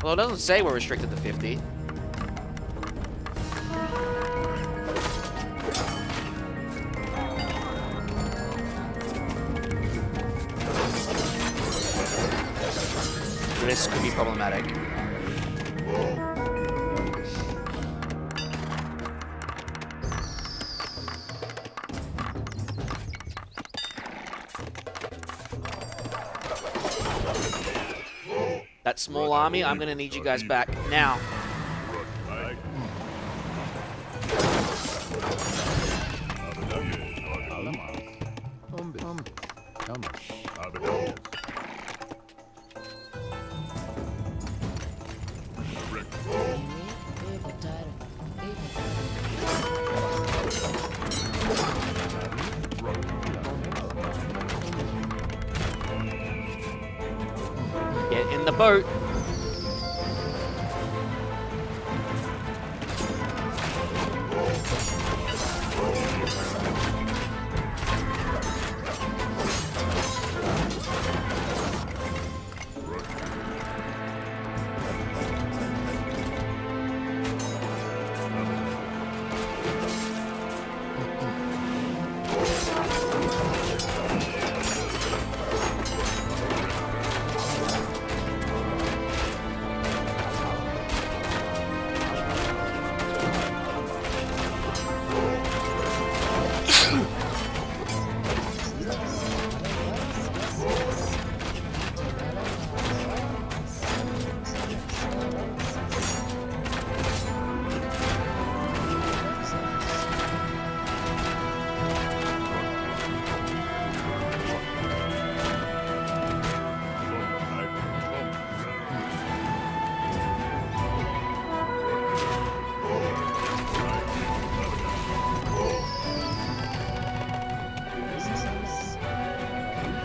Well, it doesn't say we're restricted to 50. This could be problematic. that small army, I'm going to need you guys back now. Get in the boat.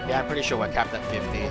Yeah, I'm pretty sure we're capped at 50.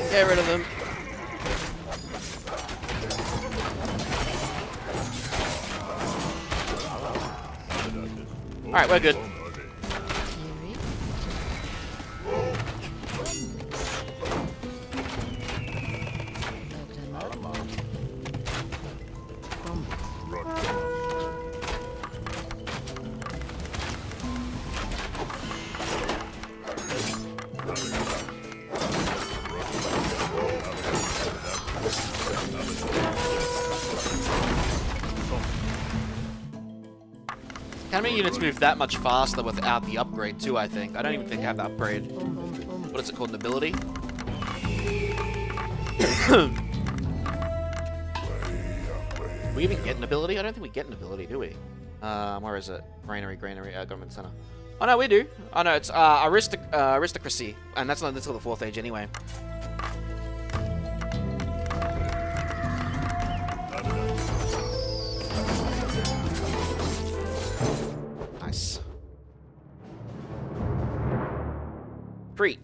Get rid of them. Alright, we're good. Enemy units move that much faster without the upgrade too, I think. I don't even think I have the upgrade. What is it called? An ability? We even get an ability? I don't think we get an ability, do we? Where is it? Granary, Government Center. Oh no, we do. Oh no, it's aristocracy. And that's not until the 4th age anyway. Nice. Crete.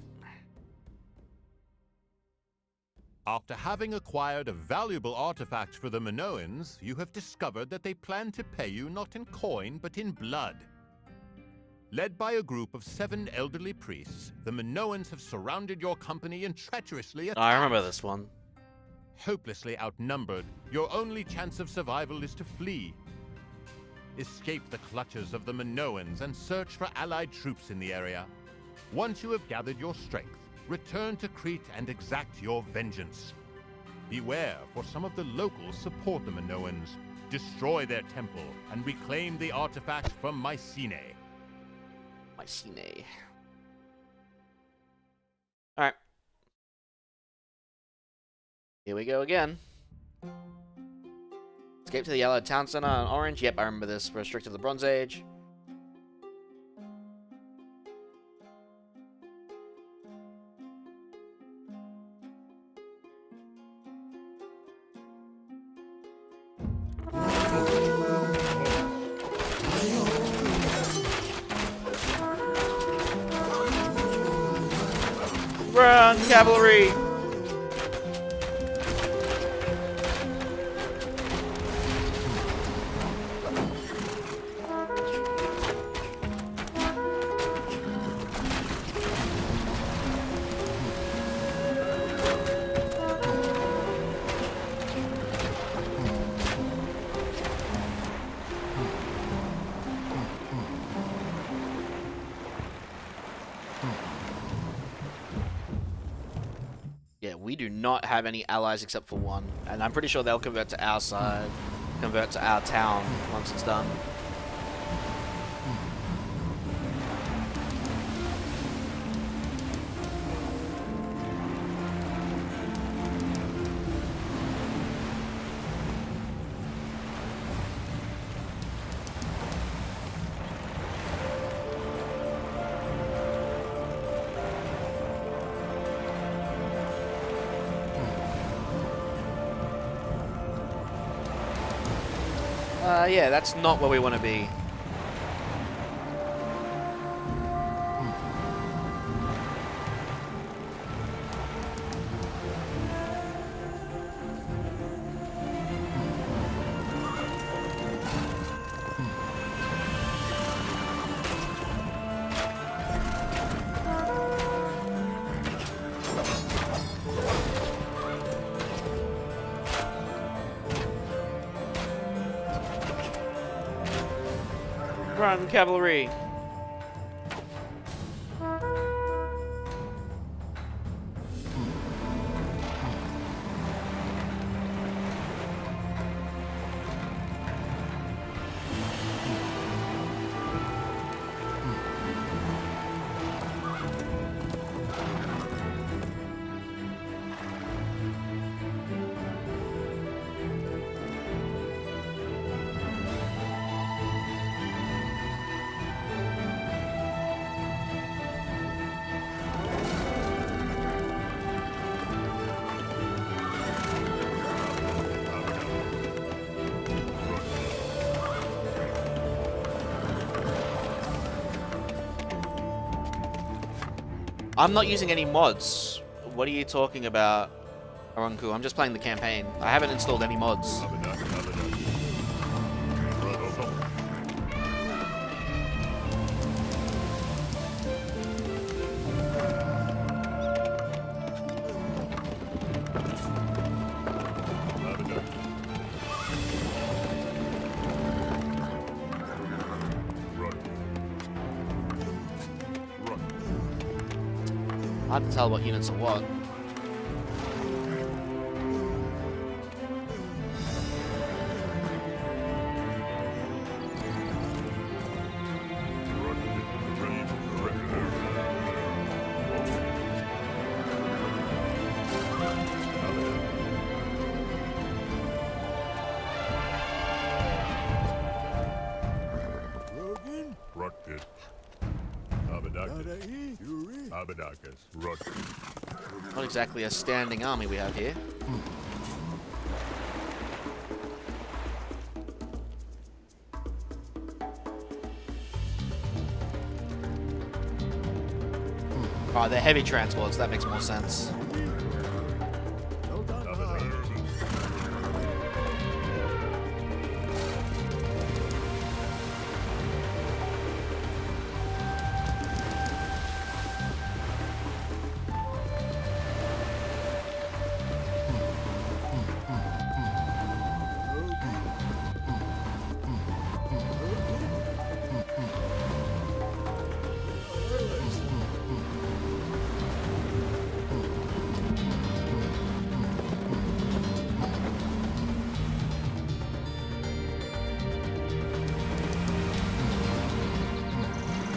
After having acquired a valuable artifact for the Minoans, you have discovered that they plan to pay you not in coin, but in blood. Led by a group of 7 elderly priests, the Minoans have surrounded your company and treacherously attacked. I remember this one. Hopelessly outnumbered, your only chance of survival is to flee. Escape the clutches of the Minoans and search for allied troops in the area. Once you have gathered your strength, return to Crete and exact your vengeance. Beware, for some of the locals support the Minoans. Destroy their temple and reclaim the artifact from Mycenae. Mycenae. Alright. Here we go again. Escape to the Yellow Town Center on Orange. Yep, I remember this. Restricted to the Bronze Age. Run, cavalry! Yeah, we do not have any allies except for one. And I'm pretty sure they'll convert to our side, convert to our town once it's done. Yeah, that's not where we want to be. Run, cavalry! I'm not using any mods. What are you talking about, Arunku? I'm just playing the campaign. I haven't installed any mods. Hard to tell what units are what. Not exactly a standing army we have here. Oh, they're heavy transports. That makes more sense.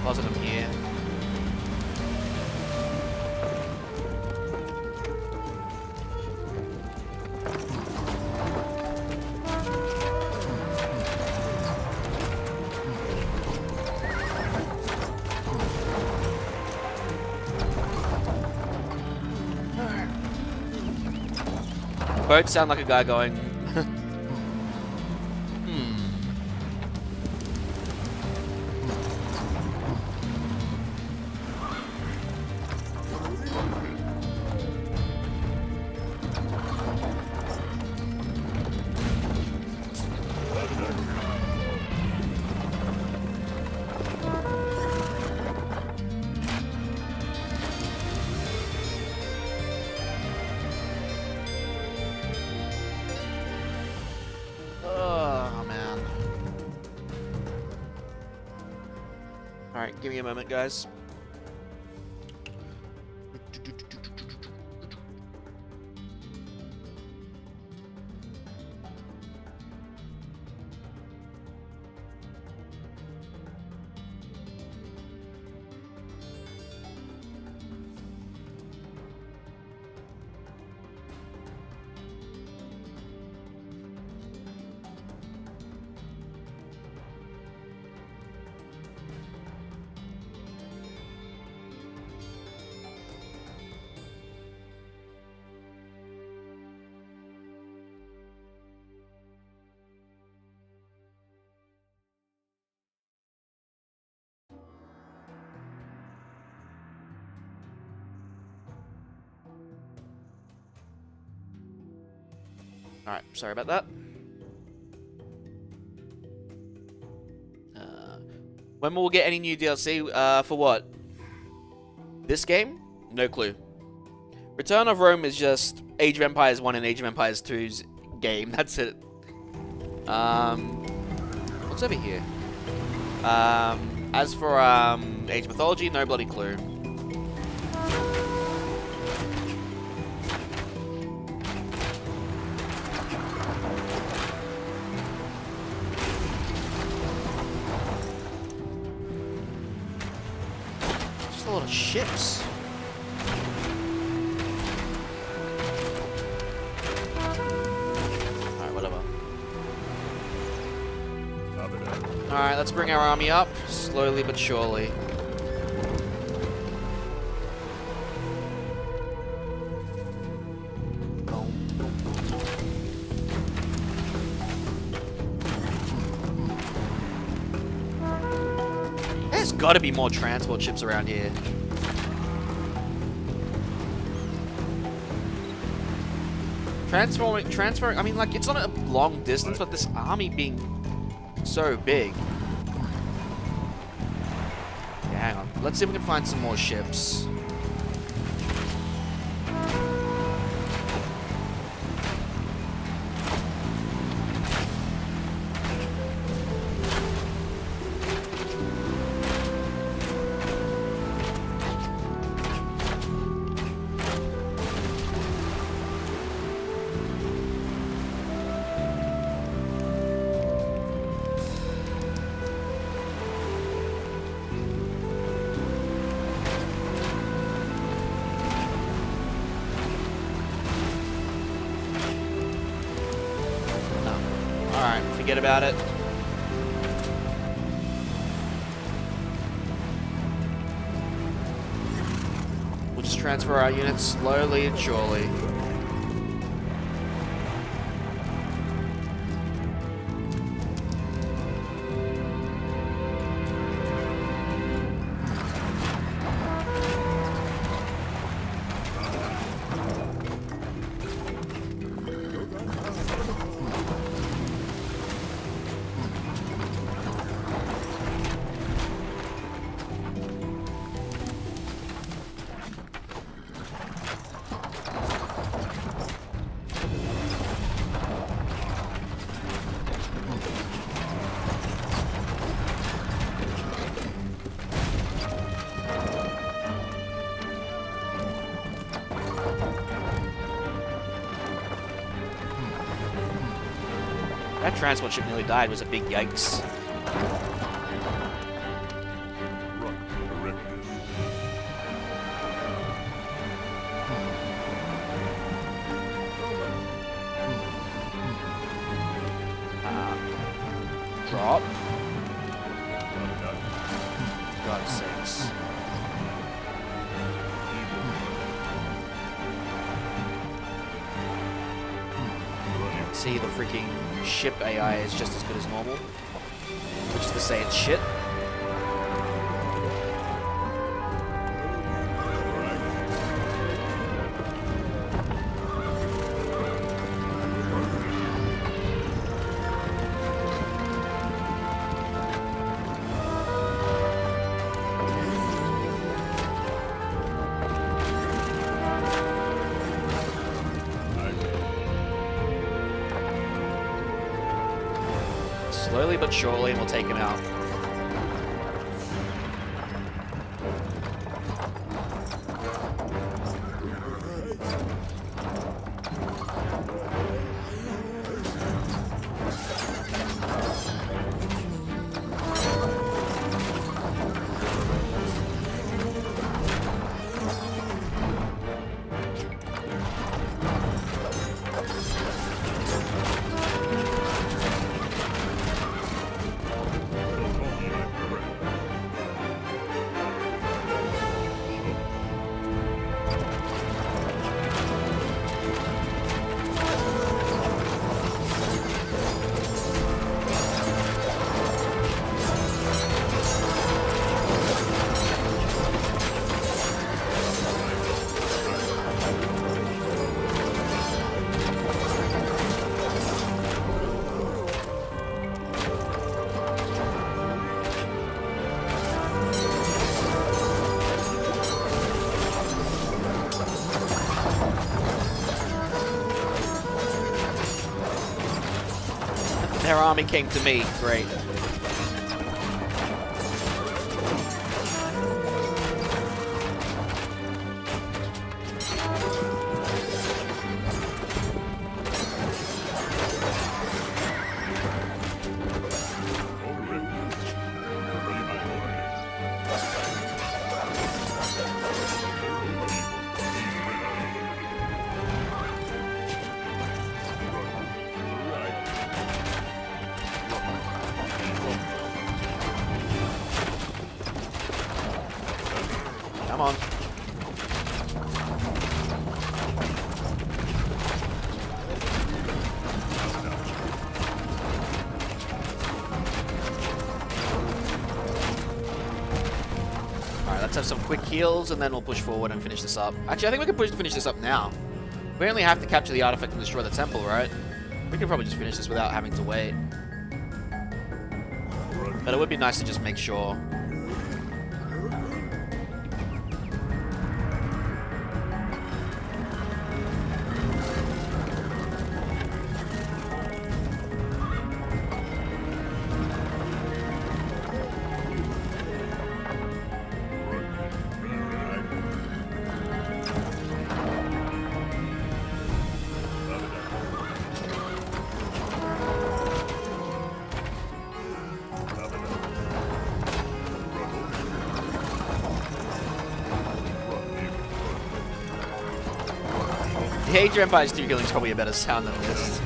Closet them here. both sound like a guy going, hmm. Oh, man. Alright, give me a moment, guys. Alright, sorry about that. When will we get any new DLC? For what? This game? No clue. Return of Rome is just Age of Empires 1 and Age of Empires 2's game. That's it. What's over here? As for Age of Mythology, no bloody clue. Just a lot of ships. Alright, whatever. Alright, let's bring our army up, slowly but surely. There's gotta be more transport ships around here. Transferring, I mean, like, it's not a long distance, but this army being so big. Yeah, hang on. Let's see if we can find some more ships. Alright, forget about it. We'll just transfer our units slowly and surely. That transport ship nearly died. It was a big yikes. Drop. God's sakes. see the freaking ship AI is just as good as normal, which is to say it's shit. Slowly but surely, and we'll take him out. Their army came to me. Great. Come on. Alright, let's have some quick heals and then we'll push forward and finish this up. Actually, I think we can finish this up now. We only have to capture the artifact and destroy the temple, right? We can probably just finish this without having to wait. But it would be nice to just make sure. The Age of Empires 2 killing is probably a better sound than this.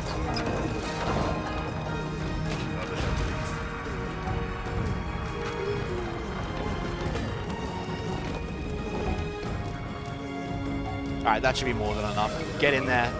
Alright, that should be more than enough. Get in there.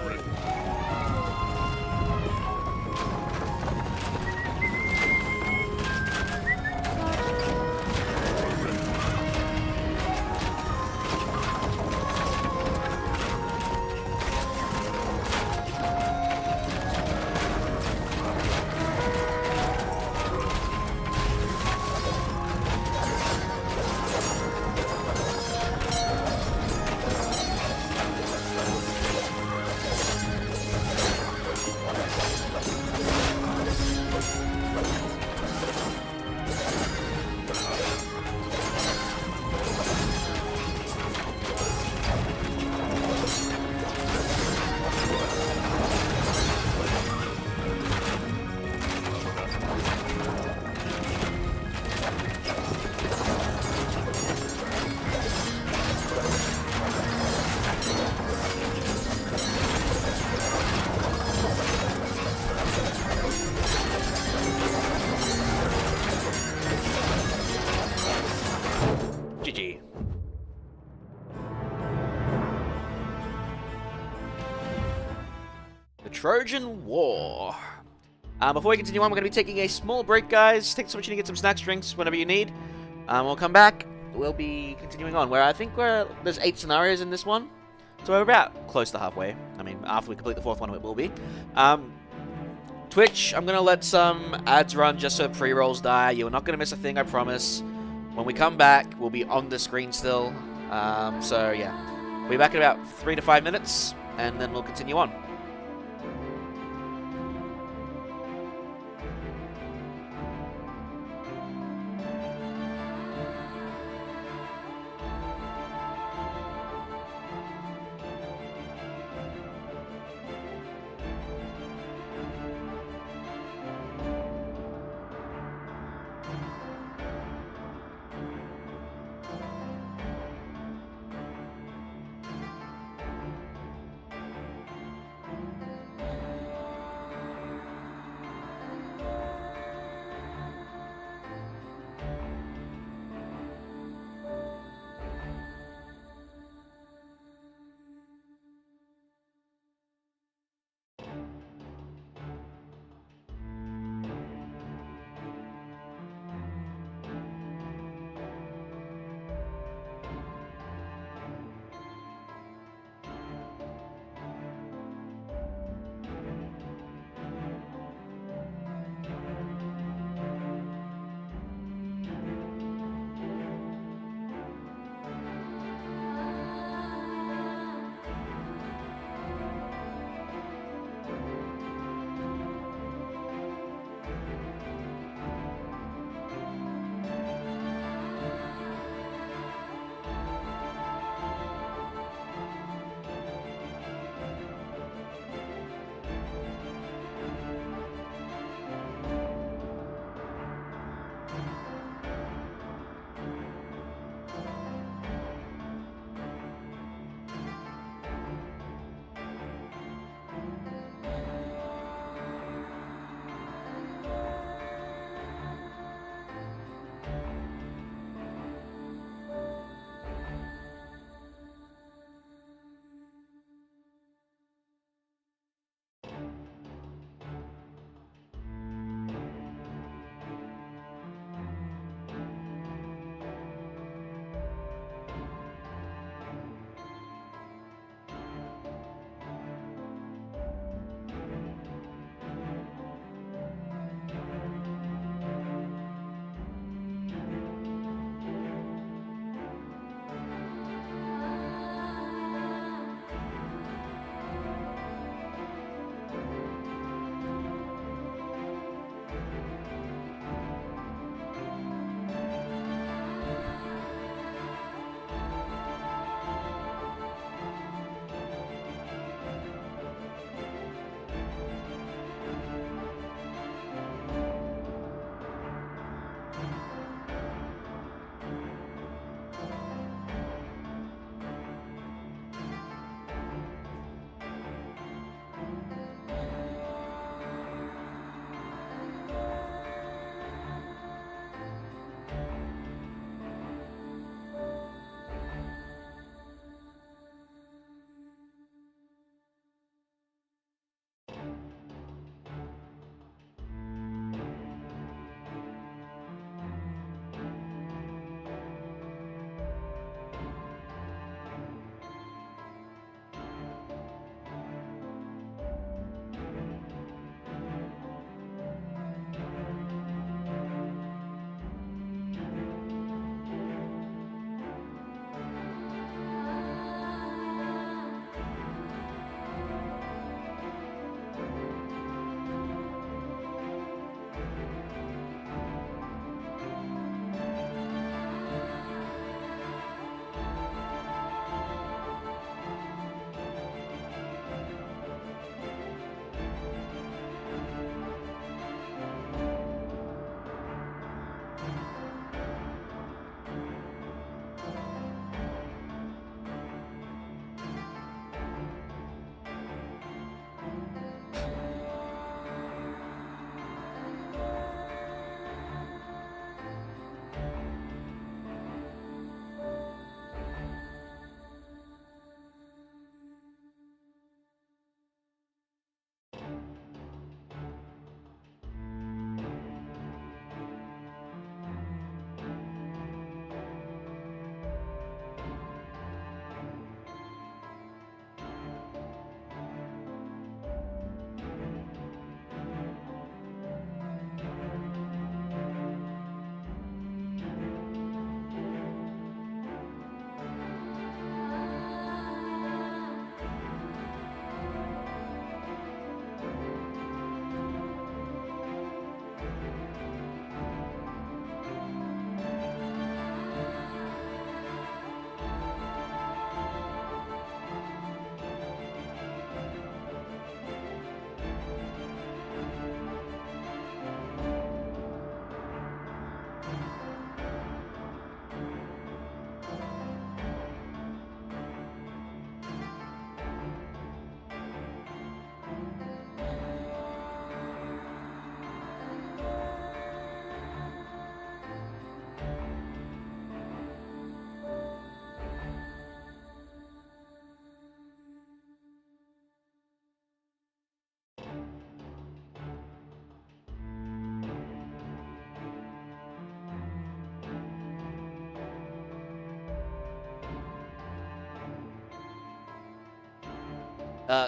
Trojan War. Before we continue on, we're going to be taking a small break, guys. Take this opportunity to get some snacks, drinks, whatever you need. We'll come back. We'll be continuing on, where I think there's 8 scenarios in this one. So we're about close to halfway. I mean, after we complete the 4th one, it will be. Twitch, I'm going to let some ads run just so pre-rolls die. You're not going to miss a thing, I promise. When we come back, we'll be on the screen still. So, yeah. We'll be back in about 3 to 5 minutes, and then we'll continue on.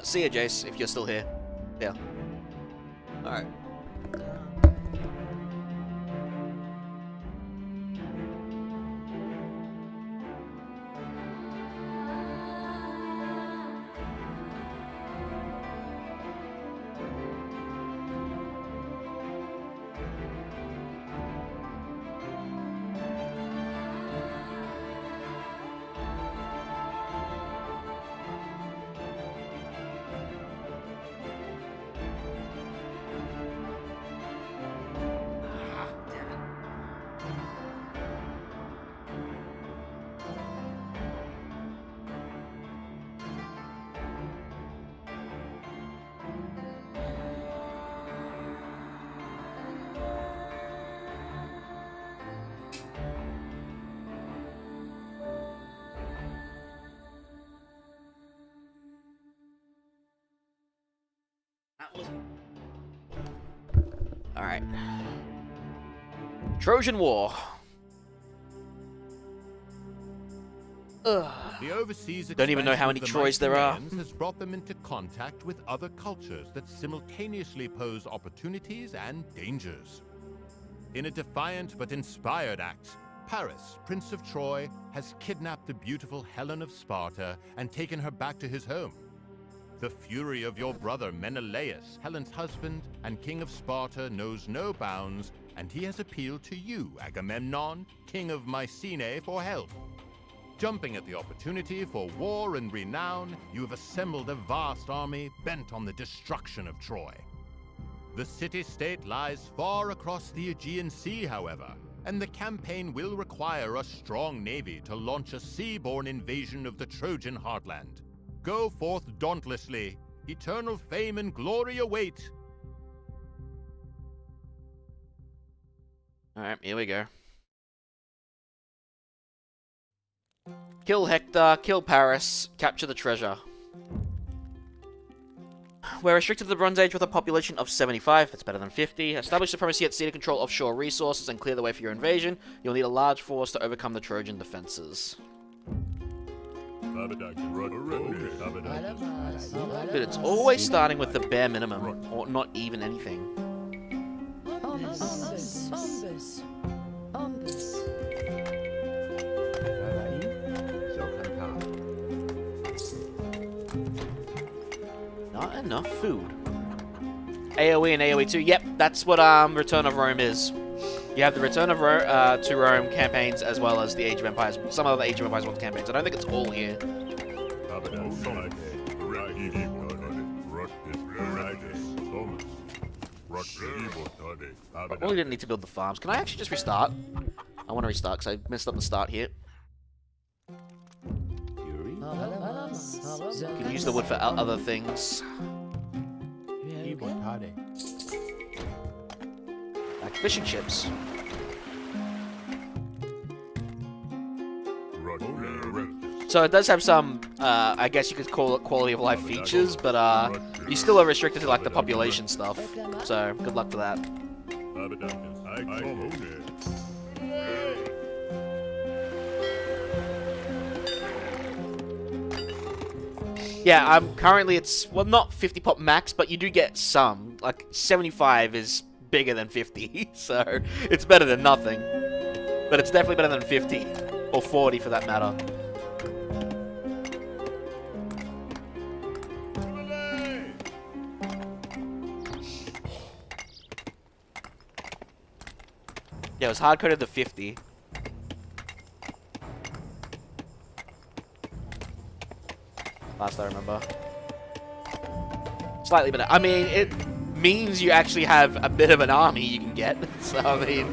See ya, Jace, if you're still here. Yeah. Alright. Alright. Trojan War. Ugh. The overseas Don't even know how many expansion of the Troys there are. Mycenaeans has brought them into contact with other cultures that simultaneously pose opportunities and dangers. In a defiant but inspired act, Paris, Prince of Troy, has kidnapped the beautiful Helen of Sparta and taken her back to his home. The fury of your brother Menelaus, Helen's husband and king of Sparta, knows no bounds, and he has appealed to you, Agamemnon, king of Mycenae, for help. Jumping at the opportunity for war and renown, you have assembled a vast army bent on the destruction of Troy. The city-state lies far across the Aegean Sea, however, and the campaign will require a strong navy to launch a sea-borne invasion of the Trojan heartland. Go forth dauntlessly. Eternal fame and glory await. Alright, here we go. Kill Hector, kill Paris, capture the treasure. We're restricted to the Bronze Age with a population of 75, that's better than 50. Establish supremacy at sea to control offshore resources and clear the way for your invasion. You'll need a large force to overcome the Trojan defenses. But it's always starting with the bare minimum, or not even anything. Not enough food. AoE and AoE 2. Yep, that's what Return of Rome is. You have the Return of to Rome campaigns as well as the Age of Empires. Some of the Age of Empires 1 campaigns. I don't think it's all here. Well, we didn't need to build the farms. Can I actually just restart? I want to restart because I messed up the start here. You can use the wood for other things. Like fishing ships. So it does have some, I guess you could call it quality of life features, but you still are restricted to like the population stuff. So good luck to that. Yeah, currently it's, well, not 50 pop max, but you do get some. Like 75 is bigger than 50, so it's better than nothing. But it's definitely better than 50, or 40 for that matter. Yeah, it was hard-coded to 50. Last I remember. Slightly better. I mean, it means you actually have a bit of an army you can get. So, I mean,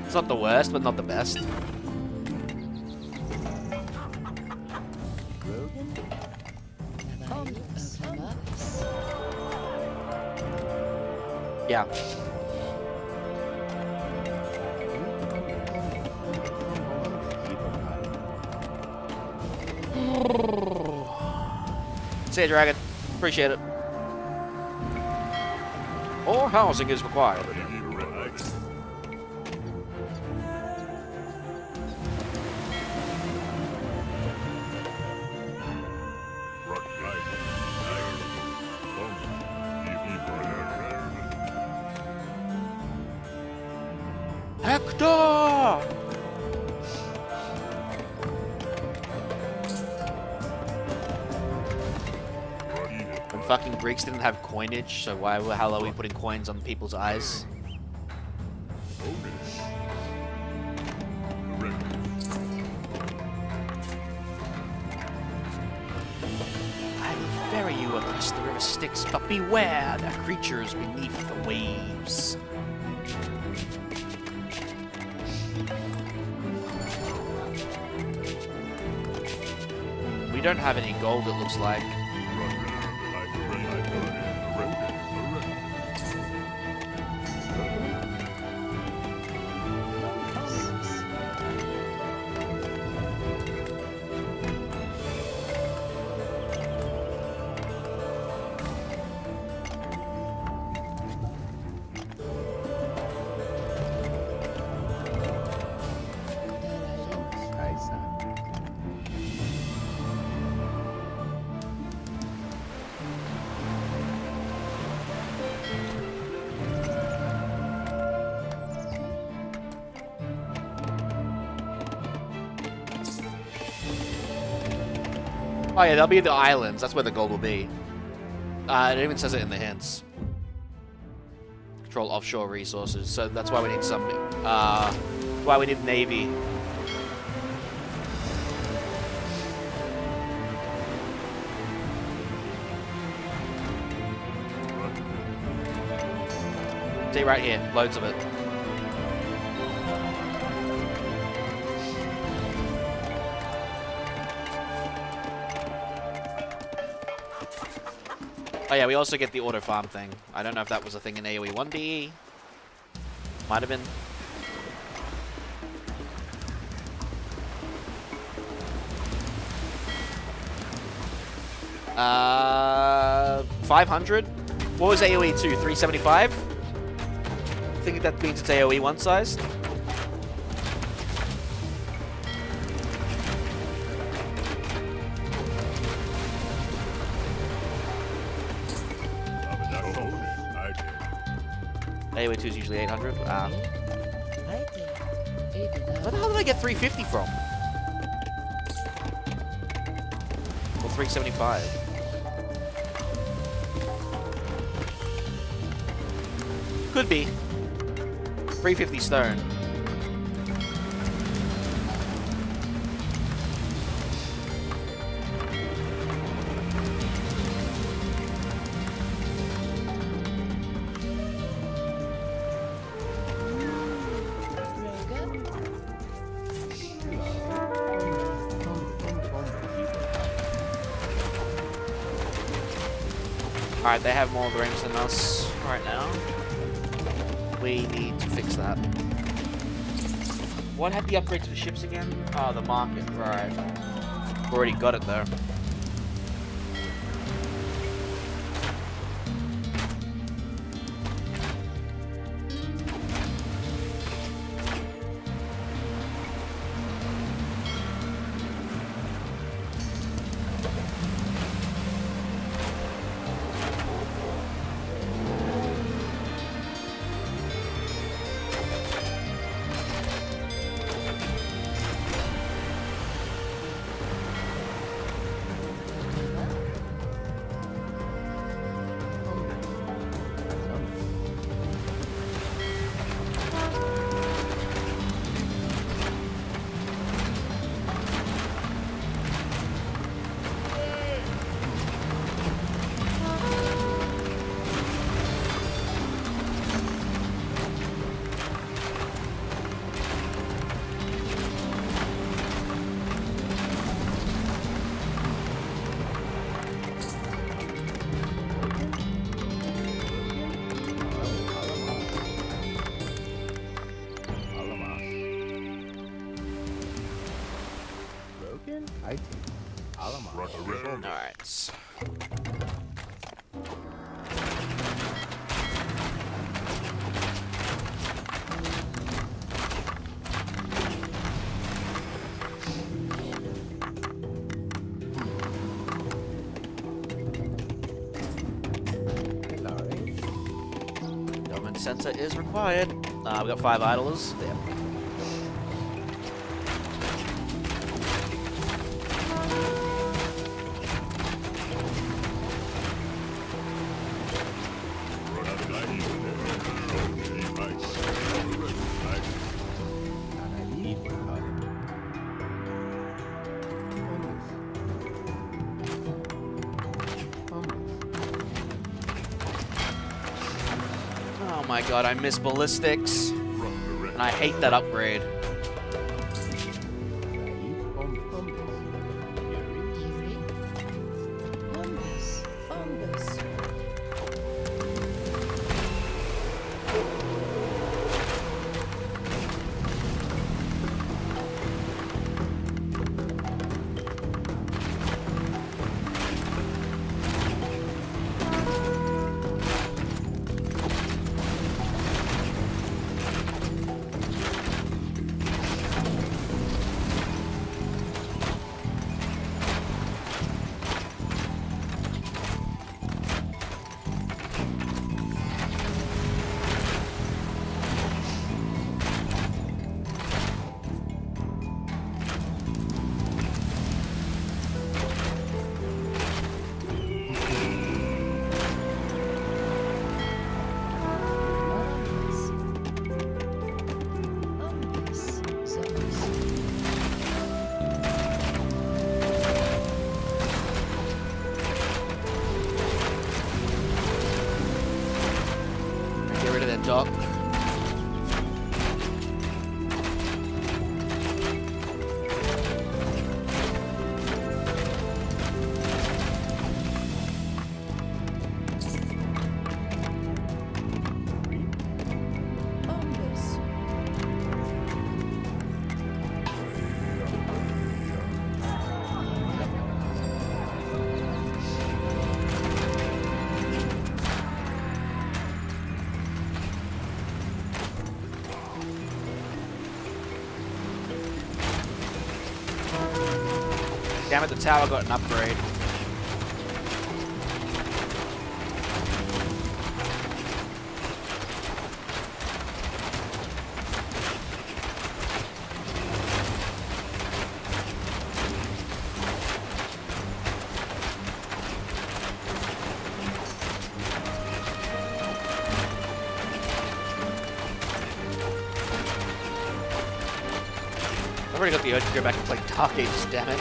it's not the worst, but not the best. Yeah. See ya, Dragon. Appreciate it. More housing is required. Hector! And fucking Greeks didn't have coinage, so why the hell are we putting coins on people's eyes? I will ferry you across the river Styx, but beware the creatures beneath the waves. We don't have any gold, it looks like. Oh yeah, they'll be the islands. That's where the gold will be. It even says it in the hints. Control offshore resources. So that's why we need some. Why we need navy. See right here, loads of it. Oh yeah, we also get the auto farm thing. I don't know if that was a thing in AoE 1D. Might have been. Uh, 500? What was AoE 2? 375? I think that means it's AoE 1 sized. AoE 2 is usually 800. Where the hell did I get 350 from? Or 375? Could be. 350 stone. Alright, they have more of the range than us right now. We need to fix that. What had the upgrades for ships again? Oh, the market, right. Already got it though. Alright. Government center is required. We've got 5 idlers. There. Oh my god, I miss ballistics. And I hate that upgrade. Bombus. Bombus. Get rid of that dock. Bombus. Damn it, the tower got an upgrade. I've already got the urge to go back and play Dark Ages, damn it.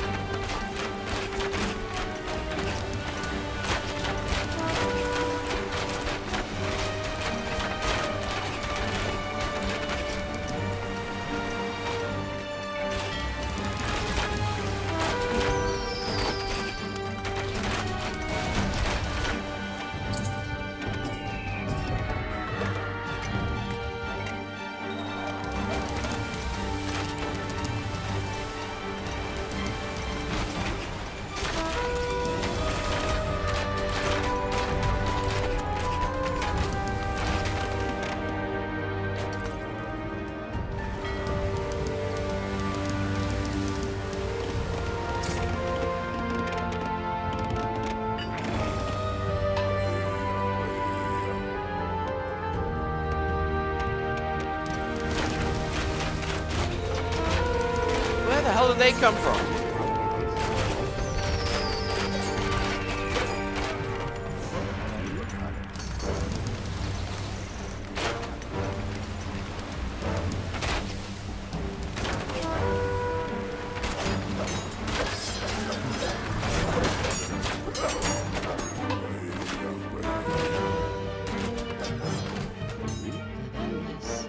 Where the hell did they come from? Bombus.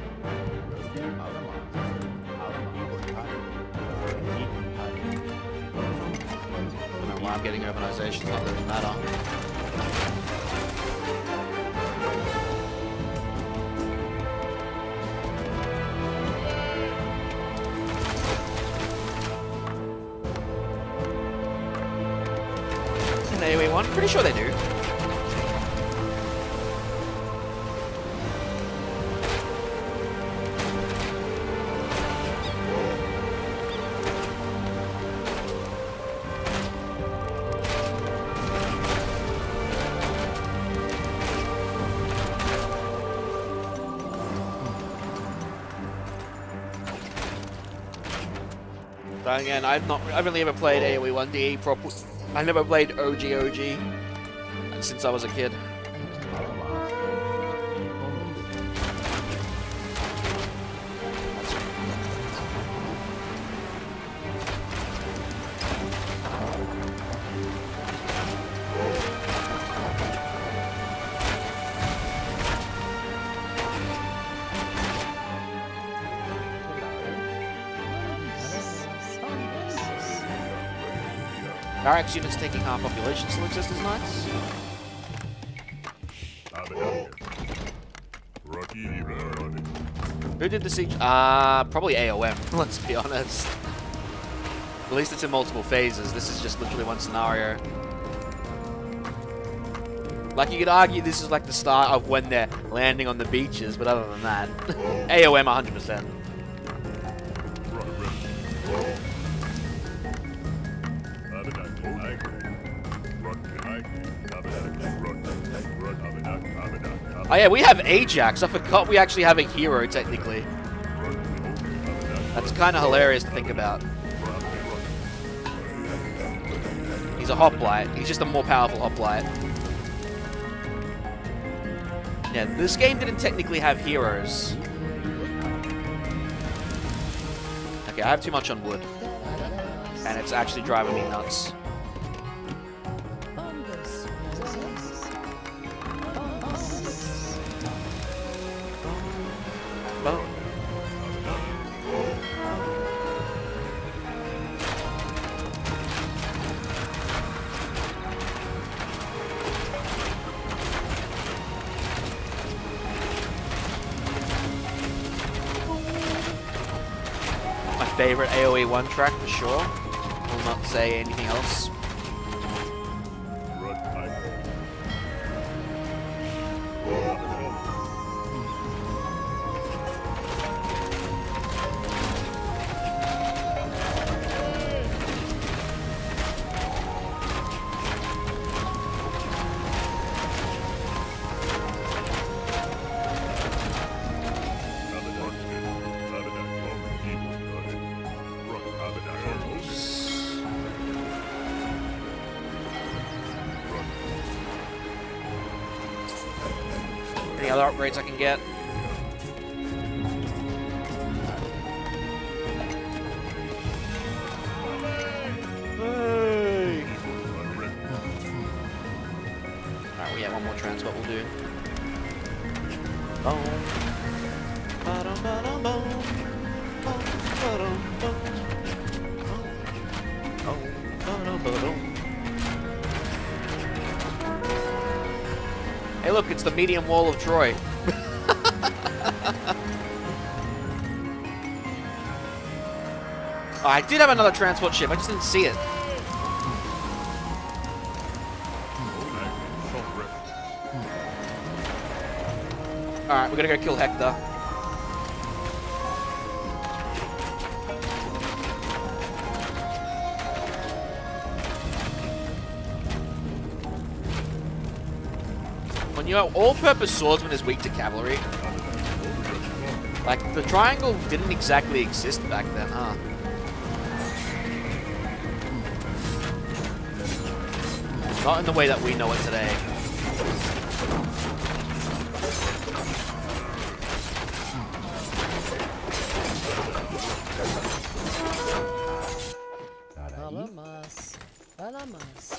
I don't know why I'm getting urbanization, it's not really matter. An AoE one? Pretty sure they do. But again, I've only ever played AoE 1D proper. I never played OG, since I was a kid. Barracks units taking half population still exist is nice. Who did the siege? Probably AOM, let's be honest. At least it's in multiple phases. This is just literally one scenario. Like, you could argue this is like the start of when they're landing on the beaches, but other than that, AOM 100%. Oh yeah, we have Ajax. I forgot we actually have a hero, technically. That's kind of hilarious to think about. He's a hoplite. He's just a more powerful hoplite. Yeah, this game didn't technically have heroes. Okay, I have too much on wood. And it's actually driving me nuts. My favorite AoE 1 track for sure. Will not say anything else. Any other upgrades I can get? Hey. Alright, yeah, one more transport will do. Boom. Ba-dum, ba-dum, boom. Boom, ba-dum, boom. Boom, ba-dum, ba-dum. Hey look, it's the medium wall of Troy. Oh, I did have another transport ship, I just didn't see it. Alright, we're gonna go kill Hector. When you know, all-purpose swordsman is weak to cavalry. Like, the triangle didn't exactly exist back then, huh? Not in the way that we know it today. Vamos. Vamos.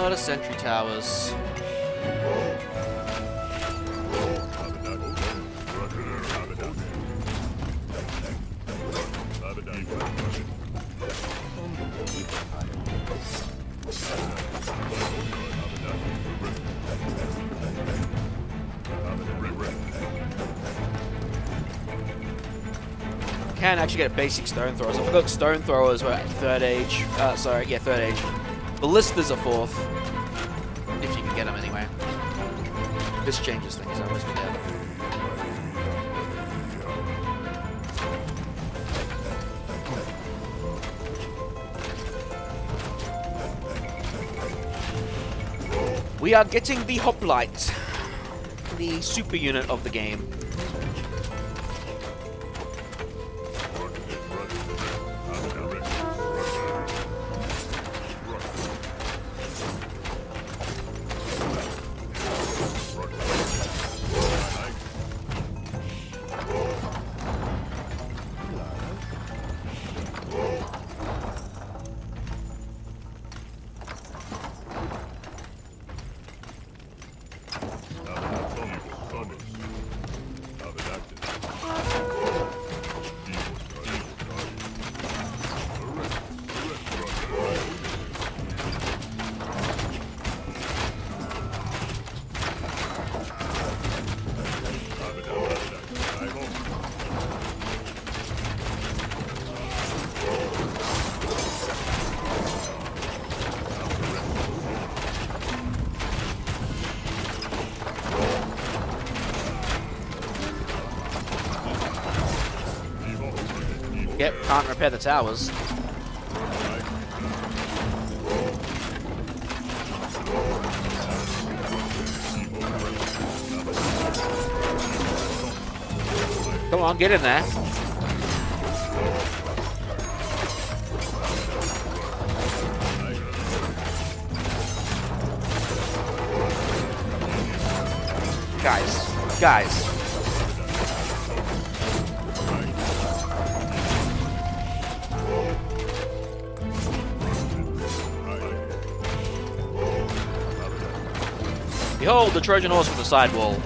lot of sentry towers. Can actually get basic stone throwers. I forgot stone throwers were at 3rd age. Sorry, yeah, 3rd age. Ballistas are 4th. If you can get them anyway. This changes things, I always forget. We are getting the hoplite. The super unit of the game. Yep, can't repair the towers. Come on, get in there. Guys. Behold the Trojan horse with the sidewall.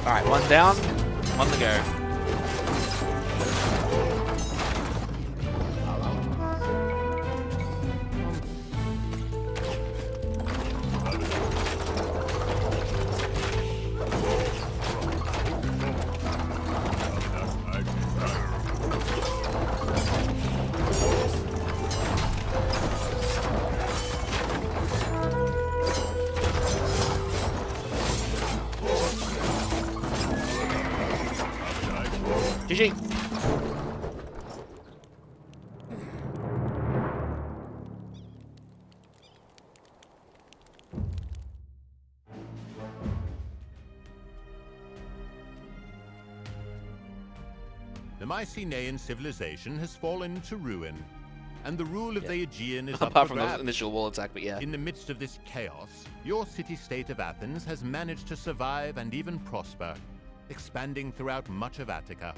Alright, one down, one to go. GG. The Mycenaean civilization has fallen to ruin, and the rule of the Aegean is up Apart for from the grabs. initial wall attack, but yeah. In the midst of this chaos, your city-state of Athens has managed to survive and even prosper, expanding throughout much of Attica.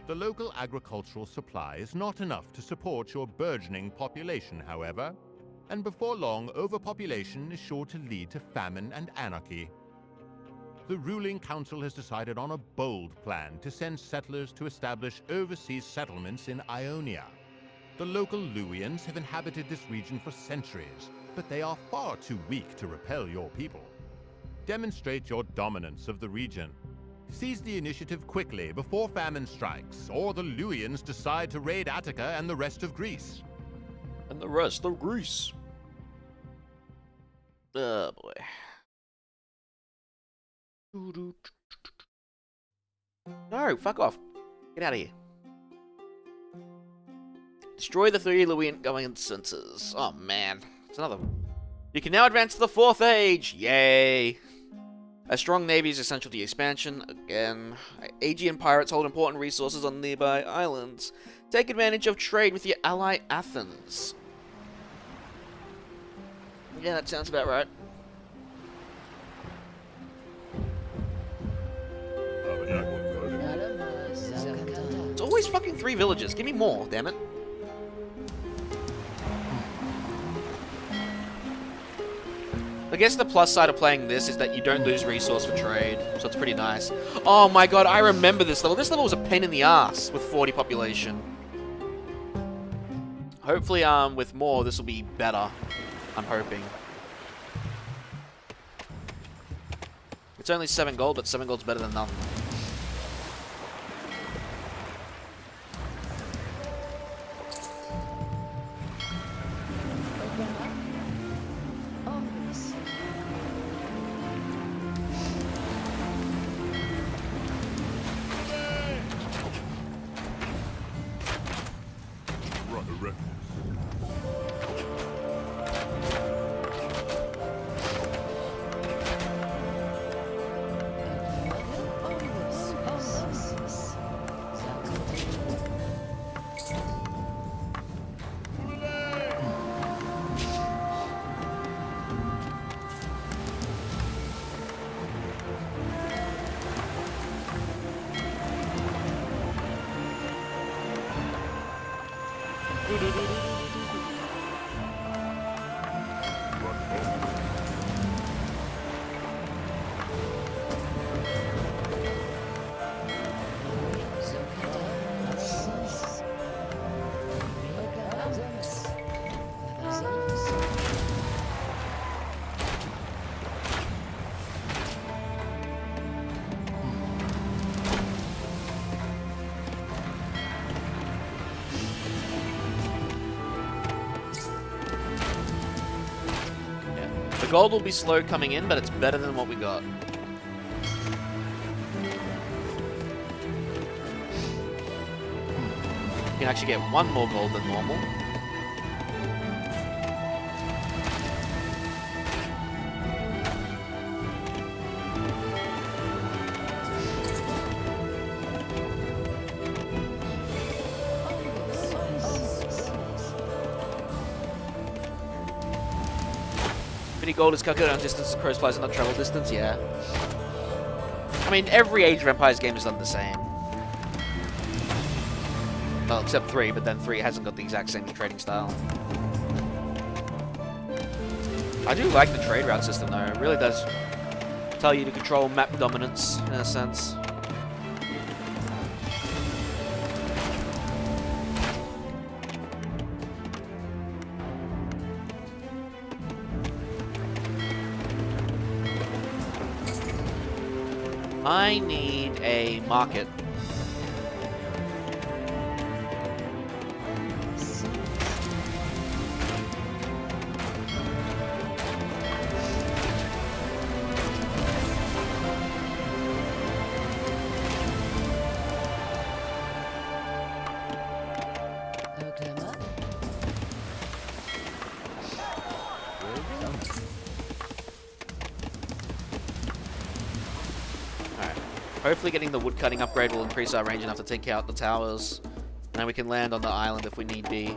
The local agricultural supply is not enough to support your burgeoning population, however, and before long, overpopulation is sure to lead to famine and anarchy. The ruling council has decided on a bold plan to send settlers to establish overseas settlements in Ionia. The local Luwians have inhabited this region for centuries, but they are far too weak to repel your people. Demonstrate your dominance of the region. Seize the initiative quickly before famine strikes, or the Luwians decide to raid Attica and the rest of Greece. And the rest of Greece. Oh boy. No, fuck off. Get out of here. Destroy the 3 Luwian government centers. Oh man. It's another. You can now advance to the 4th age. Yay. A strong navy is essential to the expansion. Again. Aegean pirates hold important resources on nearby islands. Take advantage of trade with your ally Athens. Yeah, that sounds about right. It's always fucking 3 villages. Give me more, damn it. I guess the plus side of playing this is that you don't lose resource for trade, so it's pretty nice. Oh my god, I remember this level. This level was a pain in the ass with 40 population. Hopefully, with more, this will be better. I'm hoping. It's only 7 gold, but 7 gold's better than nothing. The gold will be slow coming in, but it's better than what we got. You can actually get 1 more gold than normal. Gold is calculated on distance, crows flies, and not travel distance, yeah. I mean, every Age of Empires game is done the same. Well, except 3, but then 3 hasn't got the exact same trading style. I do like the trade route system, though. It really does tell you to control map dominance, in a sense. I need a market. Hopefully getting the woodcutting upgrade will increase our range enough to take out the towers. And then we can land on the island if we need be.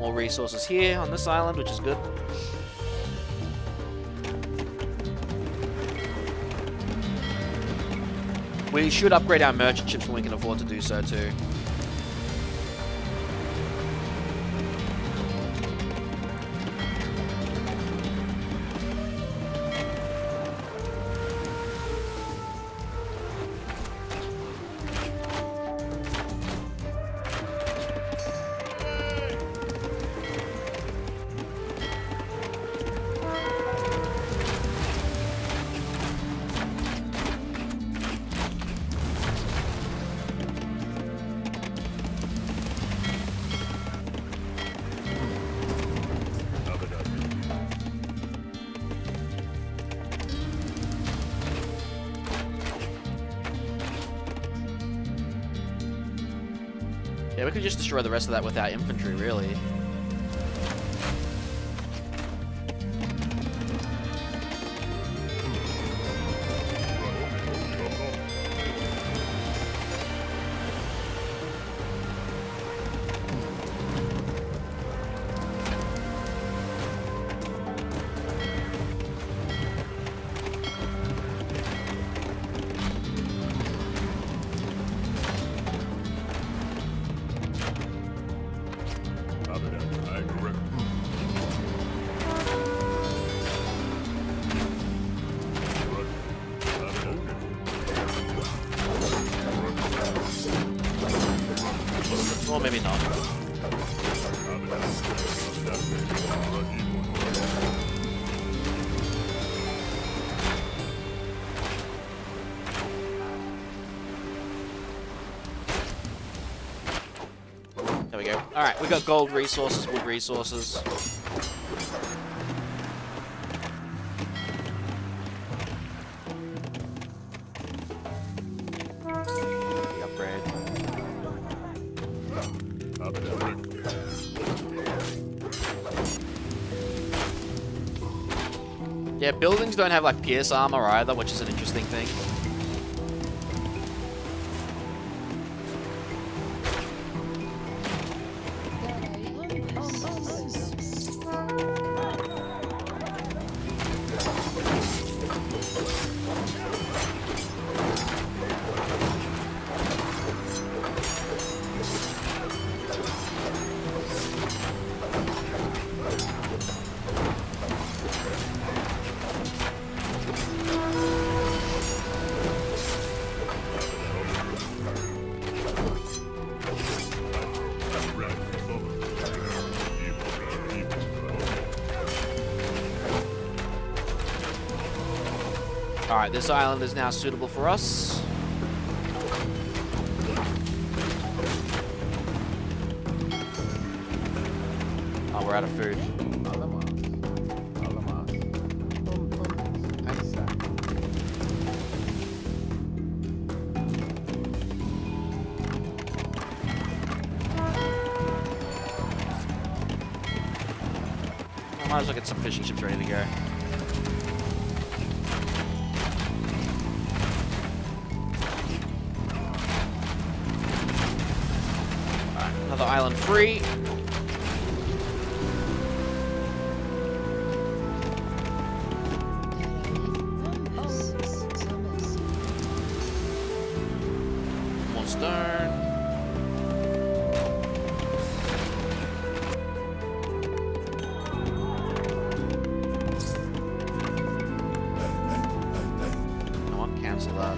More resources here on this island, which is good. We should upgrade our merchant ships when we can afford to do so too. Yeah, we could just destroy the rest of that with our infantry, really. Or maybe not. There we go. Alright, we got gold resources, wood resources. The upgrade. Yeah, buildings don't have like pierce armor either, which is an interesting thing. Alright, this island is now suitable for us. Oh, we're out of food. I might as well get some fishing ships ready to go. Another island free. More stone. No, I'll cancel that.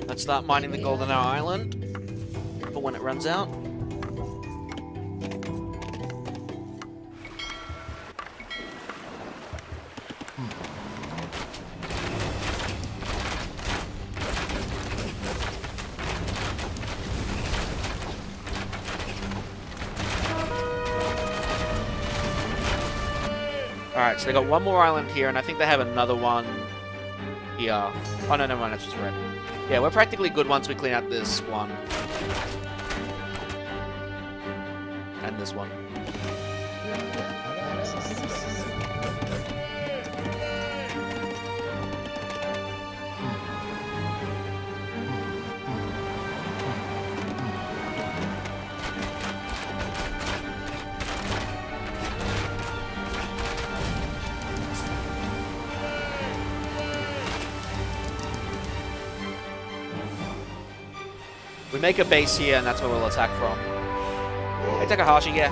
Let's start mining the gold on our island for when it runs out. Alright, so they got one more island here, and I think they have another one here. Oh, no, never mind, that's just red. Yeah, we're practically good once we clean out this one. And this one. We make a base here, and that's where we'll attack from. Hey, Takahashi, yeah.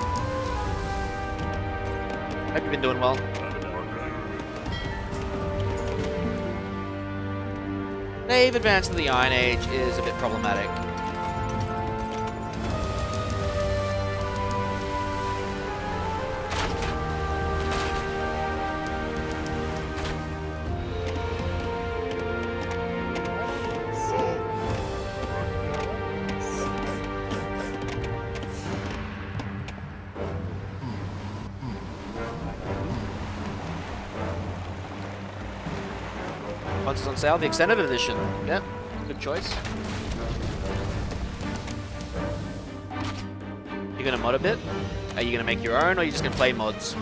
Hope you've been doing well. They've advanced to the Iron Age is a bit problematic. Once it's on sale, the extended edition. Yep, good choice. You gonna mod a bit? Are you gonna make your own, or are you just gonna play mods?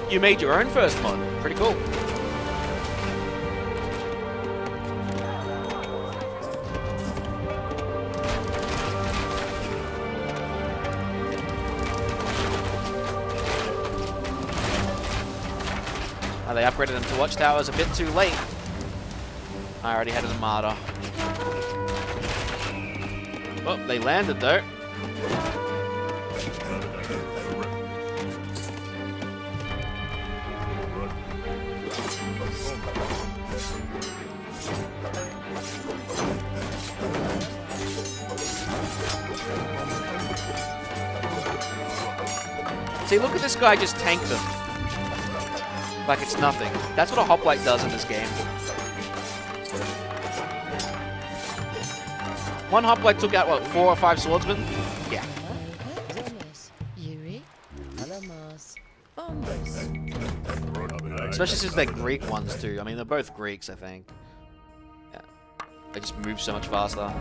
You made your own first mod. Pretty cool. Oh, they upgraded them to watchtowers a bit too late. I already had an armada. Oh, they landed though. See, look at this guy just tank them. Like it's nothing. That's what a hoplite does in this game. One hoplite took out, what, 4 or 5 swordsmen? Yeah. Especially since they're Greek ones too. I mean, they're both Greeks, I think. Yeah. They just move so much faster.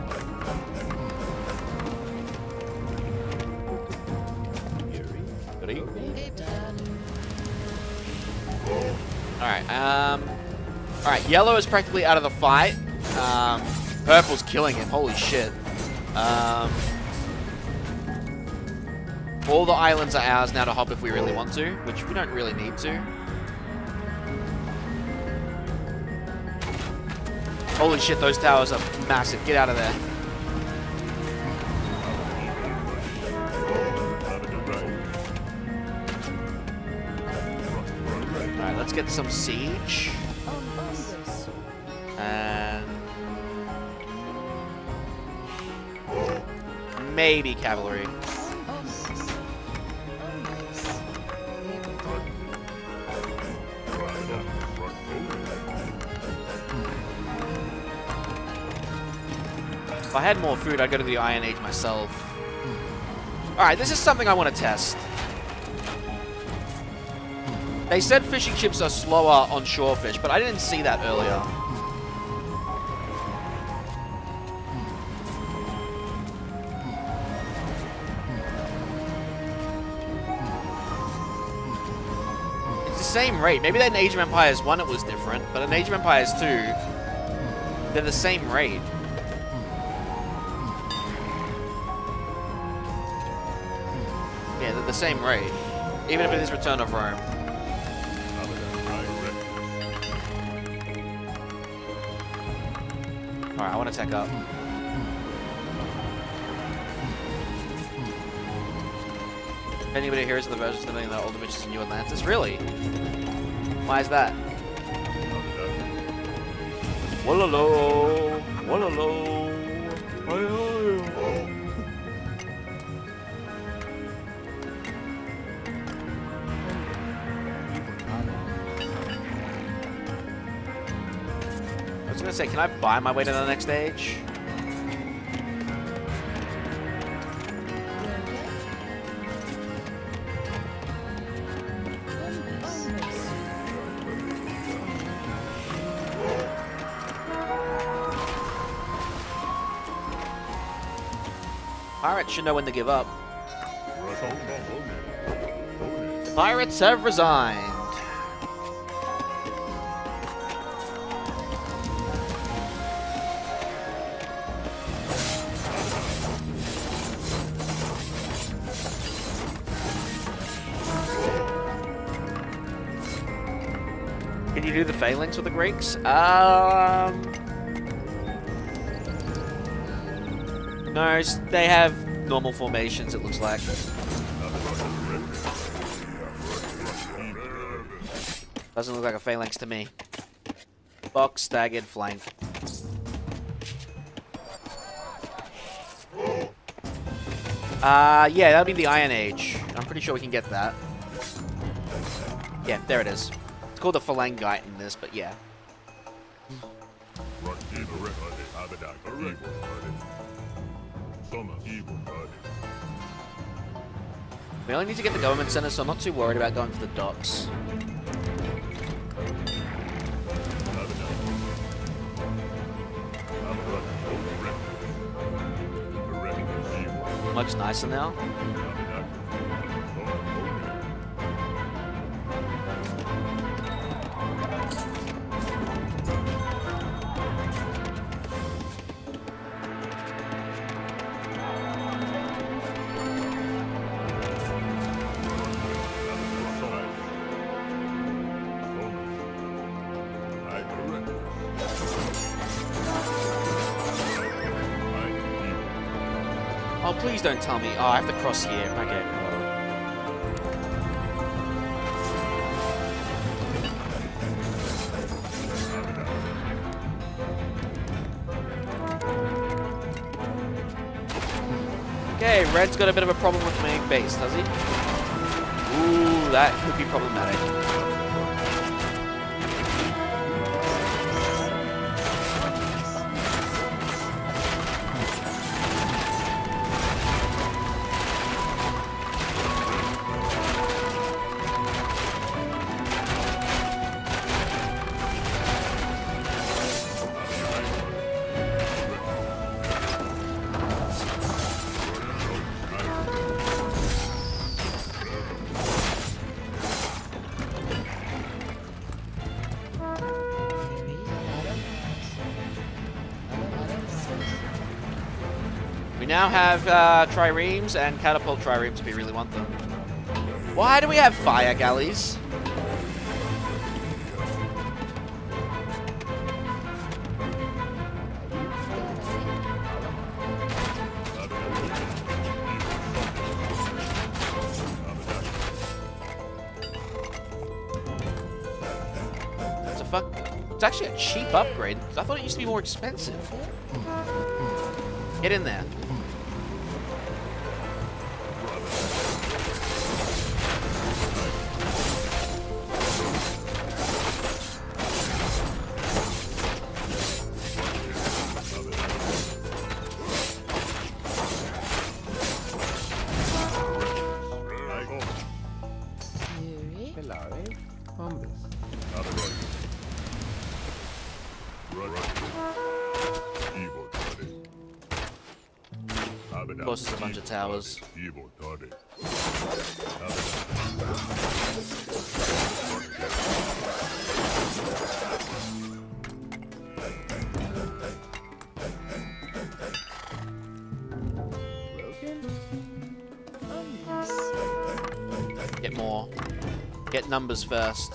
Alright, yellow is practically out of the fight. Purple's killing him, holy shit. All the islands are ours now to hop if we really want to, which we don't really need to. Holy shit, those towers are massive. Get out of there. Alright, let's get some siege. And maybe cavalry. If I had more food, I'd go to the Iron Age myself. Alright, this is something I want to test. They said fishing ships are slower on shore fish, but I didn't see that earlier. It's the same rate. Maybe in Age of Empires 1 it was different, but in Age of Empires 2, they're the same rate. Yeah, they're the same rate. Even if it is Return of Rome. Alright, I want to tech up. If anybody here is the versions of the older witches in New Atlantis, really? Why is that? Wallalo, wallalo. I was gonna say, can I buy my way to the next stage? Pirates should know when to give up. The pirates have resigned. Can you do the phalanx with the Greeks? No, they have normal formations, it looks like. Doesn't look like a phalanx to me. Box, staggered, flank. Yeah, that'll be the Iron Age. I'm pretty sure we can get that. Yeah, there it is. It's called the Phalangite in this, but yeah. We only need to get the government center, so I'm not too worried about going for the docks. Much nicer now. Oh, please don't tell me. Oh, I have to cross here. Okay. Okay, Red's got a bit of a problem with main base, does he? Ooh, that could be problematic. We now have triremes and catapult triremes if we really want them. Why do we have fire galleys? What the fuck? It's actually a cheap upgrade. I thought it used to be more expensive. Get in there. Of course, it's a bunch of towers. Get more. Get numbers first.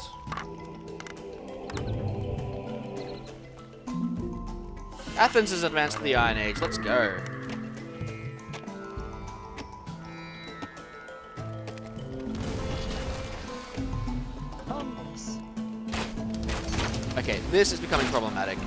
Athens has advanced to the Iron Age. Let's go. Okay, this is becoming problematic.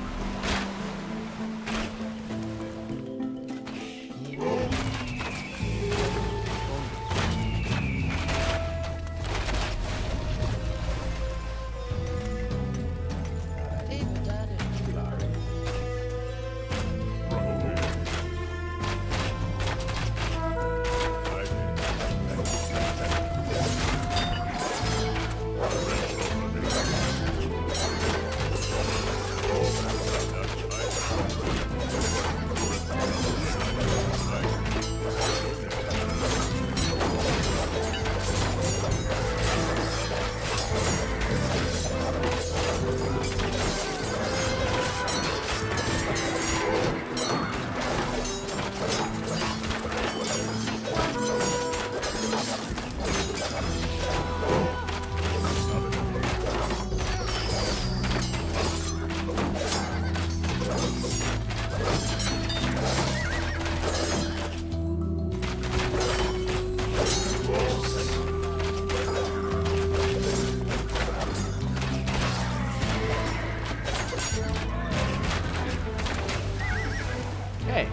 Hey.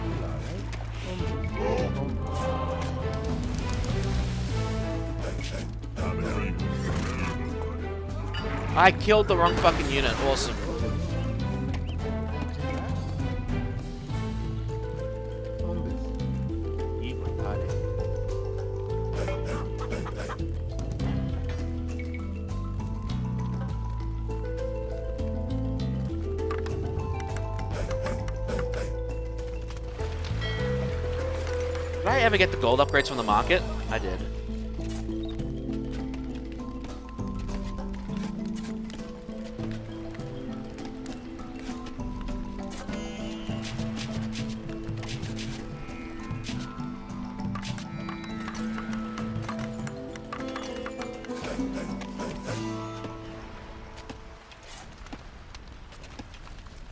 I killed the wrong fucking unit. Awesome. Did I ever get the gold upgrades from the market? I did.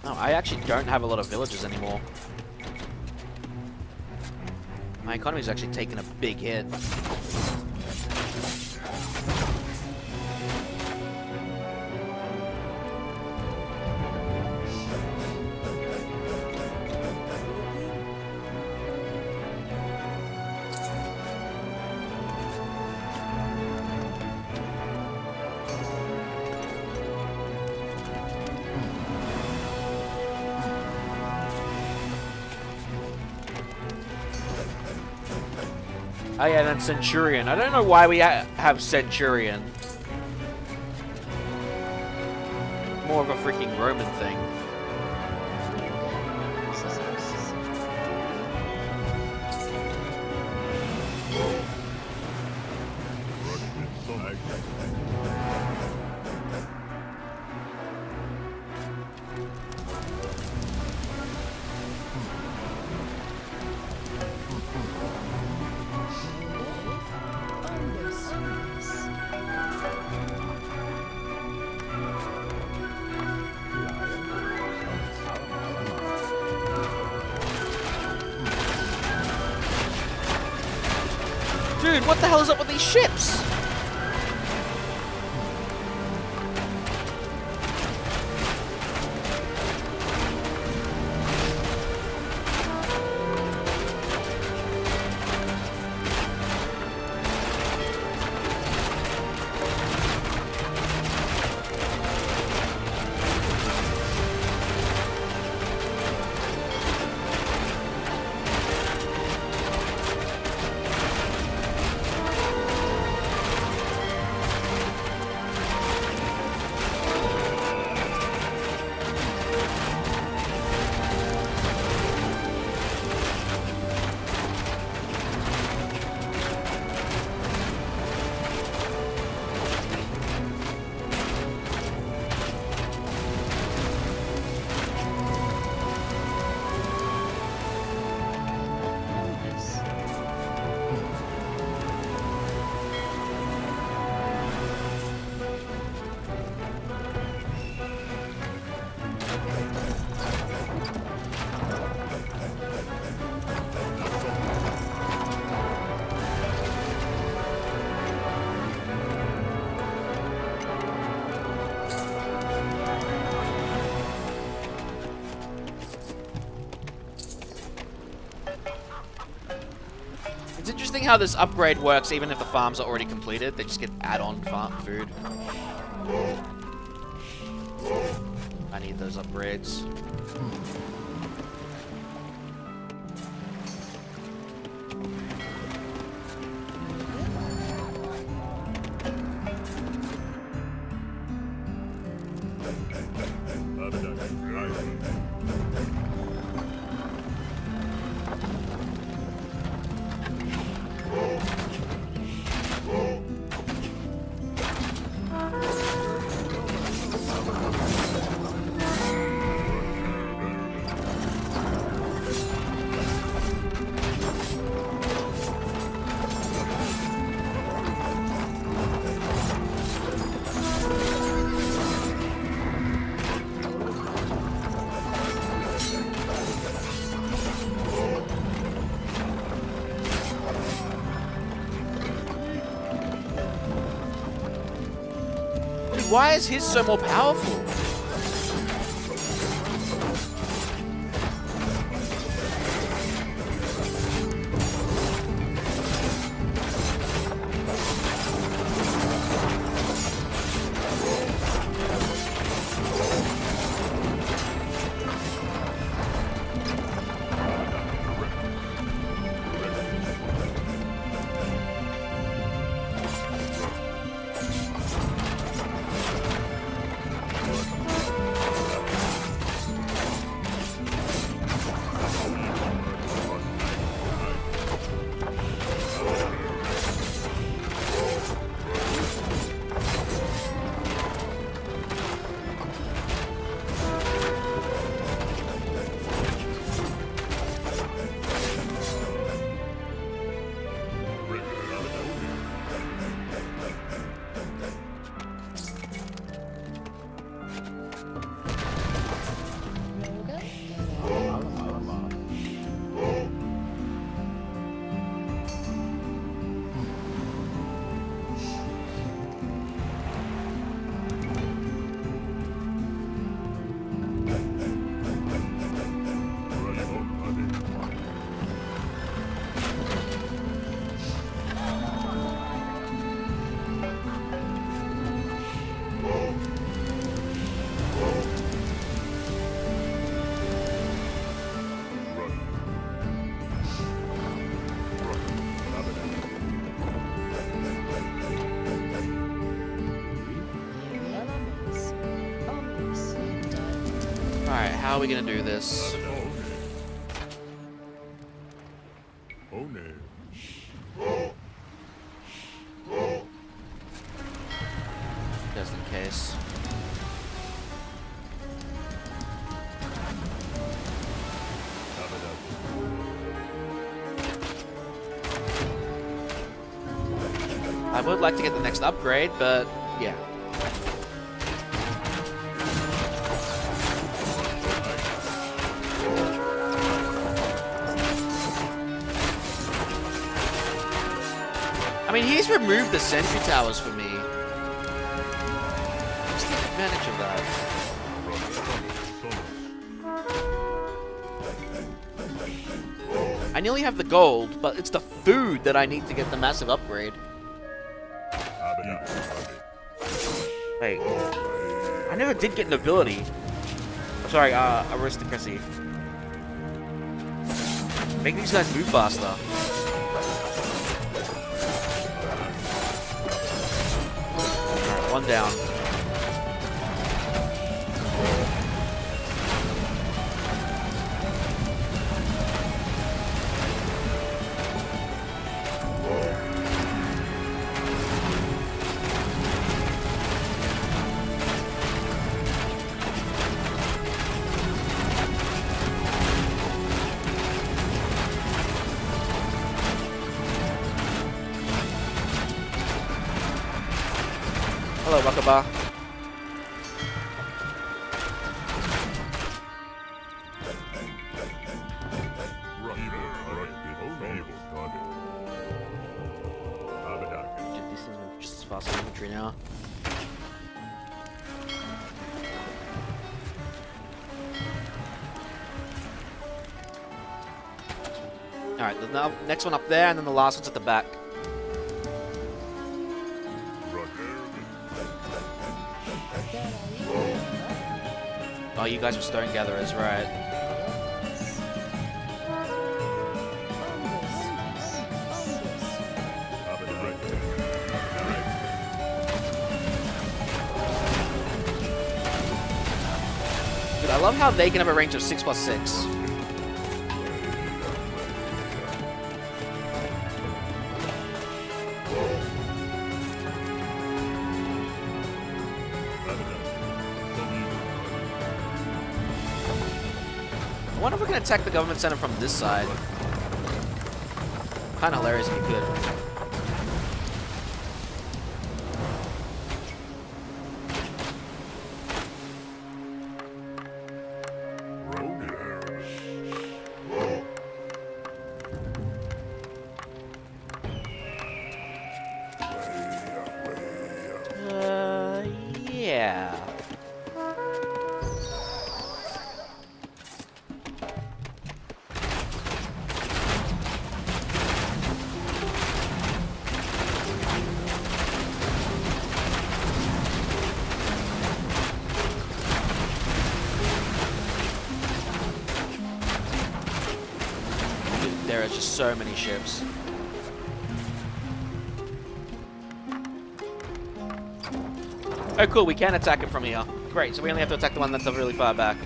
No, I actually don't have a lot of villages anymore. My economy's actually taken a big hit. Oh yeah, then Centurion. I don't know why we have Centurion. More of a freaking Roman thing. Dude, what the hell is up with these ships? It's interesting how this upgrade works even if the farms are already completed. They just get add-on farm food. I need those upgrades. Why is his so more powerful? How are we gonna do this? Oh no. Just in case. I would like to get the next upgrade, but yeah. I mean, he's removed the sentry towers for me. Let's take advantage of that. I nearly have the gold, but it's the food that I need to get the massive upgrade. Wait. I never did get nobility. Oh, sorry, aristocracy. Make these guys move faster. Alright, one down. Hello, Wakaba. Dude, these things move just as fast as infantry now. Alright, the next one up there, and then the last one's at the back. Oh, you guys are stone gatherers, right? Dude, I love how they can have a range of 6+6. I wonder if we can attack the government center from this side. Kind of hilarious if we could. Yeah. There are just so many ships. Oh, cool, we can attack him from here. Great, so we only have to attack the one that's really far back.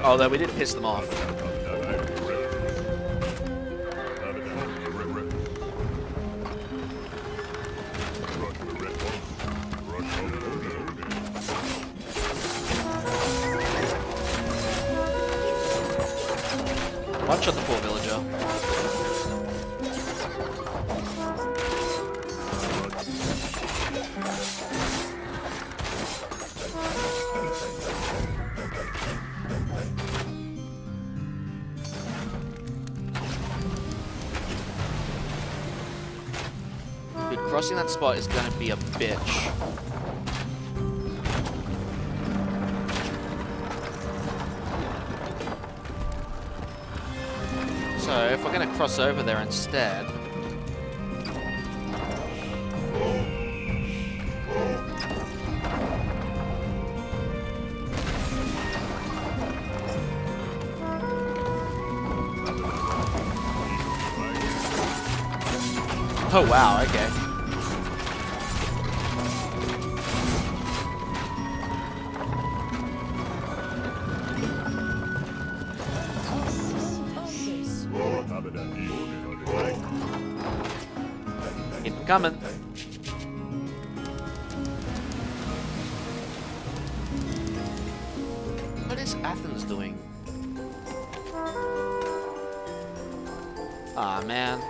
Although we did piss them off. One shot the poor villager. Dude, crossing that spot is gonna be a bitch. So, if we're gonna cross over there instead... Oh wow, okay. Keep them coming. What is Athens doing? Aw, man.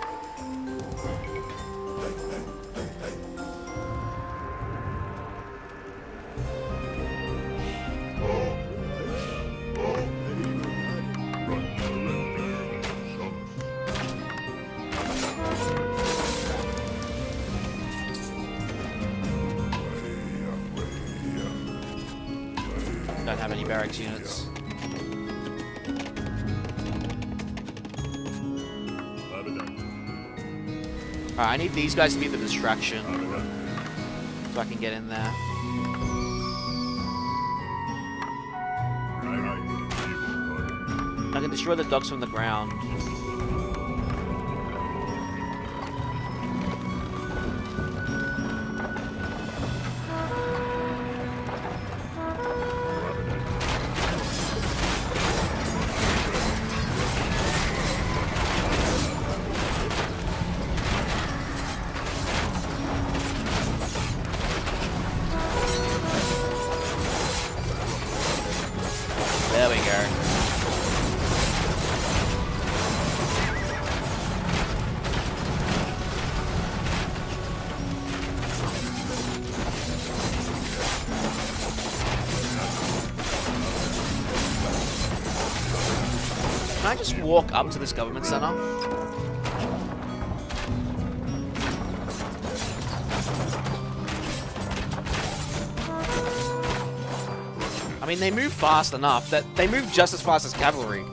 Don't have any barracks units. Alright, I need these guys to be the distraction. So I can get in there. I can destroy the dogs from the ground. There we go. Can I just walk up to this government center? I mean, they move fast enough that they move just as fast as cavalry.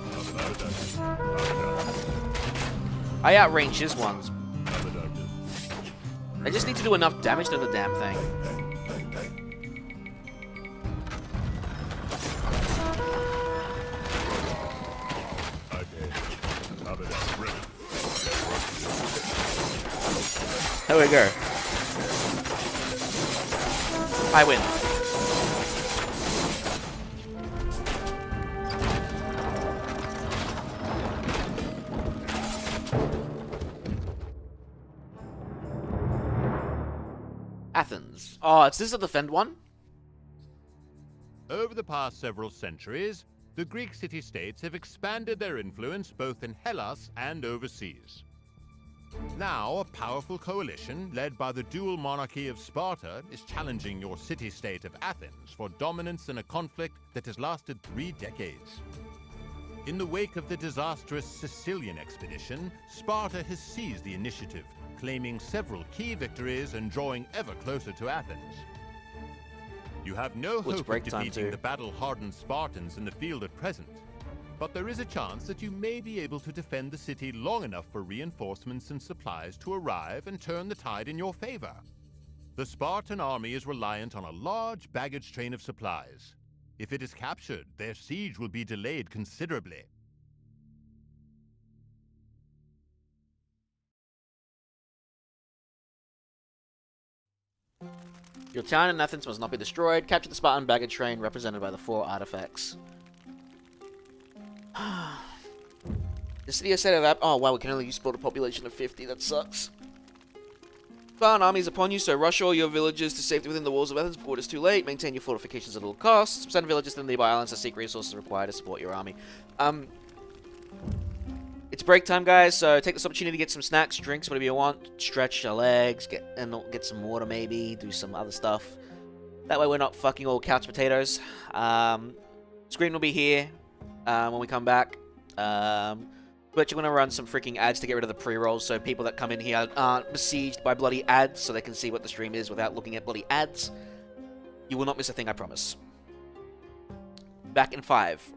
I outrange his ones. They just need to do enough damage to the damn thing. There we go. I win. Athens. Oh, is this a defend one? Over the past several centuries, the Greek city-states have expanded their influence both in Hellas and overseas. Now, a powerful coalition led by the dual monarchy of Sparta is challenging your city-state of Athens for dominance in a conflict that has lasted 3 decades. In the wake of the disastrous Sicilian expedition, Sparta has seized the initiative, claiming several key victories and drawing ever closer to Athens. You have no hope of defeating the battle-hardened Spartans in the field at present, but there is a chance that you may be able to defend the city long enough for reinforcements and supplies to arrive and turn the tide in your favor. The Spartan army is reliant on a large baggage train of supplies. If it is captured, their siege will be delayed considerably. Your town in Athens must not be destroyed. Capture the Spartan baggage train represented by the 4 artifacts. The city has set up. Oh wow, we can only support a population of 50. That sucks. Spartan army is upon you, so rush all your villages to safety within the walls of Athens before it is too late. Maintain your fortifications at all costs. Send villages to the nearby islands to seek resources required to support your army. It's break time, guys, so take this opportunity to get some snacks, drinks, whatever you want. Stretch your legs, get some water maybe, do some other stuff. That way we're not fucking all couch potatoes. Screen will be here when we come back. But you're going to run some freaking ads to get rid of the pre-rolls, so people that come in here aren't besieged by bloody ads, so they can see what the stream is without looking at bloody ads. You will not miss a thing, I promise. Back in 5.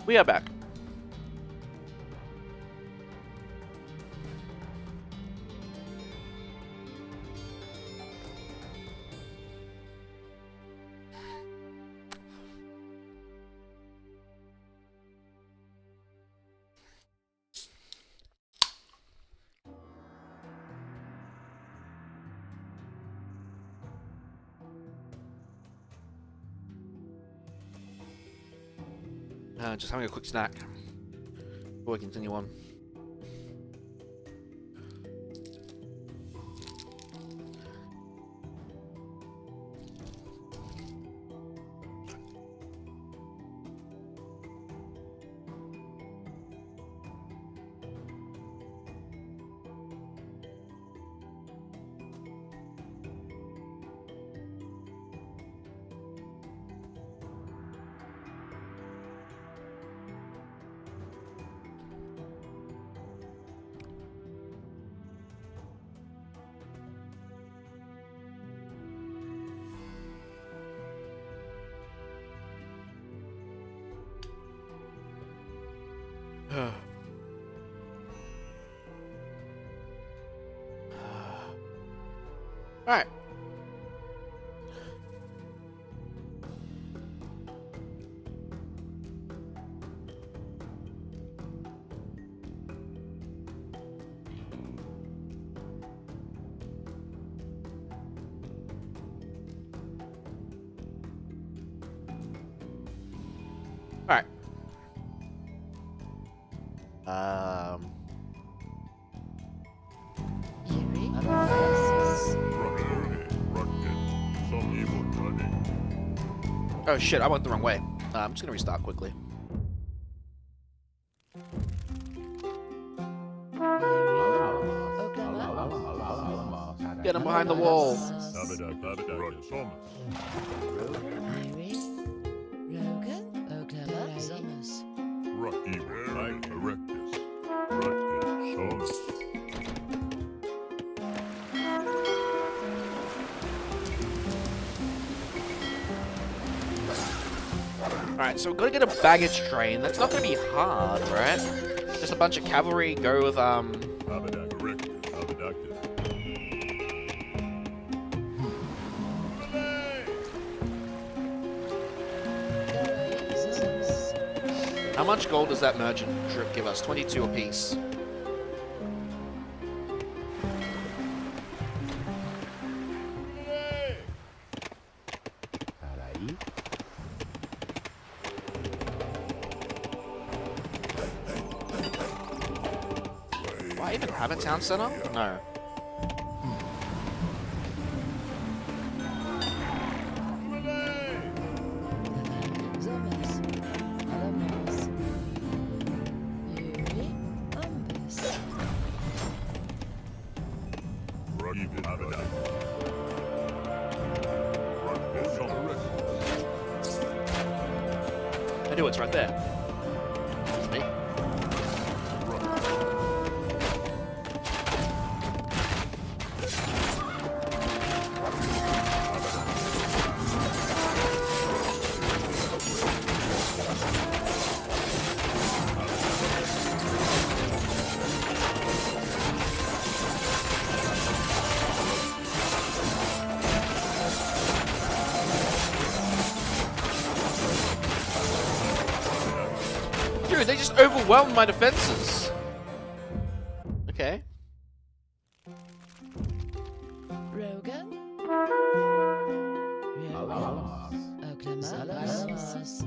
We are back. Just having a quick snack before we continue on. Alright. Alright. Yuri, Alexis. Oh shit, I went the wrong way. I'm just gonna restart quickly. Get him behind the wall. Yuri, Rogan, Oklahoma, Summers. Alright, so we're gonna get a baggage train. That's not gonna be hard, right? Just a bunch of cavalry, go with, How much gold does that merchant trip give us? 22 apiece. Ahí. Do I even have a town center? No. Summers. Alamos. Yuri, Umbus. I do, it's right there. It's me. Dude, they just overwhelmed my defenses. Okay. Rogan. Oklahoma, Alamos.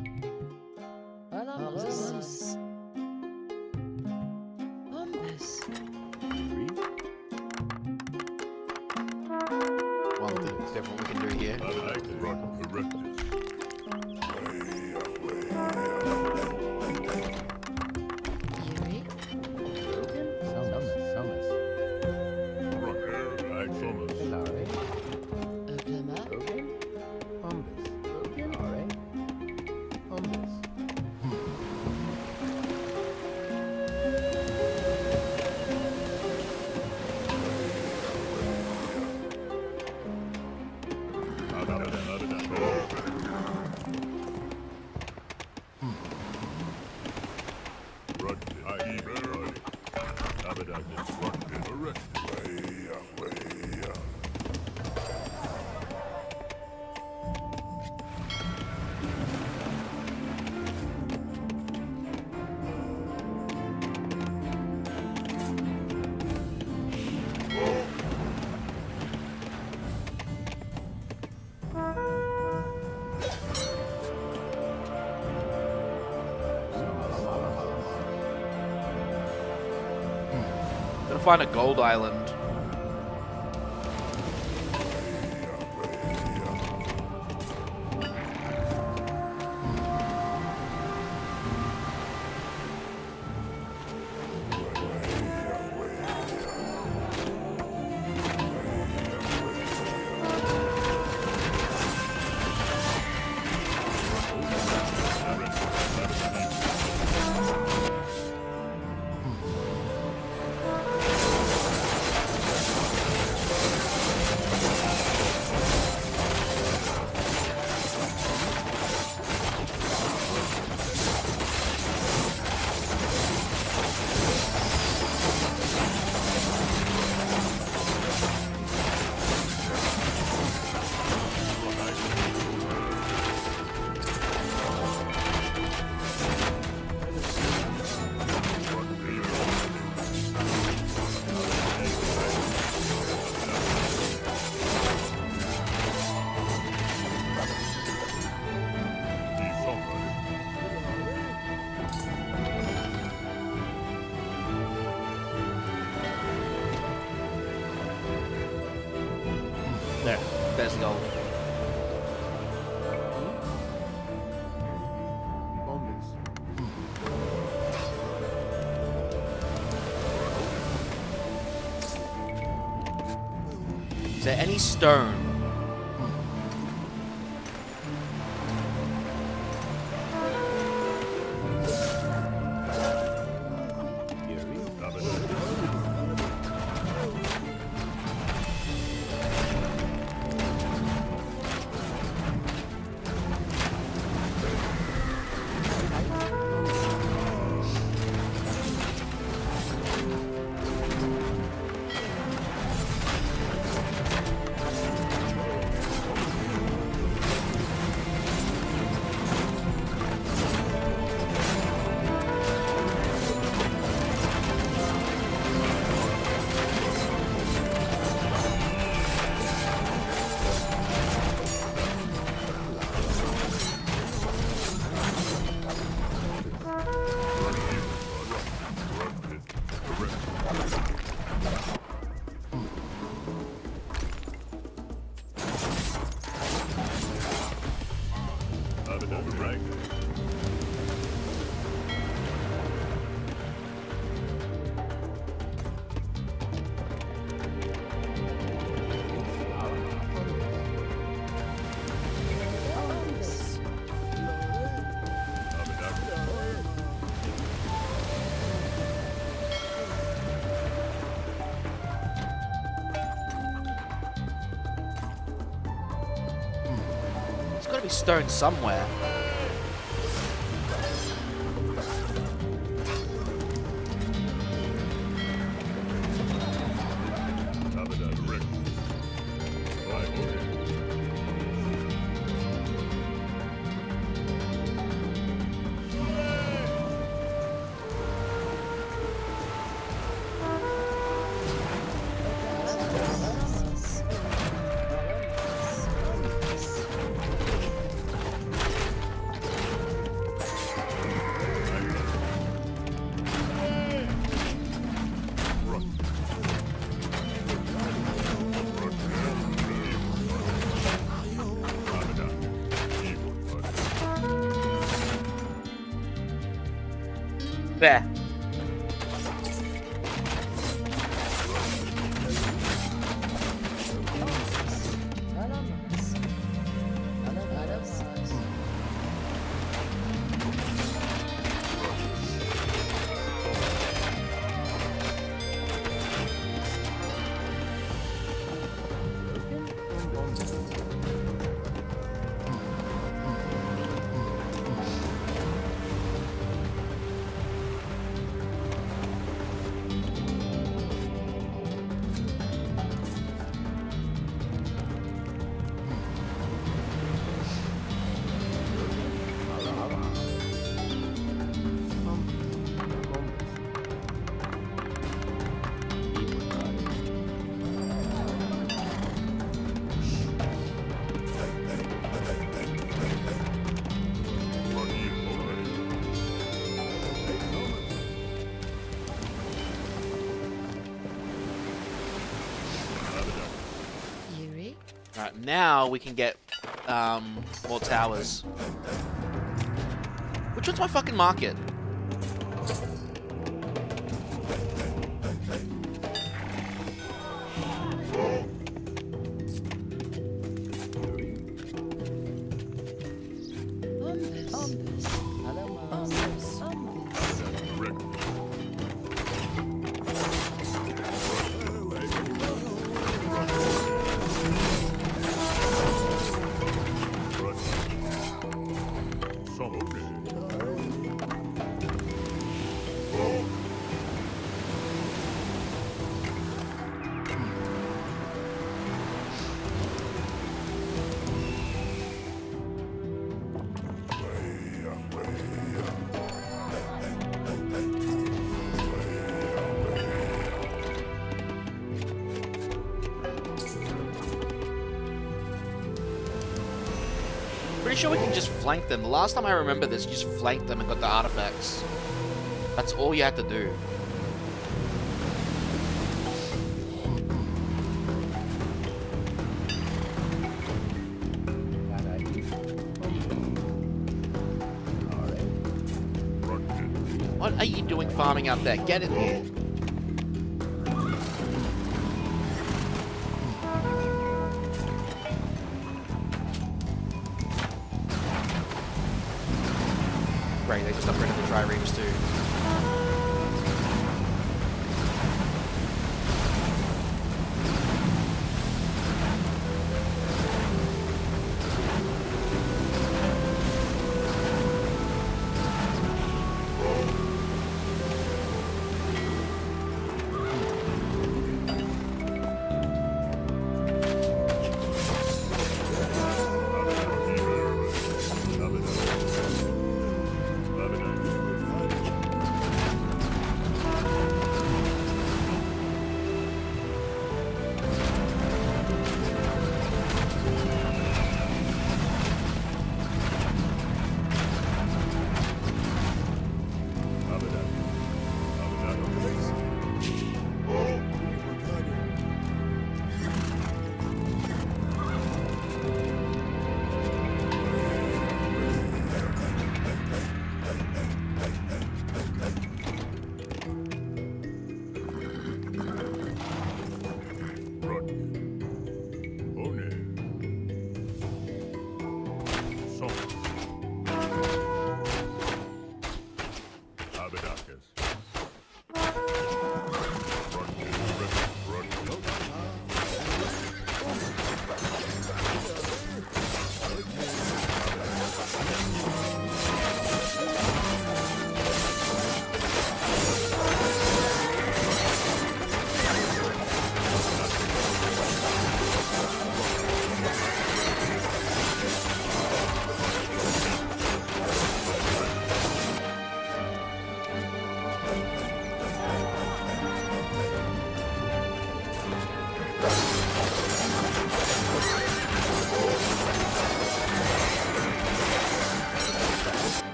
Alamos. Umbus. Well, there's different we can do here. Yuri, Summers. Oklahoma, Umbus. find a gold island. There. There's the gold. Bombes. Is there any stone? There's gotta be stone somewhere. There. Alright, now we can get more towers. Which one's my fucking market? Pretty sure we can just flank them. The last time I remember this, you just flanked them and got the artifacts. That's all you had to do. What are you doing farming out there? Get in here. Great, they just upgraded the triremes too.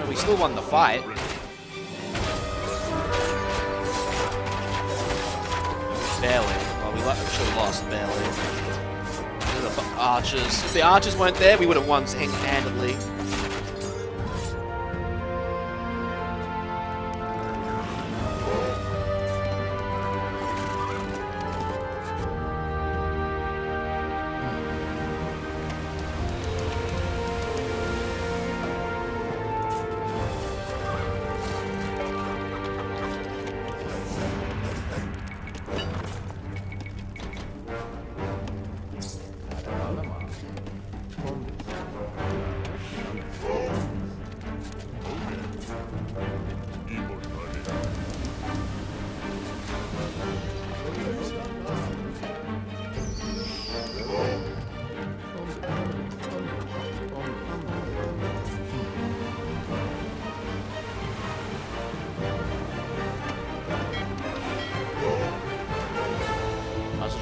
We still won the fight. Barely. Well, we actually lost barely. The archers. If the archers weren't there, we would have won handedly.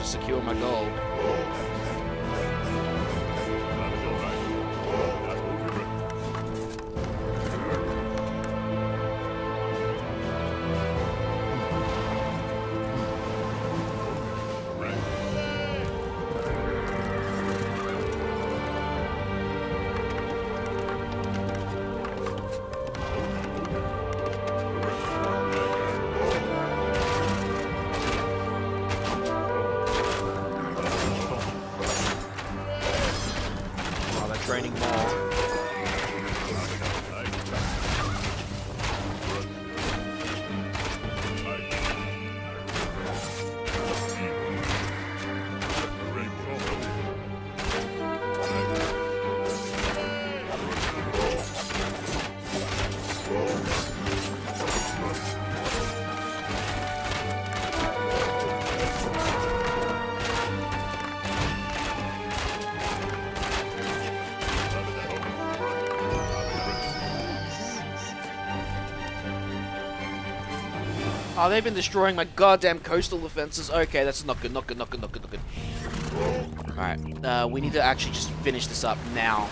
Secure my goal. Oh, they've been destroying my goddamn coastal defenses. Okay, that's not good, not good, not good, not good, not good. Alright, we need to actually just finish this up now.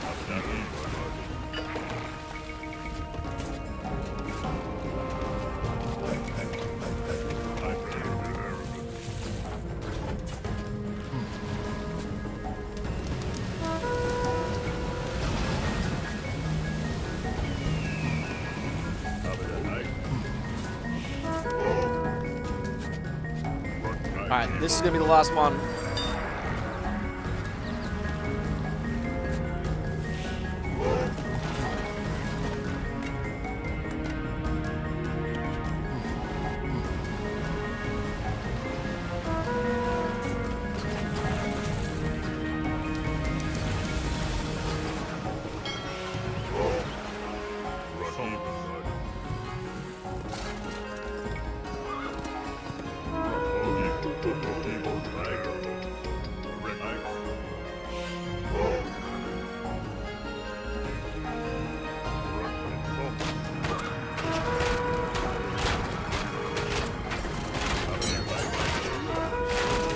Alright, this is gonna be the last one.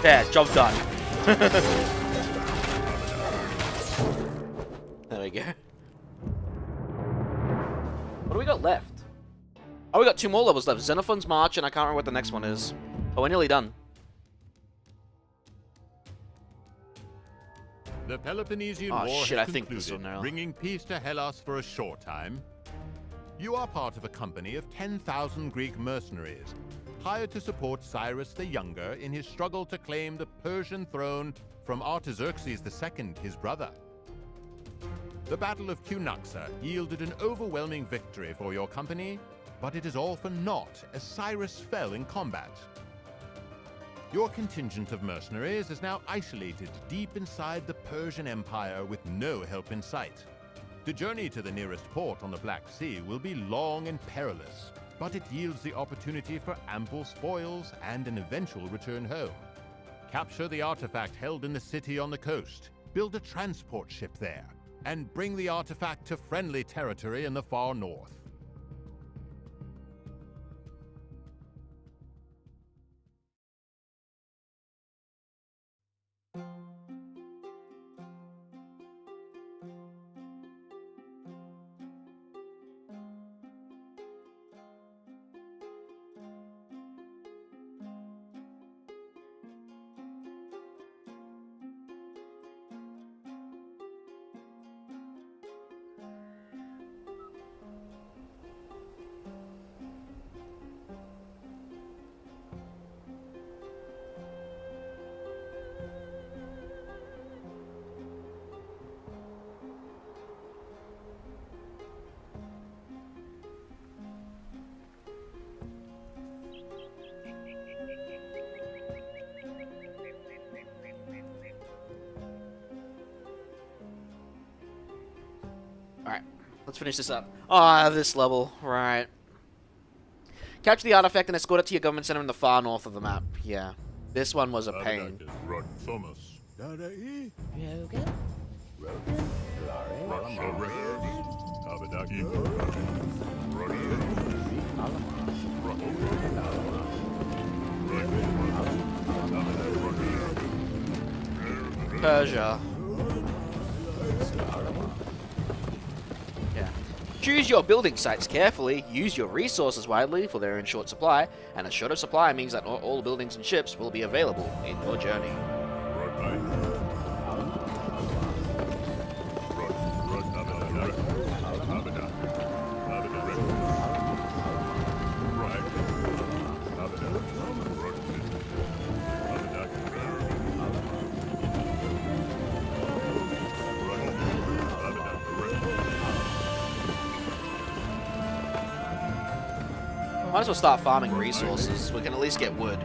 There, job done. There we go. What do we got left? Oh, we got 2 more levels left. Xenophon's March, and I can't remember what the next one is. Oh, we're nearly done. The Peloponnesian Oh, War shit, has I think this concluded, one now. bringing peace to Hellas for a short time. You are part of a company of 10,000 Greek mercenaries, hired to support Cyrus the Younger in his struggle to claim the Persian throne from Artaxerxes II, his brother. The Battle of Cunaxa yielded an overwhelming victory for your company, but it is all for naught as Cyrus fell in combat. Your contingent of mercenaries is now isolated deep inside the Persian Empire with no help in sight. The journey to the nearest port on the Black Sea will be long and perilous, but it yields the opportunity for ample spoils and an eventual return home. Capture the artifact held in the city on the coast, build a transport ship there, and bring the artifact to friendly territory in the far north. Alright, let's finish this up. Ah, this level. Right. Capture the artifact and escort it to your government center in the far north of the map. Yeah. This one was a pain. Rogan. Persia. Yeah. Choose your building sites carefully, use your resources widely, for they're in short supply, and a short of supply means that not all buildings and ships will be available in your journey. Might as well start farming resources. We can at least get wood.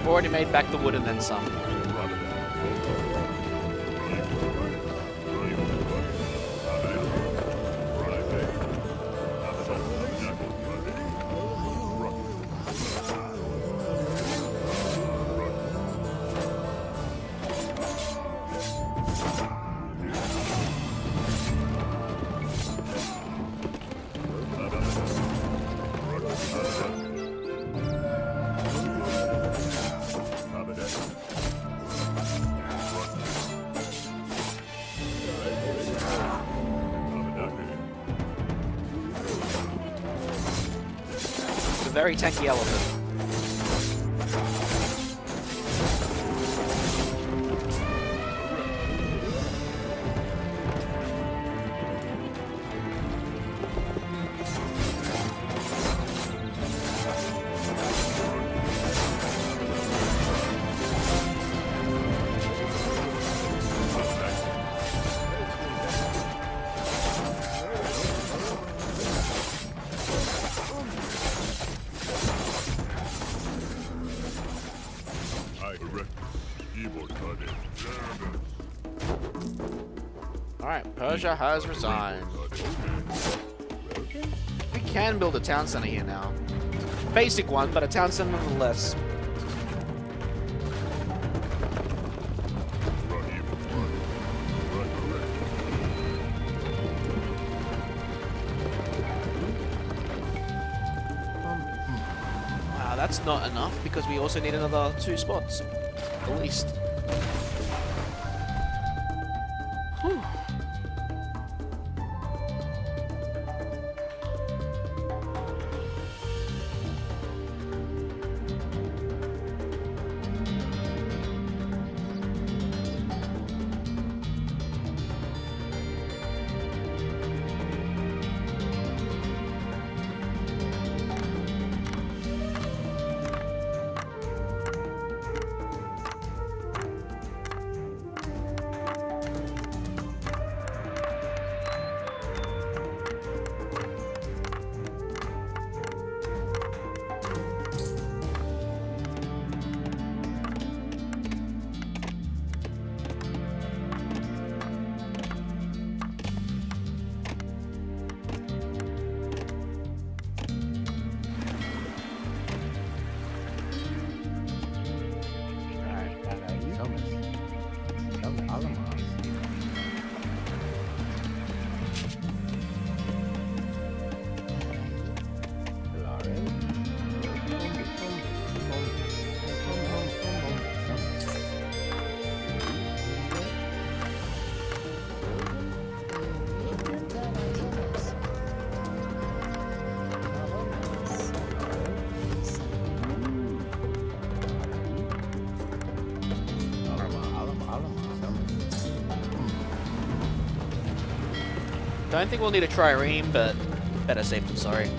already made back the wood and then some. It's a very tanky elephant. Alright, Persia has resigned. We can build a town center here now. Basic one, but a town center nonetheless. Wow, that's not enough because we also need another 2 spots, at least. Whew. Don't think we'll need a trireme, but better safe than sorry.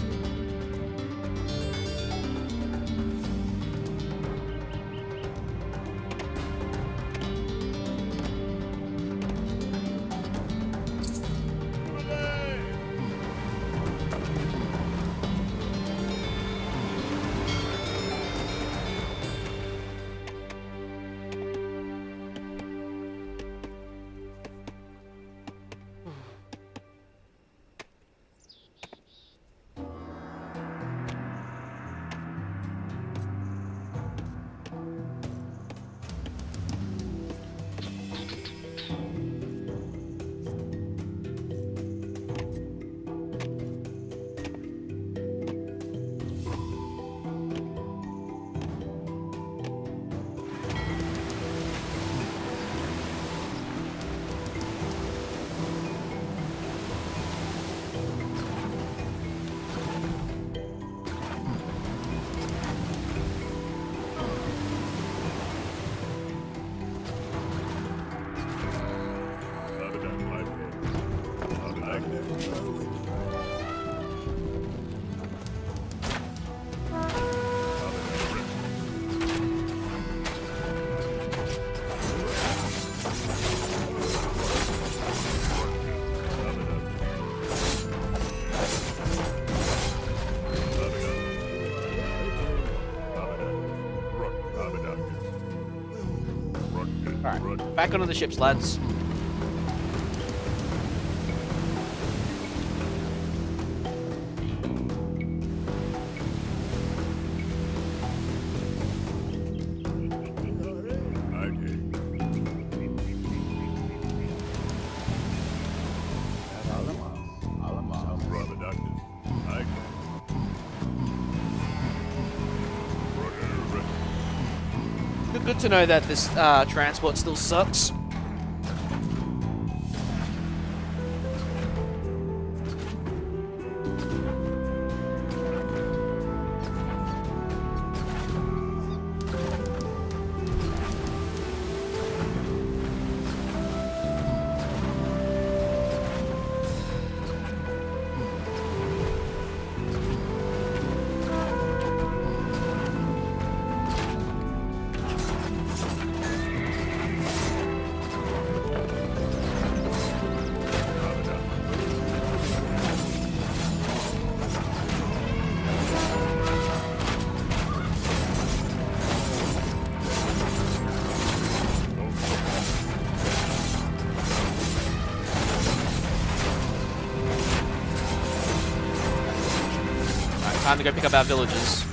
Alright, back onto the ships, lads. Good to know that this transport still sucks. Time to go pick up our villagers.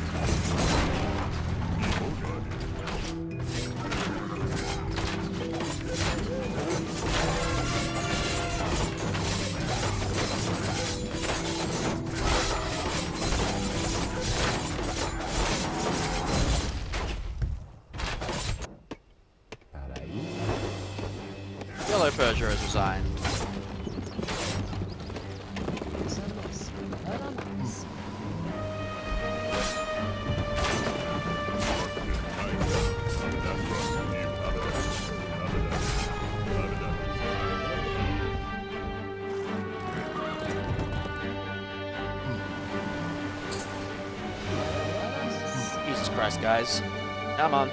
Yellow Persia has resigned. Somos aramas. Jesus Christ, guys. Come on.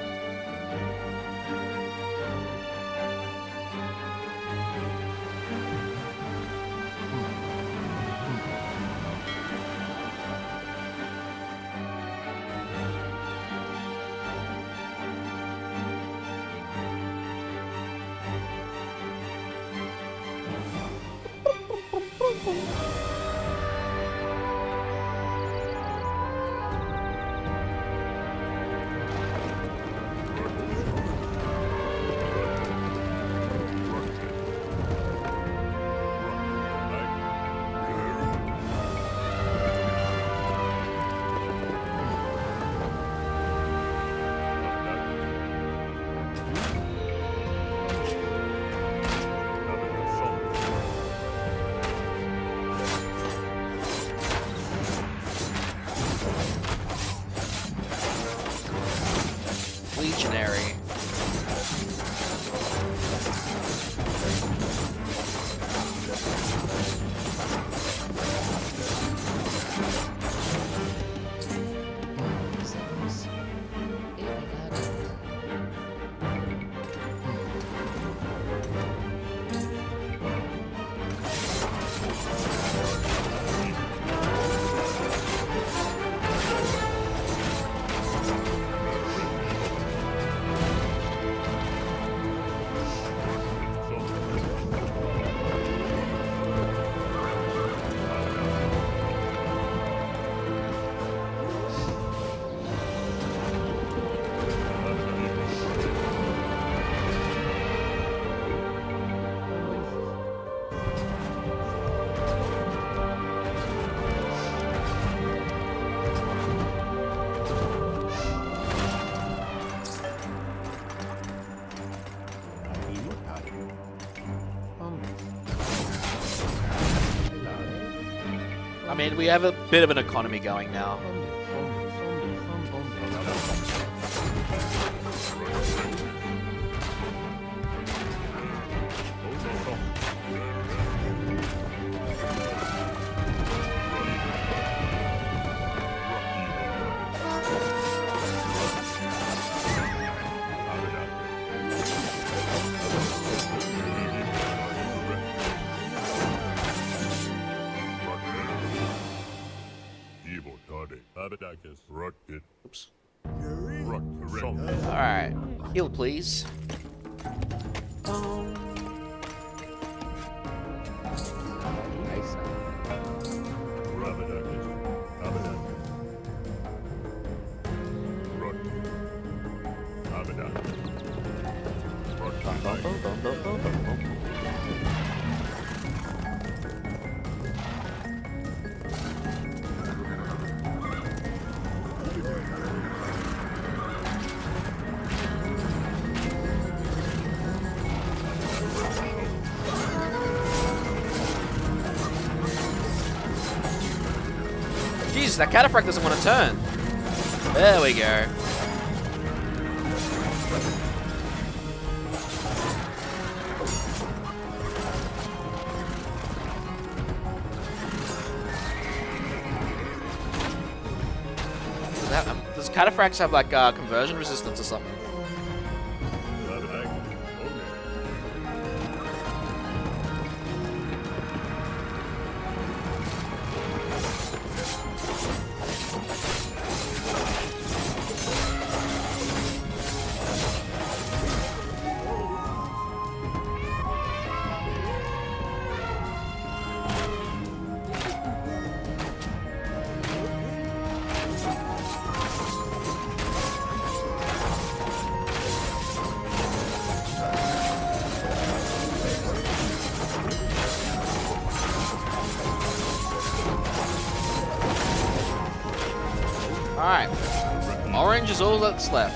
Legionary. Somos irrigados. I mean, we have a bit of an economy going now. Oops. Alright. Heal, please. Jesus, that cataphract doesn't want to turn. There we go. Does cataphracts have like conversion resistance or something? Alright. Orange is all that's left.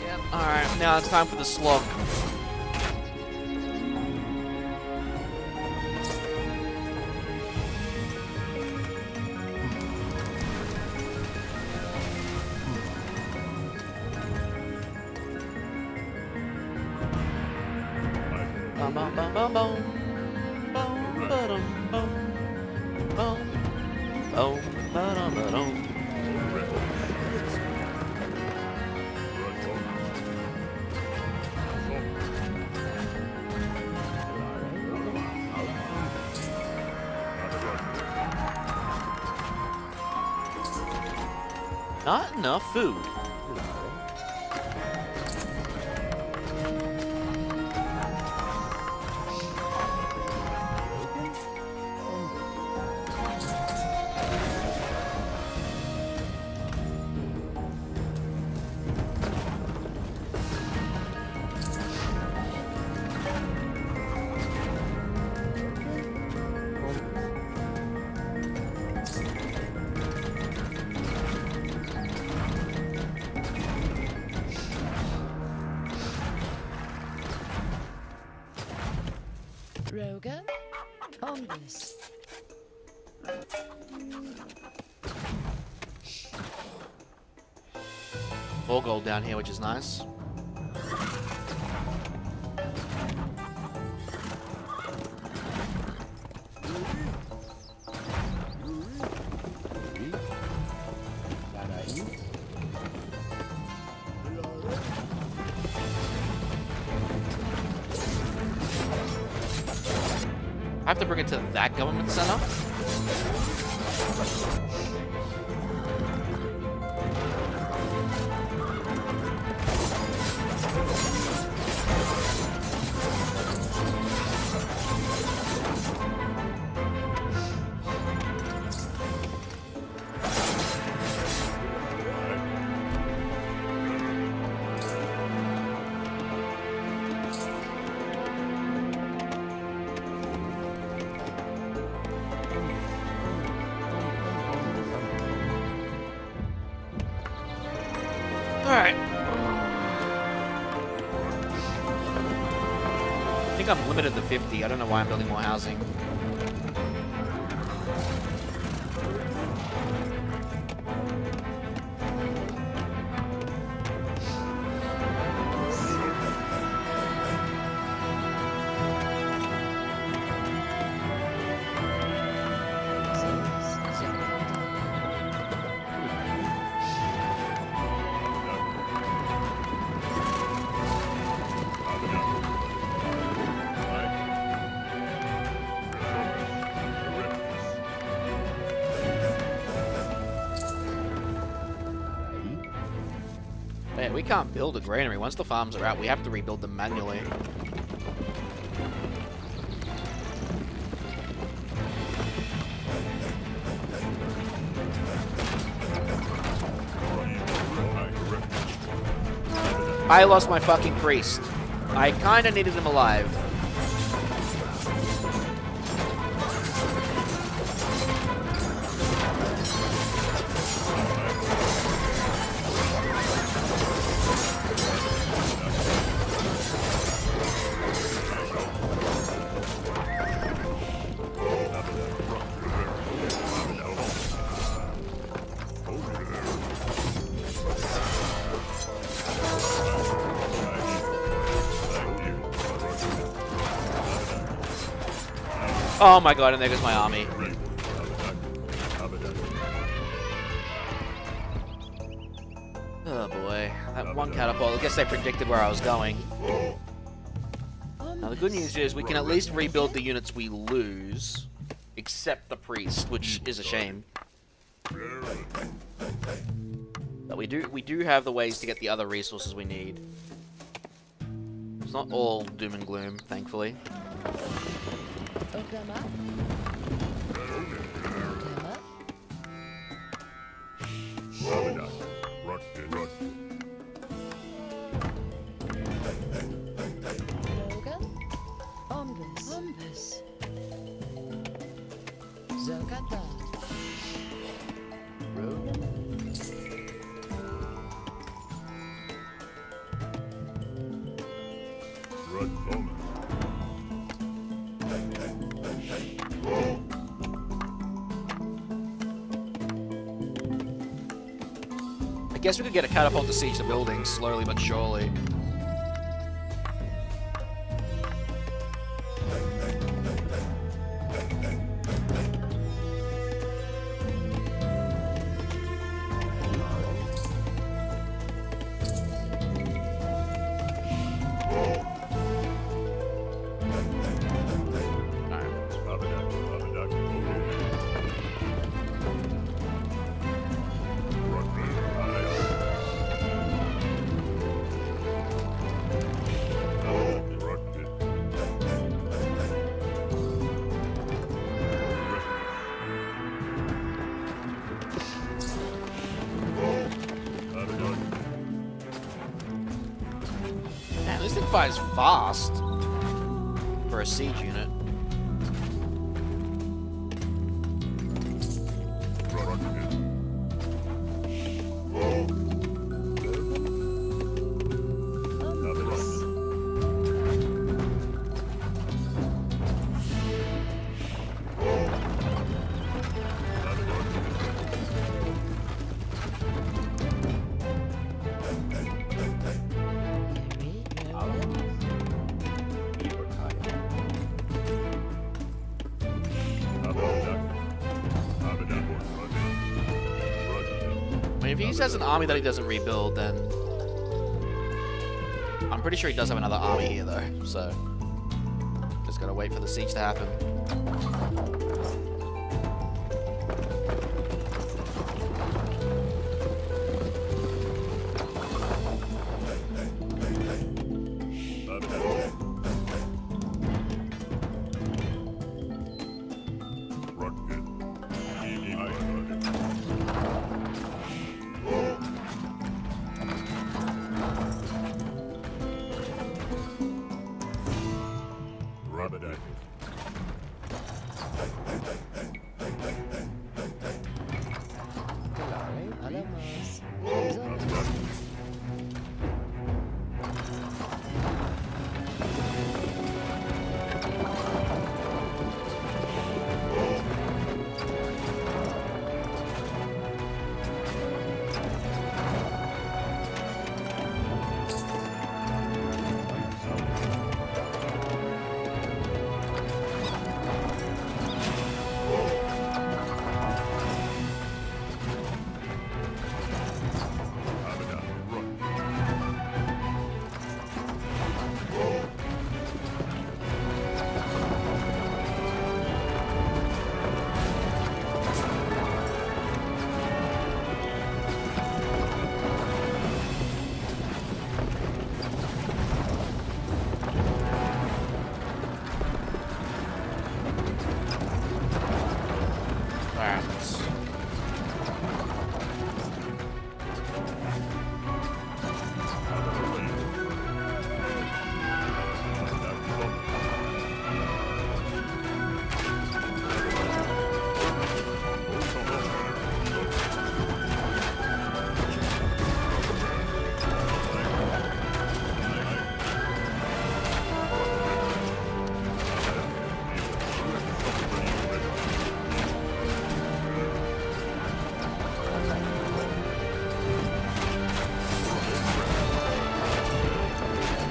Yep, alright. Now it's time for the slog. Bum bum bum bum bum. Bum ba-dum bum. Bum. Bum ba-dum ba-dum. Not enough food. Rogan, on this. More gold down here, which is nice. I have to bring it to that government center. Alright. I think I'm limited to 50. I don't know why I'm building more housing. We can't build a granary. Once the farms are out, we have to rebuild them manually. I lost my fucking priest. I kinda needed him alive. Oh my god, and there goes my army. Oh boy, that one catapult, I guess they predicted where I was going. Now the good news is we can at least rebuild the units we lose, except the priest, which is a shame. But we do have the ways to get the other resources we need. It's not all doom and gloom, thankfully. Ogama. Ogama. Rogan. Ombus. Ombus. Zogata. I guess we could get a catapult to siege the building slowly but surely. Man, this thing fires fast for a siege unit. I mean, if he has an army that he doesn't rebuild, then I'm pretty sure he does have another army here, though. So just gotta wait for the siege to happen.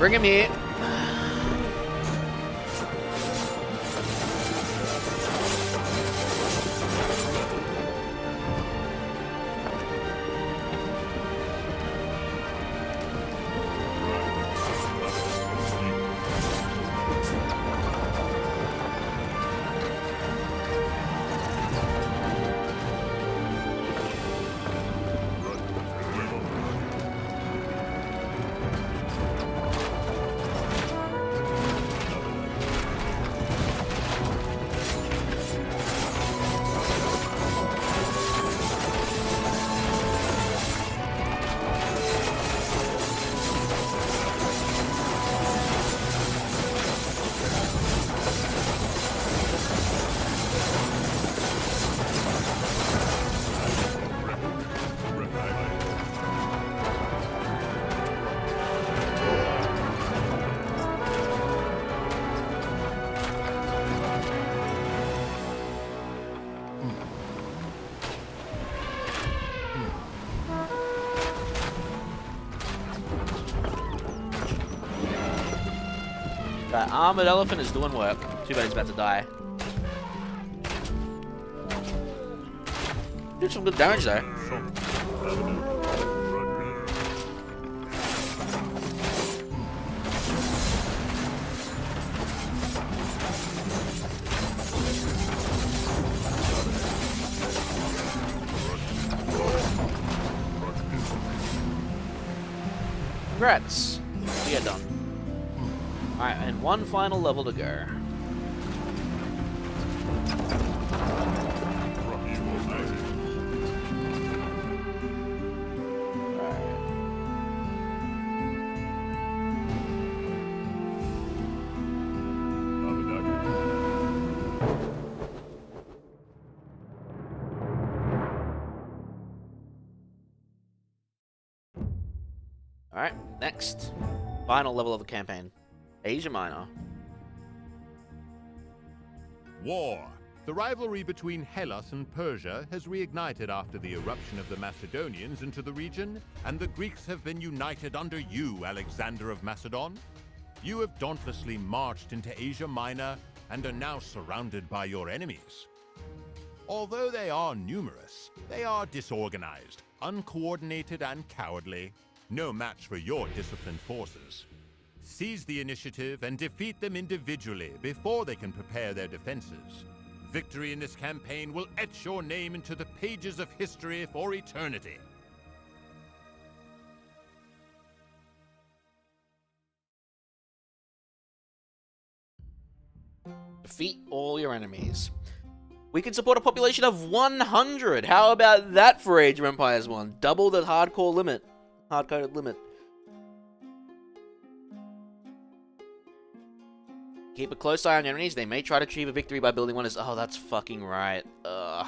Bring him here. That armored elephant is doing work. Too bad he's about to die. Did some good damage though. Congrats. We are done. Alright, and one final level to go. Alright, next. Final level of the campaign. Asia Minor. War. The rivalry between Hellas and Persia has reignited after the eruption of the Macedonians into the region, and the Greeks have been united under you, Alexander of Macedon. You have dauntlessly marched into Asia Minor and are now surrounded by your enemies. Although they are numerous, they are disorganized, uncoordinated, and cowardly. No match for your disciplined forces. Seize the initiative and defeat them individually before they can prepare their defenses. Victory in this campaign will etch your name into the pages of history for eternity. Defeat all your enemies. We can support a population of 100. How about that for Age of Empires 1? Double the hardcore limit. Hard-coded limit. Keep a close eye on your enemies. They may try to achieve a victory by building one. Oh, that's fucking right. Ugh.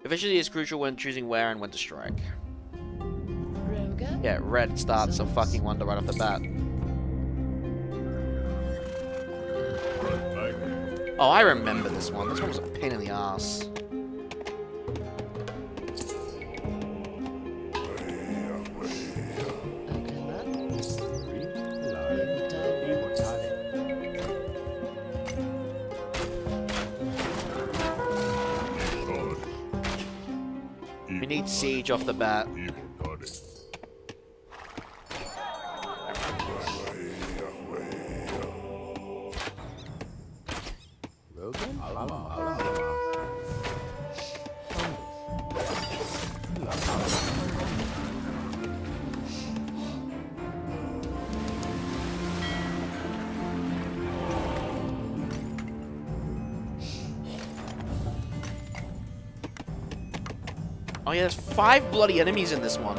Efficiency is crucial when choosing where and when to strike. Roga. Yeah, red starts a fucking wonder right off the bat. Oh, I remember this one. This one was a pain in the ass. We need siege off the bat. Oh yeah, there's 5 bloody enemies in this one.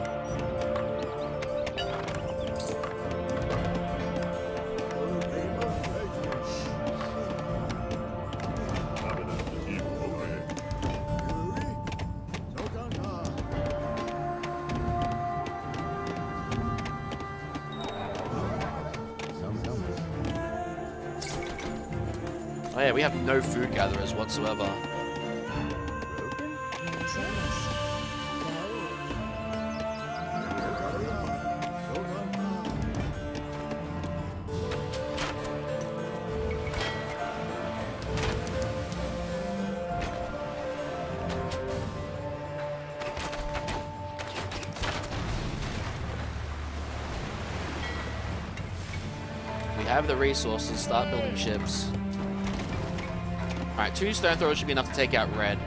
Oh yeah, we have no food gatherers whatsoever. We have the resources. Start building ships. Alright, 2 stone throwers should be enough to take out red.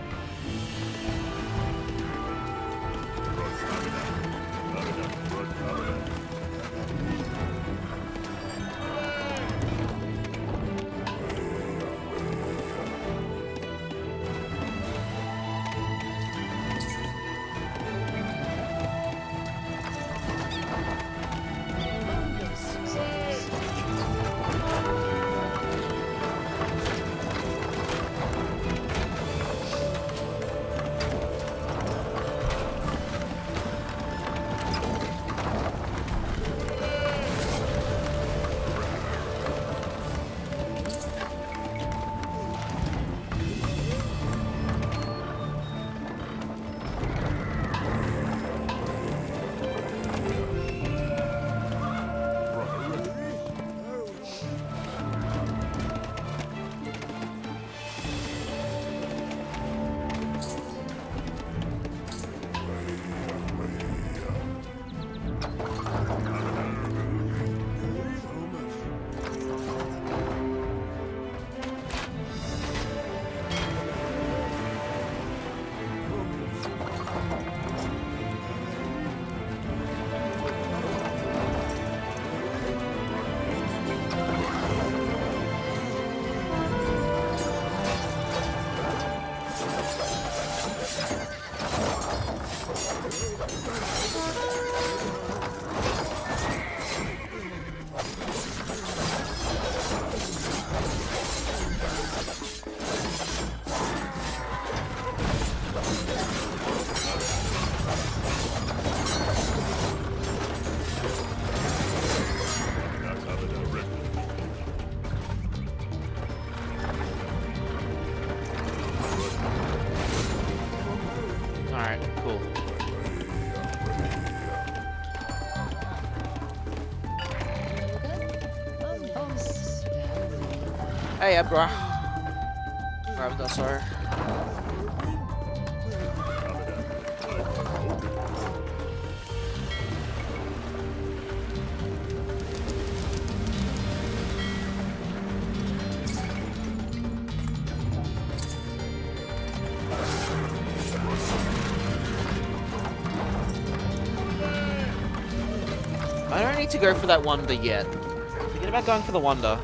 Alright, cool. Hey, bro. Grab that, sorry. I don't need to go for that wonder yet. Forget about going for the wonder.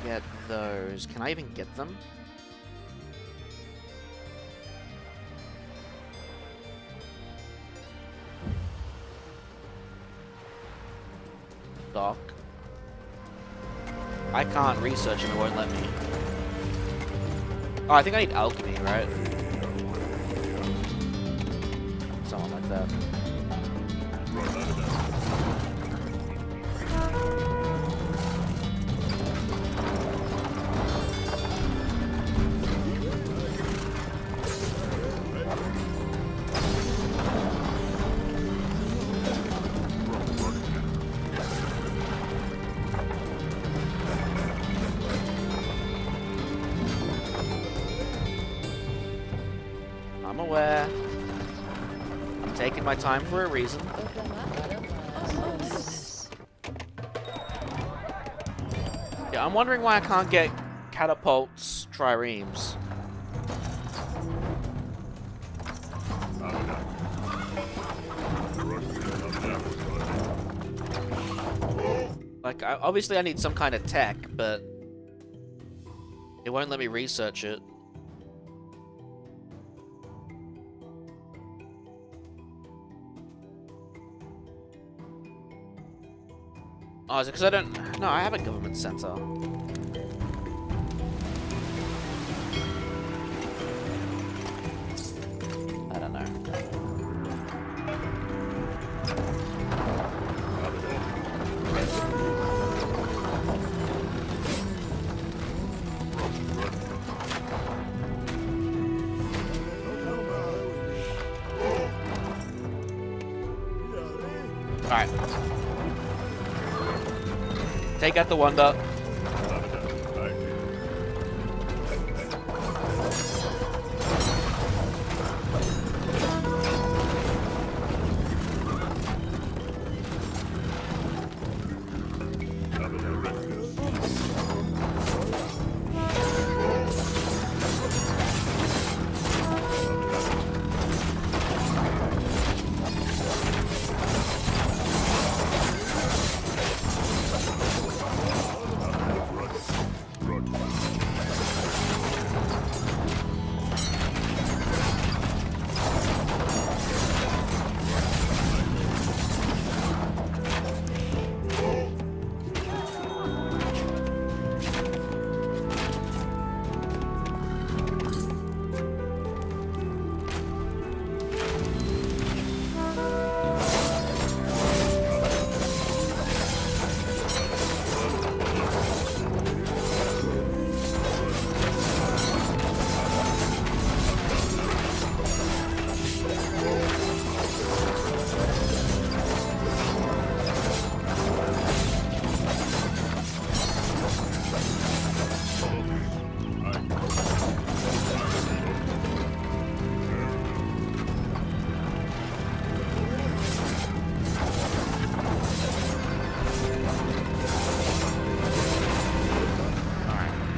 Get those. Can I even get them? Doc. I can't research them, it won't let me. Oh, I think I need alchemy, right? Something like that. I'm aware. I'm taking my time for a reason. Yeah, I'm wondering why I can't get catapults, triremes. Like, obviously I need some kind of tech, but it won't let me research it. Oh, is it because I don't... No, I have a government center. Alright. Take out the Wonder.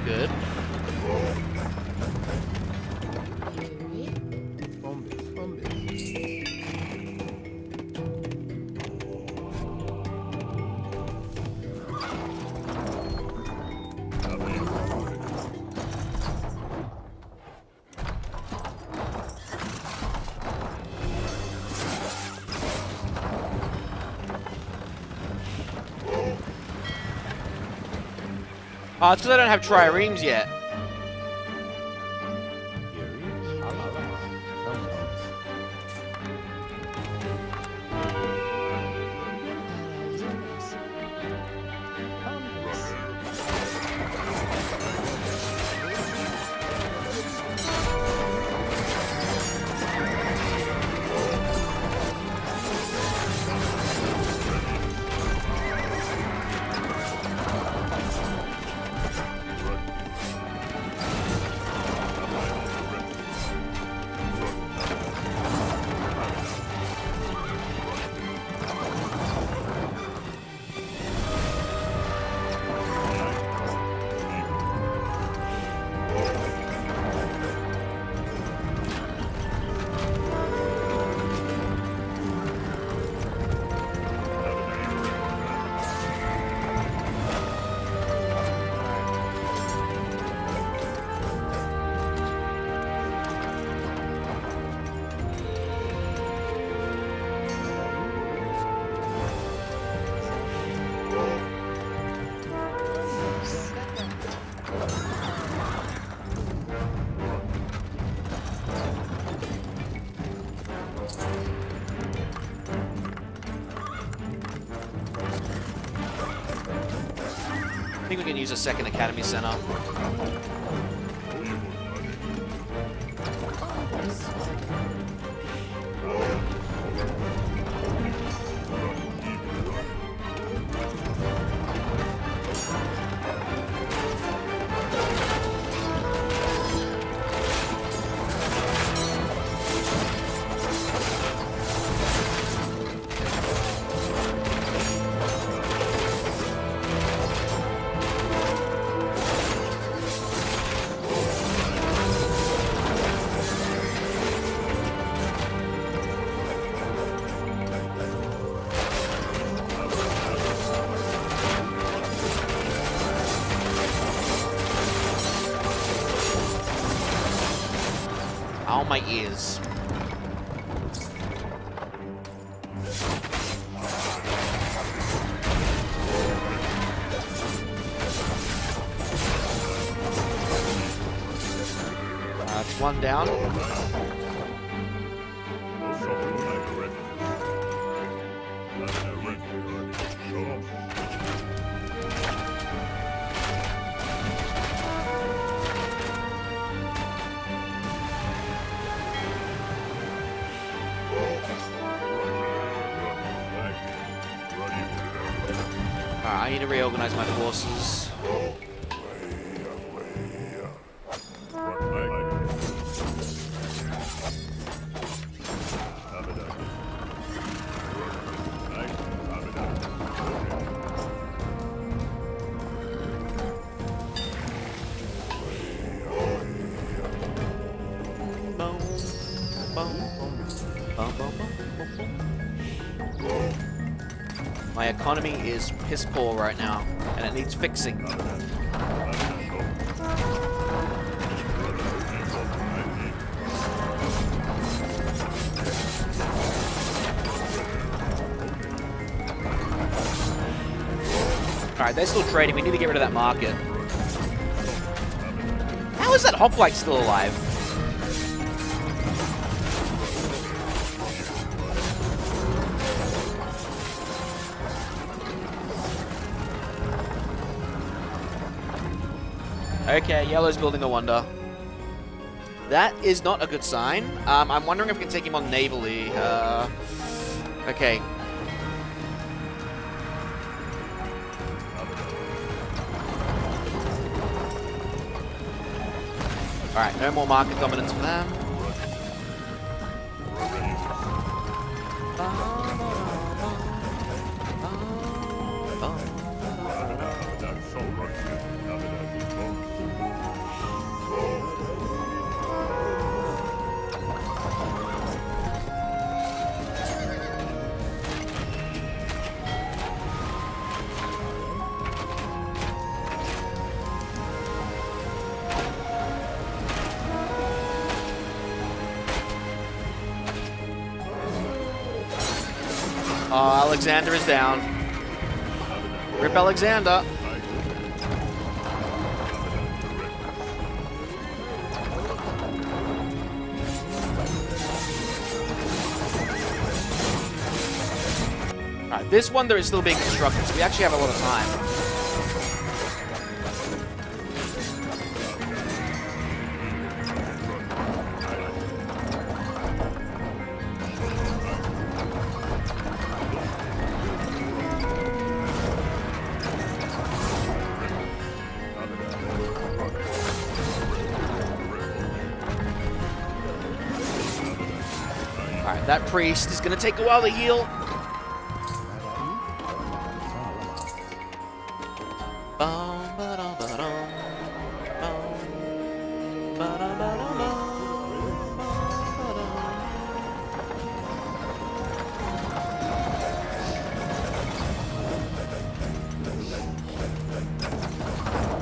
Good. Oh, it's because I don't have triremes yet. I think we can use a second Academy Center. Ow, my ears. That's one down. Alright, I need to reorganize my forces. My economy is piss poor right now, and it needs fixing. Alright, they're still trading. We need to get rid of that market. How is that hoplite still alive? Okay, yellow's building a wonder. That is not a good sign. I'm wondering if we can take him on navally. Okay. Alright, no more market dominance for them. Oh, Alexander is down. Rip Alexander. Alright, this wonder is still being constructed, so we actually have a lot of time. Alright, that priest is going to take a while to heal.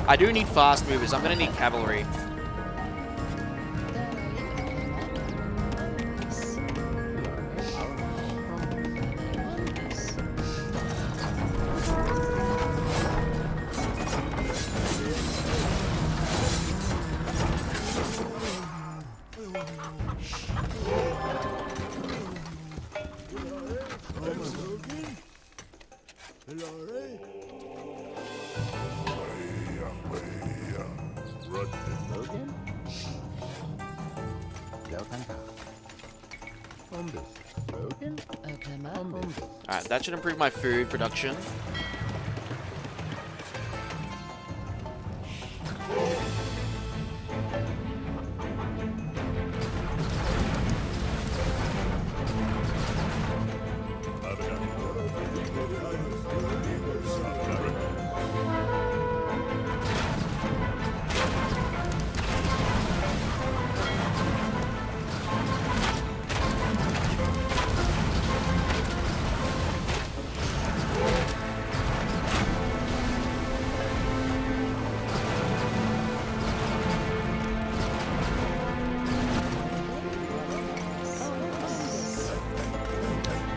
I do need fast movers. I'm going to need cavalry. Alright, that should improve my food production.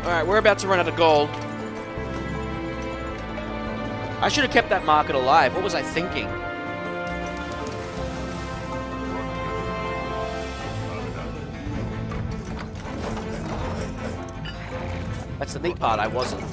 Alright, we're about to run out of gold. I should have kept that market alive. What was I thinking? That's the neat part, I wasn't.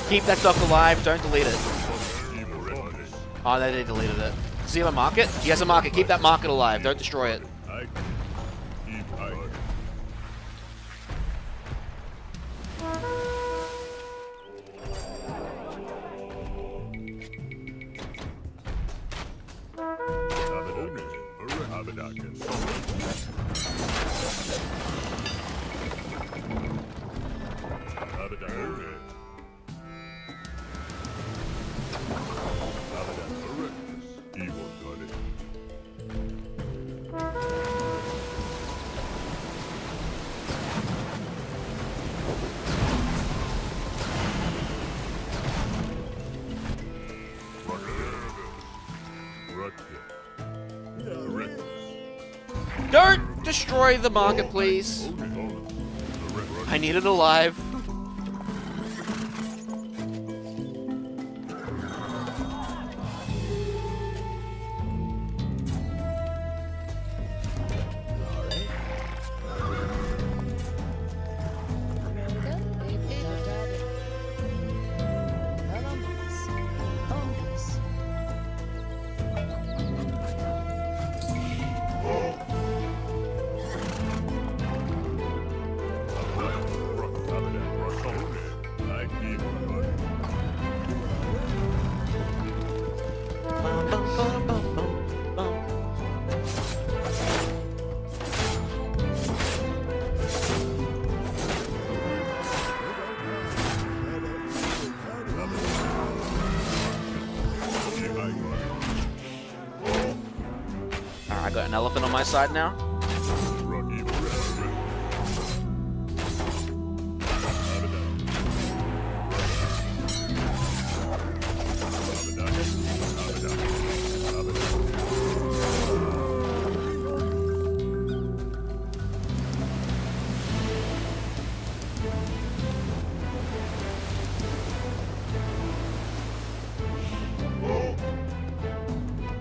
Keep that dock alive, don't delete it. Oh, they deleted it. Does he have a market? He has a market. Keep that market alive, don't destroy it. Don't destroy the market, please. I need it alive. I got an elephant on my side now.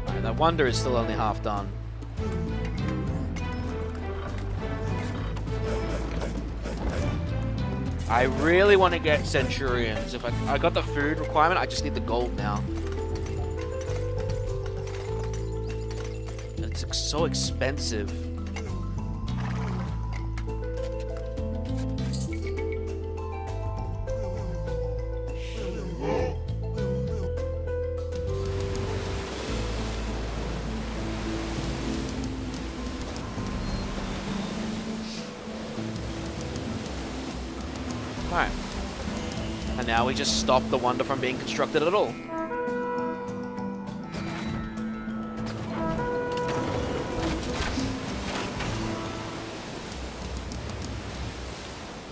Alright, that wonder is still only half done. I really want to get Centurions. If I got the food requirement, I just need the gold now. It's so expensive. Alright. And now we just stop the wonder from being constructed at all.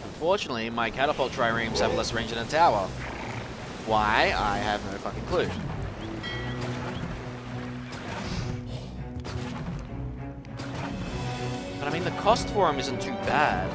Unfortunately, my catapult triremes have less range than a tower. Why? I have no fucking clue. But I mean, the cost for them isn't too bad.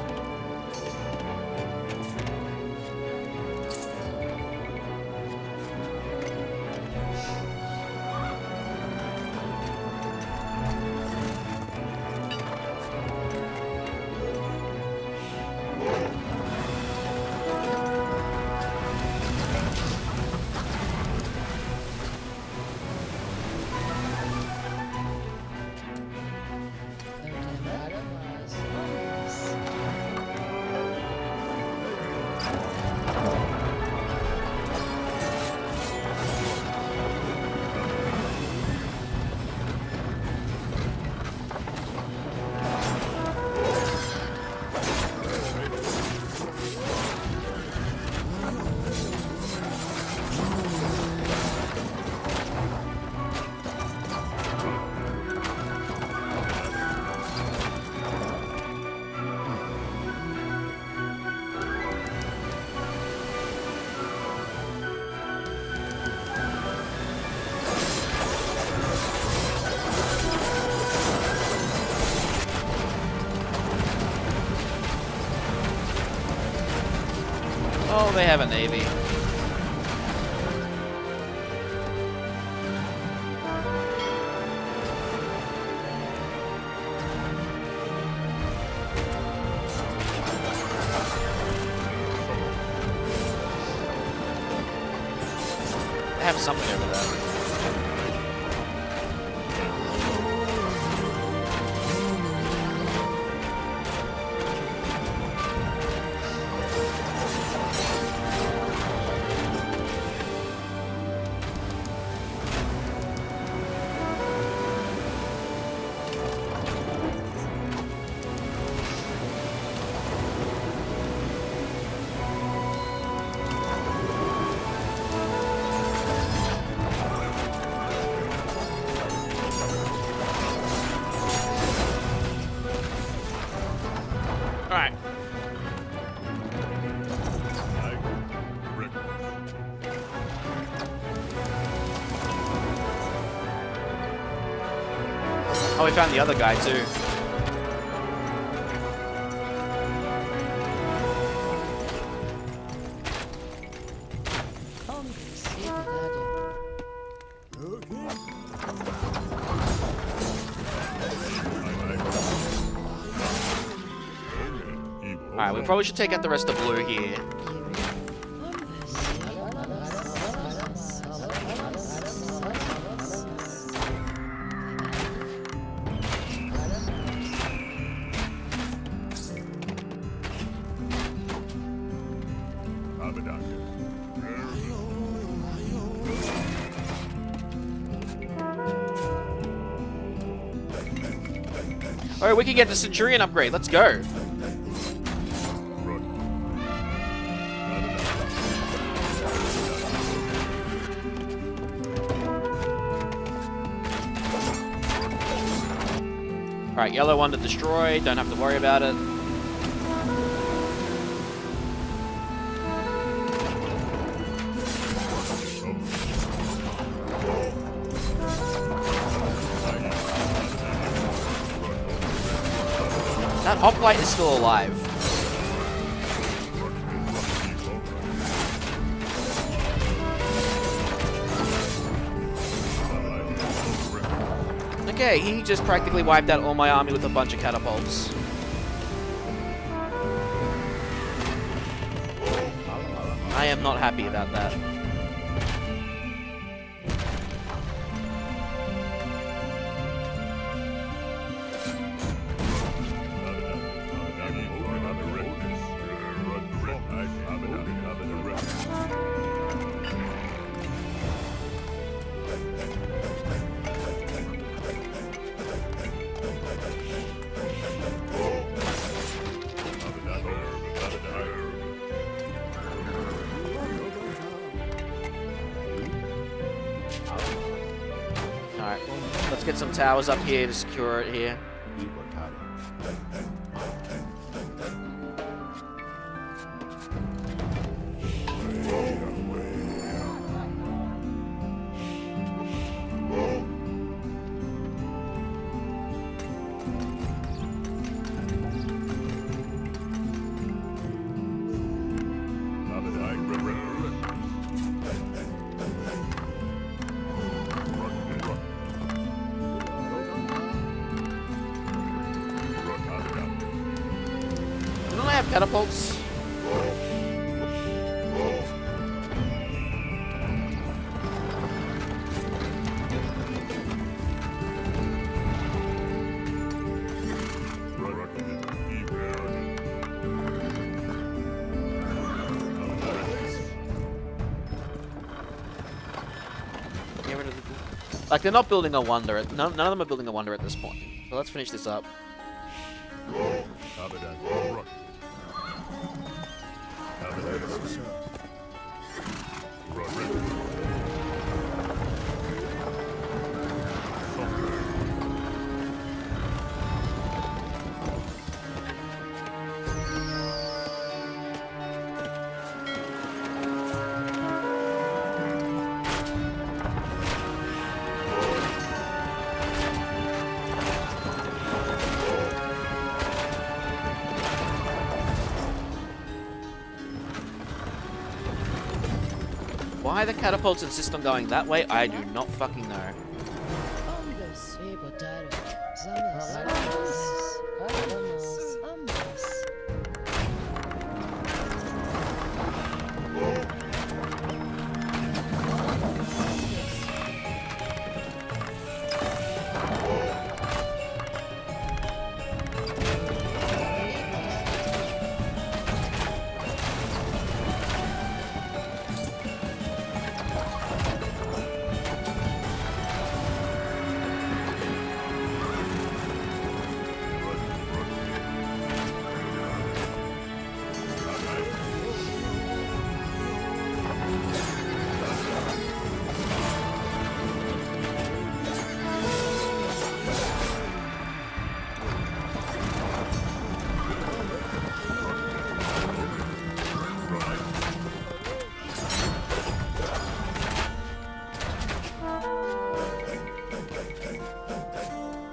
Oh, they have a navy. They have something over there. Alright. Oh, we found the other guy too. Alright, we probably should take out the rest of blue here. Alright, we can get the Centurion upgrade. Let's go. Alright, yellow one to destroy. Don't have to worry about it. That hoplite is still alive. Okay, he just practically wiped out all my army with a bunch of catapults. I am not happy about that. Alright, let's get some towers up here to secure it here. Don't I have catapults? Get rid of the... Like, they're not building a wonder. None of them are building a wonder at this point. So let's finish this up. Why the catapults insist on going that way, I do not fucking know. Ombus. Potato. Zamas. Ombus.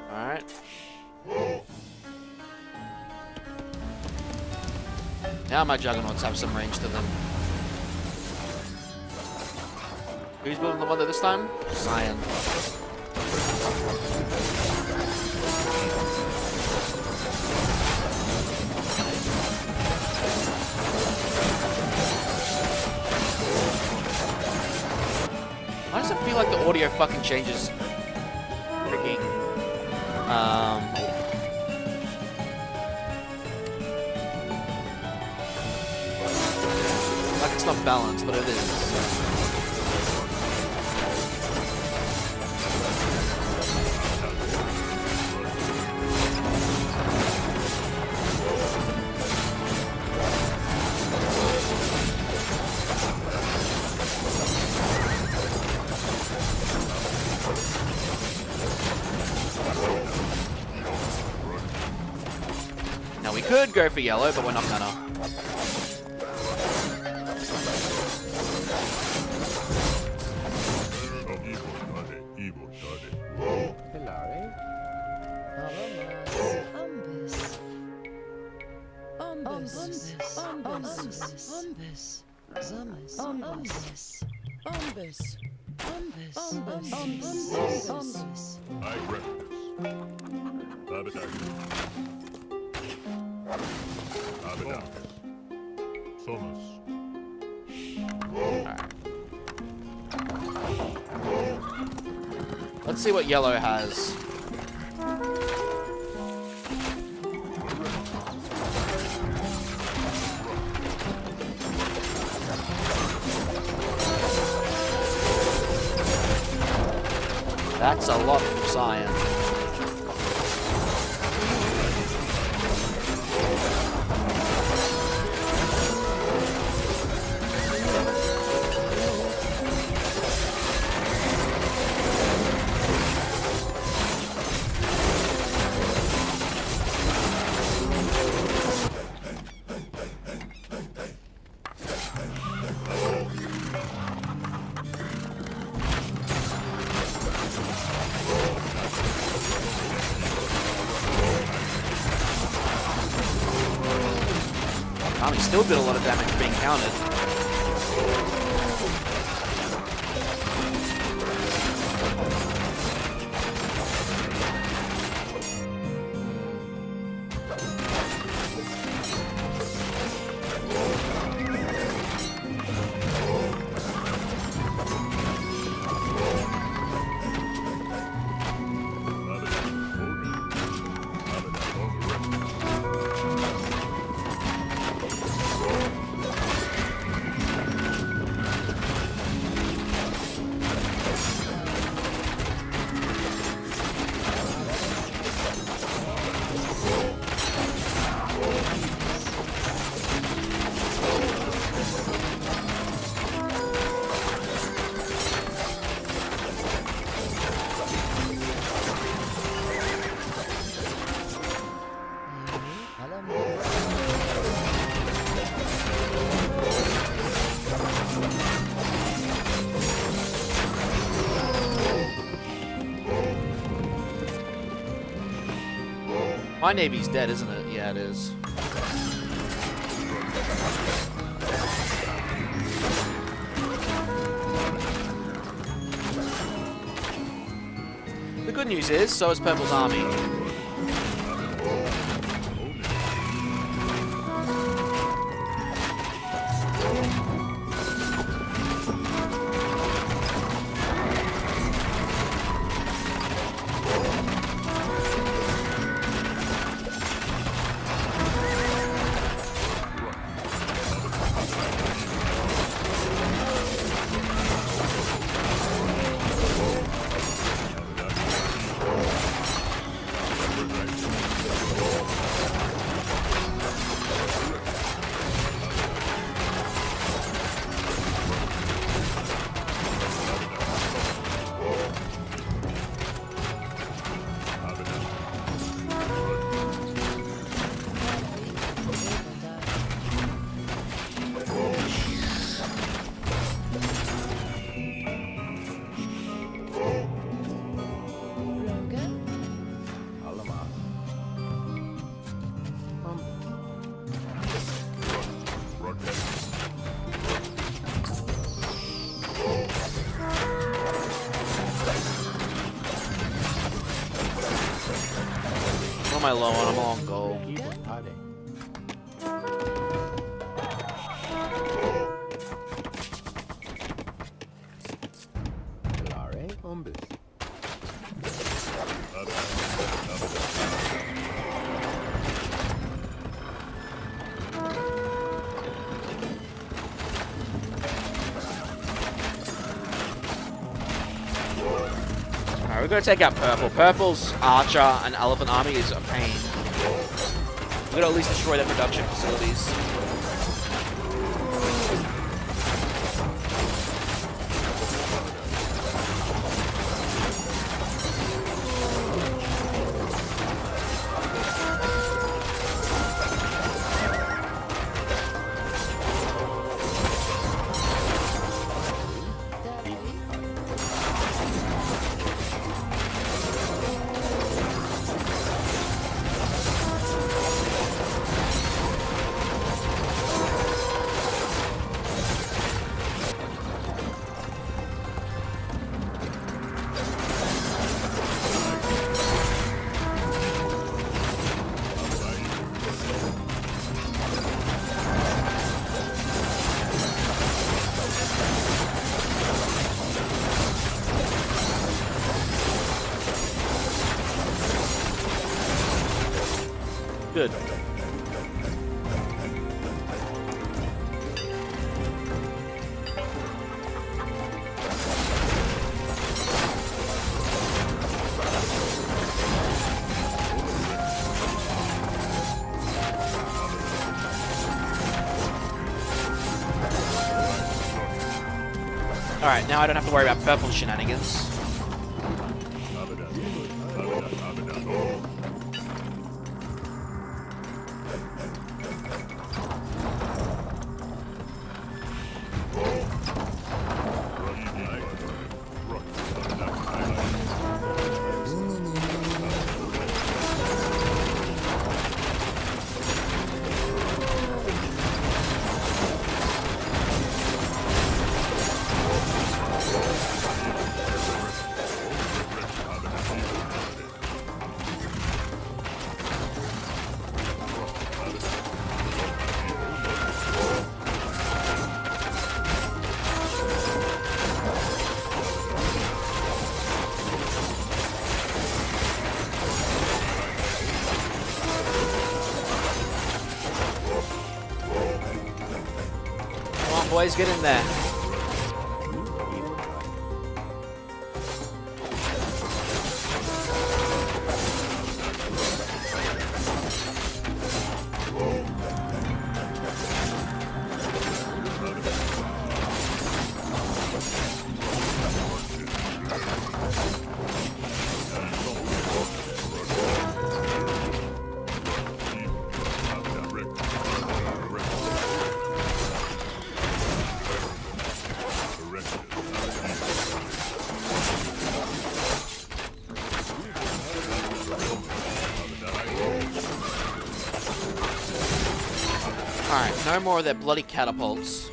Alright. Now my juggernauts have some range to them. Who's building the wonder this time? Cyan. Why does it feel like the audio fucking changes? Freaking. Like it's not balanced, but it is. Now we could go for yellow, but we're not gonna. Hilare. Ombus. Ombus. Ombus. Zamas. Ombus. Ombus. Ombus. Ombus. Ombus. I grant this. Abadacus. Somus. Let's see what yellow has. That's a lot from Cyan. He still did a lot of damage being counted. My navy's dead, isn't it? Yeah, it is. good news is, so is Purple's army. What am I low on? I'm on gold. Keyboard party. Hilare Ombus. Alright, we're gonna take out Purple. Purple's Archer and Elephant army is a pain. We're gonna at least destroy their production facilities. Good. Alright, now I don't have to worry about Purple shenanigans. Boys, get in there. Alright, no more of their bloody catapults.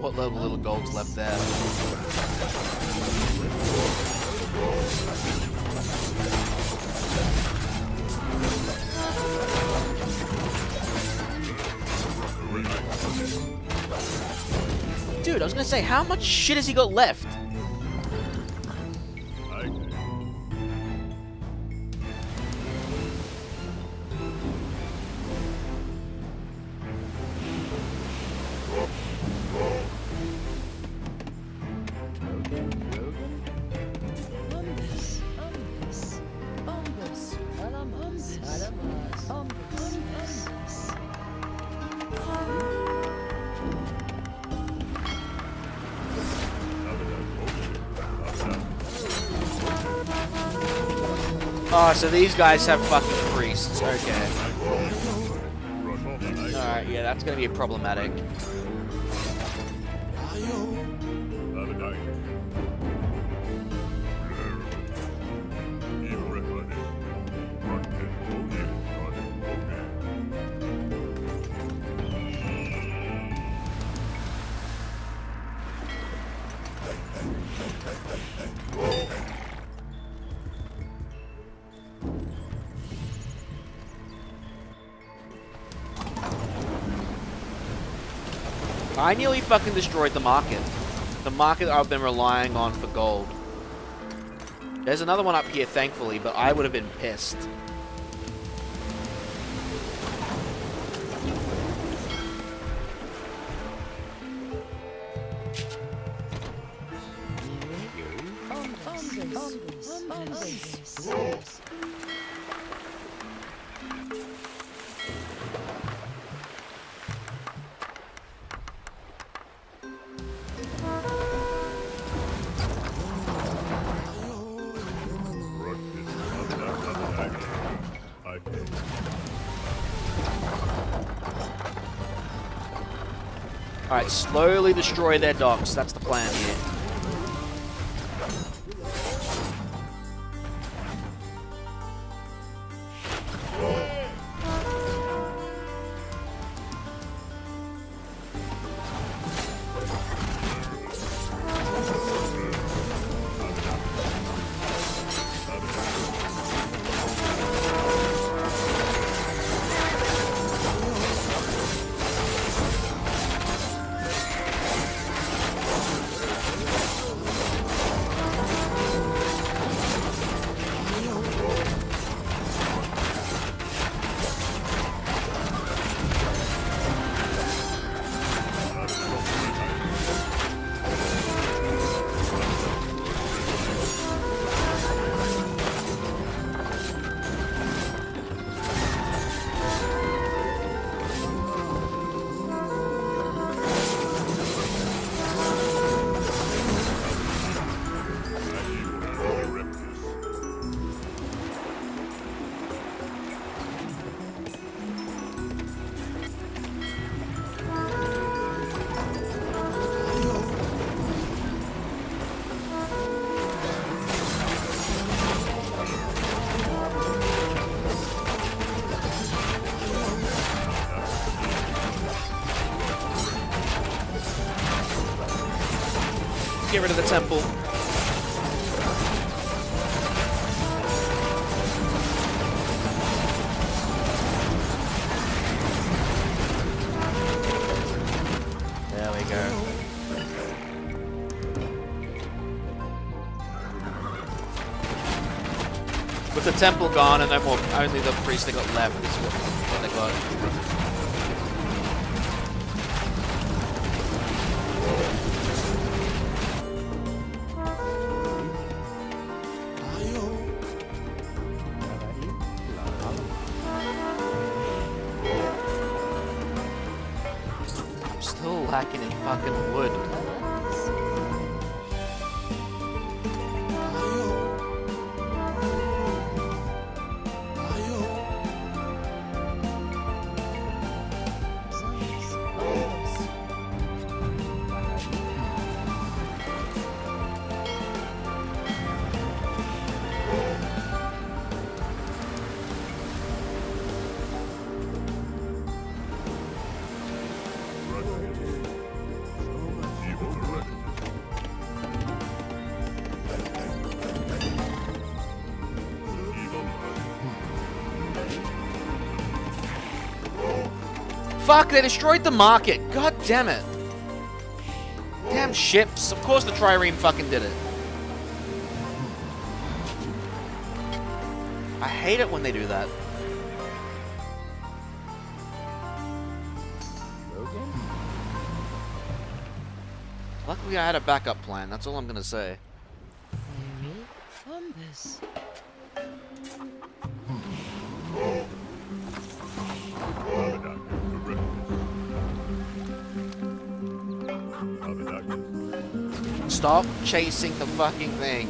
what little gold's left there. Dude, I was gonna say, how much shit has he got left? Oh, so these guys have fucking priests. Okay. Alright, yeah, that's gonna be problematic. I nearly fucking destroyed the market. The market I've been relying on for gold. There's another one up here, thankfully, but I would have been pissed. Alright, slowly destroy their docks. That's the plan here. Get rid of the temple. There we go. With the temple gone and no more, only the priest they got left is what they got. Lacking in fucking wood. Fuck, they destroyed the market. God damn it. Damn ships. Of course the trireme fucking did it. I hate it when they do that. Logan? Luckily I had a backup plan, that's all I'm gonna say. Very bombus. Stop chasing the fucking thing.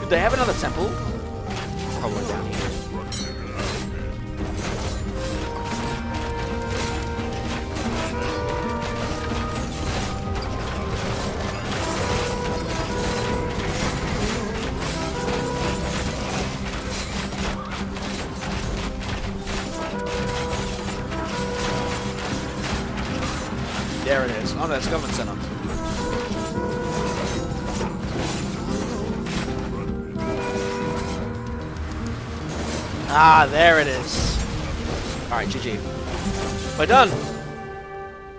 Do they have another temple? Probably down here. There it is. Oh, that's government center. Ah, there it is. Alright, GG. We're done.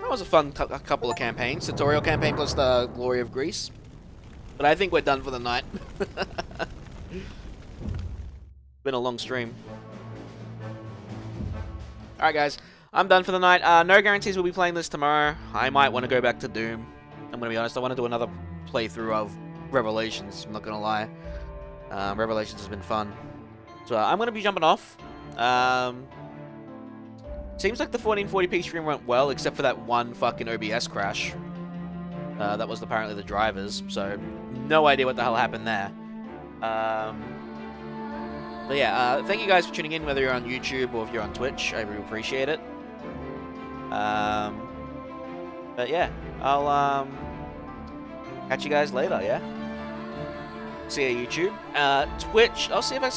That was a fun a couple of campaigns. Tutorial campaign plus the Glory of Greece. But I think we're done for the night. Been a long stream. Alright guys, I'm done for the night. No guarantees we'll be playing this tomorrow. I might want to go back to Doom. I'm going to be honest, I want to do another playthrough of Revelations, I'm not going to lie. Revelations has been fun. So I'm going to be jumping off. Seems like the 1440p stream went well, except for that one fucking OBS crash. That was apparently the drivers, so no idea what the hell happened there. But yeah, thank you guys for tuning in, whether you're on YouTube or if you're on Twitch. I really appreciate it. But yeah, I'll catch you guys later, yeah? See you YouTube. Twitch, I'll see if I see